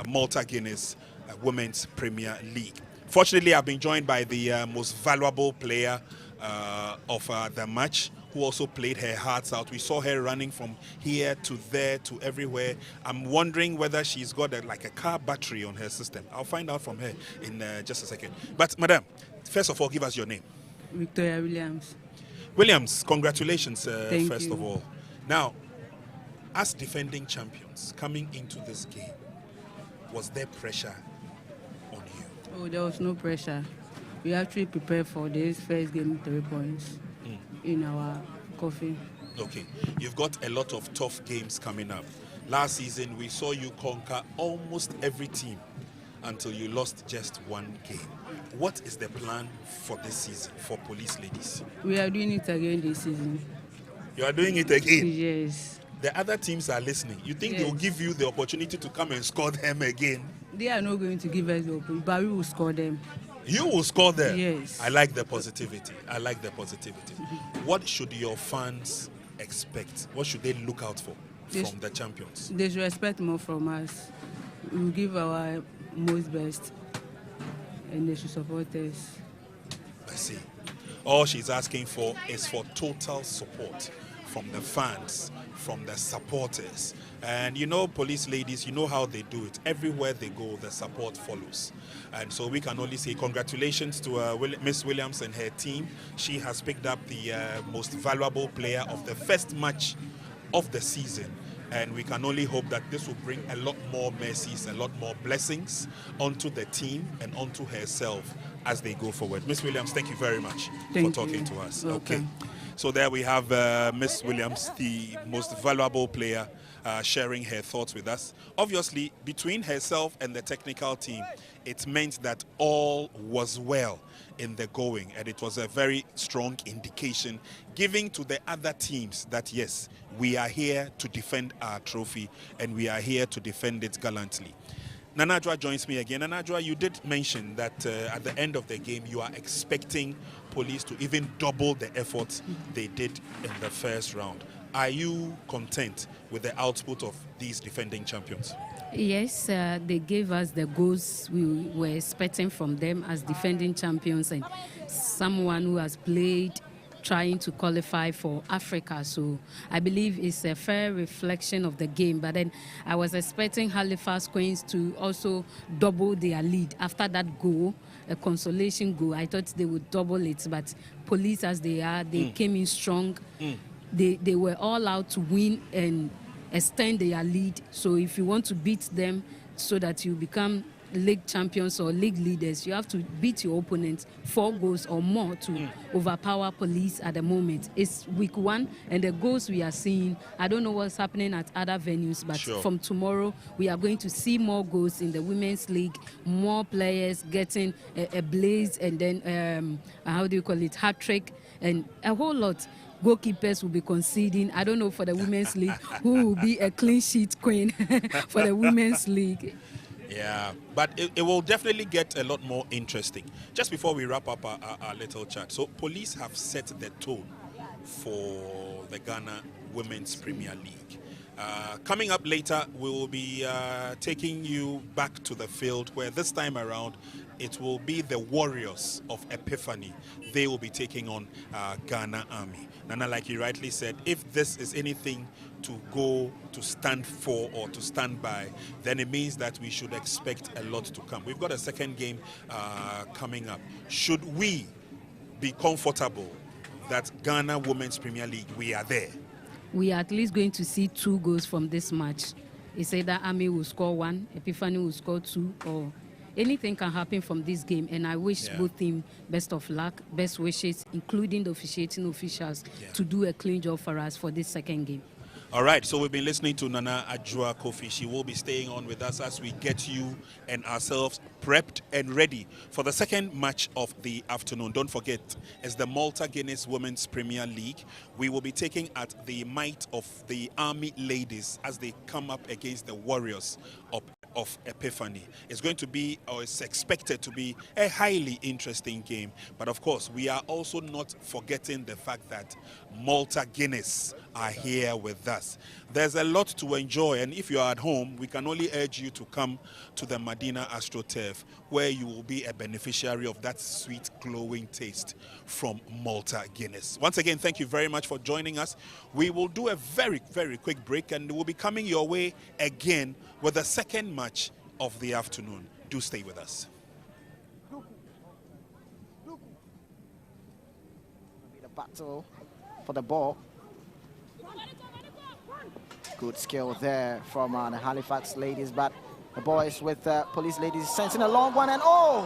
Malta Guinness Women's Premier League. Fortunately, I've been joined by the most valuable player of the match, who also played her hearts out. We saw her running from here to there to everywhere. I'm wondering whether she's got like a car battery on her system. I'll find out from her in just a second. But madam, first of all, give us your name. Victoria Williams. Williams, congratulations first you. of all. Now, as defending champions coming into this game, was there pressure on you? Oh, there was no pressure. We actually prepared for this first game 3 points in our coffee. Okay, you've got a lot of tough games coming up. Last season, we saw you conquer almost every team until you lost just 1 game. What is the plan for this season for Police Ladies? We are doing it again this season. You are doing it again? Yes. The other teams are listening. You think Yes. they'll give you the opportunity to come and score them again? They are not going to give us the opportunity, but we will score them. You will score them? Yes. I like the positivity. I like the positivity. What should your fans expect? What should they look out for from the champions? They should expect more from us. We will give our most best, and they should support us. I see. All she's asking for is for total support from the fans, from the supporters. And you know, Police Ladies, you know how they do it. Everywhere they go, the support follows. And so we can only say congratulations to Miss Williams and her team. She has picked up the most valuable player of the first match of the season. And we can only hope that this will bring a lot more mercies, a lot more blessings onto the team and onto herself as they go forward. Miss Williams, thank you very much for talking to us. Welcome. Okay. So there we have Miss Williams, the most valuable player, sharing her thoughts with us. Obviously, between herself and the technical team, it meant that all was well in the going, and it was a very strong indication giving to the other teams that yes, we are here to defend our trophy and we are here to defend it gallantly. Nanadwa joins me again. Nanadwa, you did mention that at the end of the game you are expecting Police to even double the efforts they did in the first round. Are you content with the output of these defending champions? Yes, they gave us the goals we were expecting from them as defending champions and someone who has played trying to qualify for Africa. So I believe it's a fair reflection of the game. But then I was expecting Halifax Queens to also double their lead after that goal, a consolation goal. I thought they would double it, but Police as they are, they came in strong. They were all out to win and extend their lead. So if you want to beat them so that you become league champions or league leaders, you have to beat your opponent 4 goals or more to overpower Police at the moment. It's week 1 and the goals we are seeing, I don't know what's happening at other venues, but from tomorrow we are going to see more goals in the women's league, more players getting a blaze and then how do you call it, hat-trick and a whole lot. Goalkeepers will be conceding. I don't know for the women's league who will be a clean sheet queen for the women's league. Yeah, but it will definitely get a lot more interesting. Just before we wrap up our little chat, so Police have set the tone for the Ghana Women's Premier League. Coming up later, we will be taking you back to the field where this time around it will be the Warriors of Epiphany. They will be taking on Ghana Army. Nana, like you rightly said, if this is anything to go to stand for or to stand by, then it means that we should expect a lot to come. We've got a second game coming up. Should we be comfortable that Ghana Women's Premier League, we are there? We are at least going to see 2 goals from this match. It's either Army will score 1, Epiphany will score 2, or anything can happen from this game, and I wish both teams best of luck, best wishes, including the officiating officials, to do a clean job for us for this second game. All right, so we've been listening to Nana Adjoa Kofi. She will be staying on with us as we get you and ourselves prepped and ready for the second match of the afternoon. Don't forget, it's the Malta Guinness Women's Premier League. We will be taking at the might of the Army ladies as they come up against the Warriors of Epiphany. It's going to be, or it's expected to be, a highly interesting game. But of course, we are also not forgetting the fact that Malta Guinness are here with us. There's a lot to enjoy, and if you're at home, we can only urge you to come to the Medina AstroTurf, where you will be a beneficiary of that sweet, glowing taste from Malta Guinness. Once again, thank you very much for joining us. We will do a very, very quick break, and we'll be coming your way again with the second match of the afternoon. Do stay with us. The battle for the ball. Good skill there from the Halifax ladies, but the boys with police ladies sensing a long one, and oh,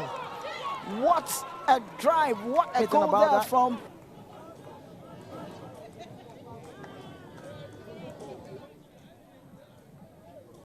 what a drive, what a goal there from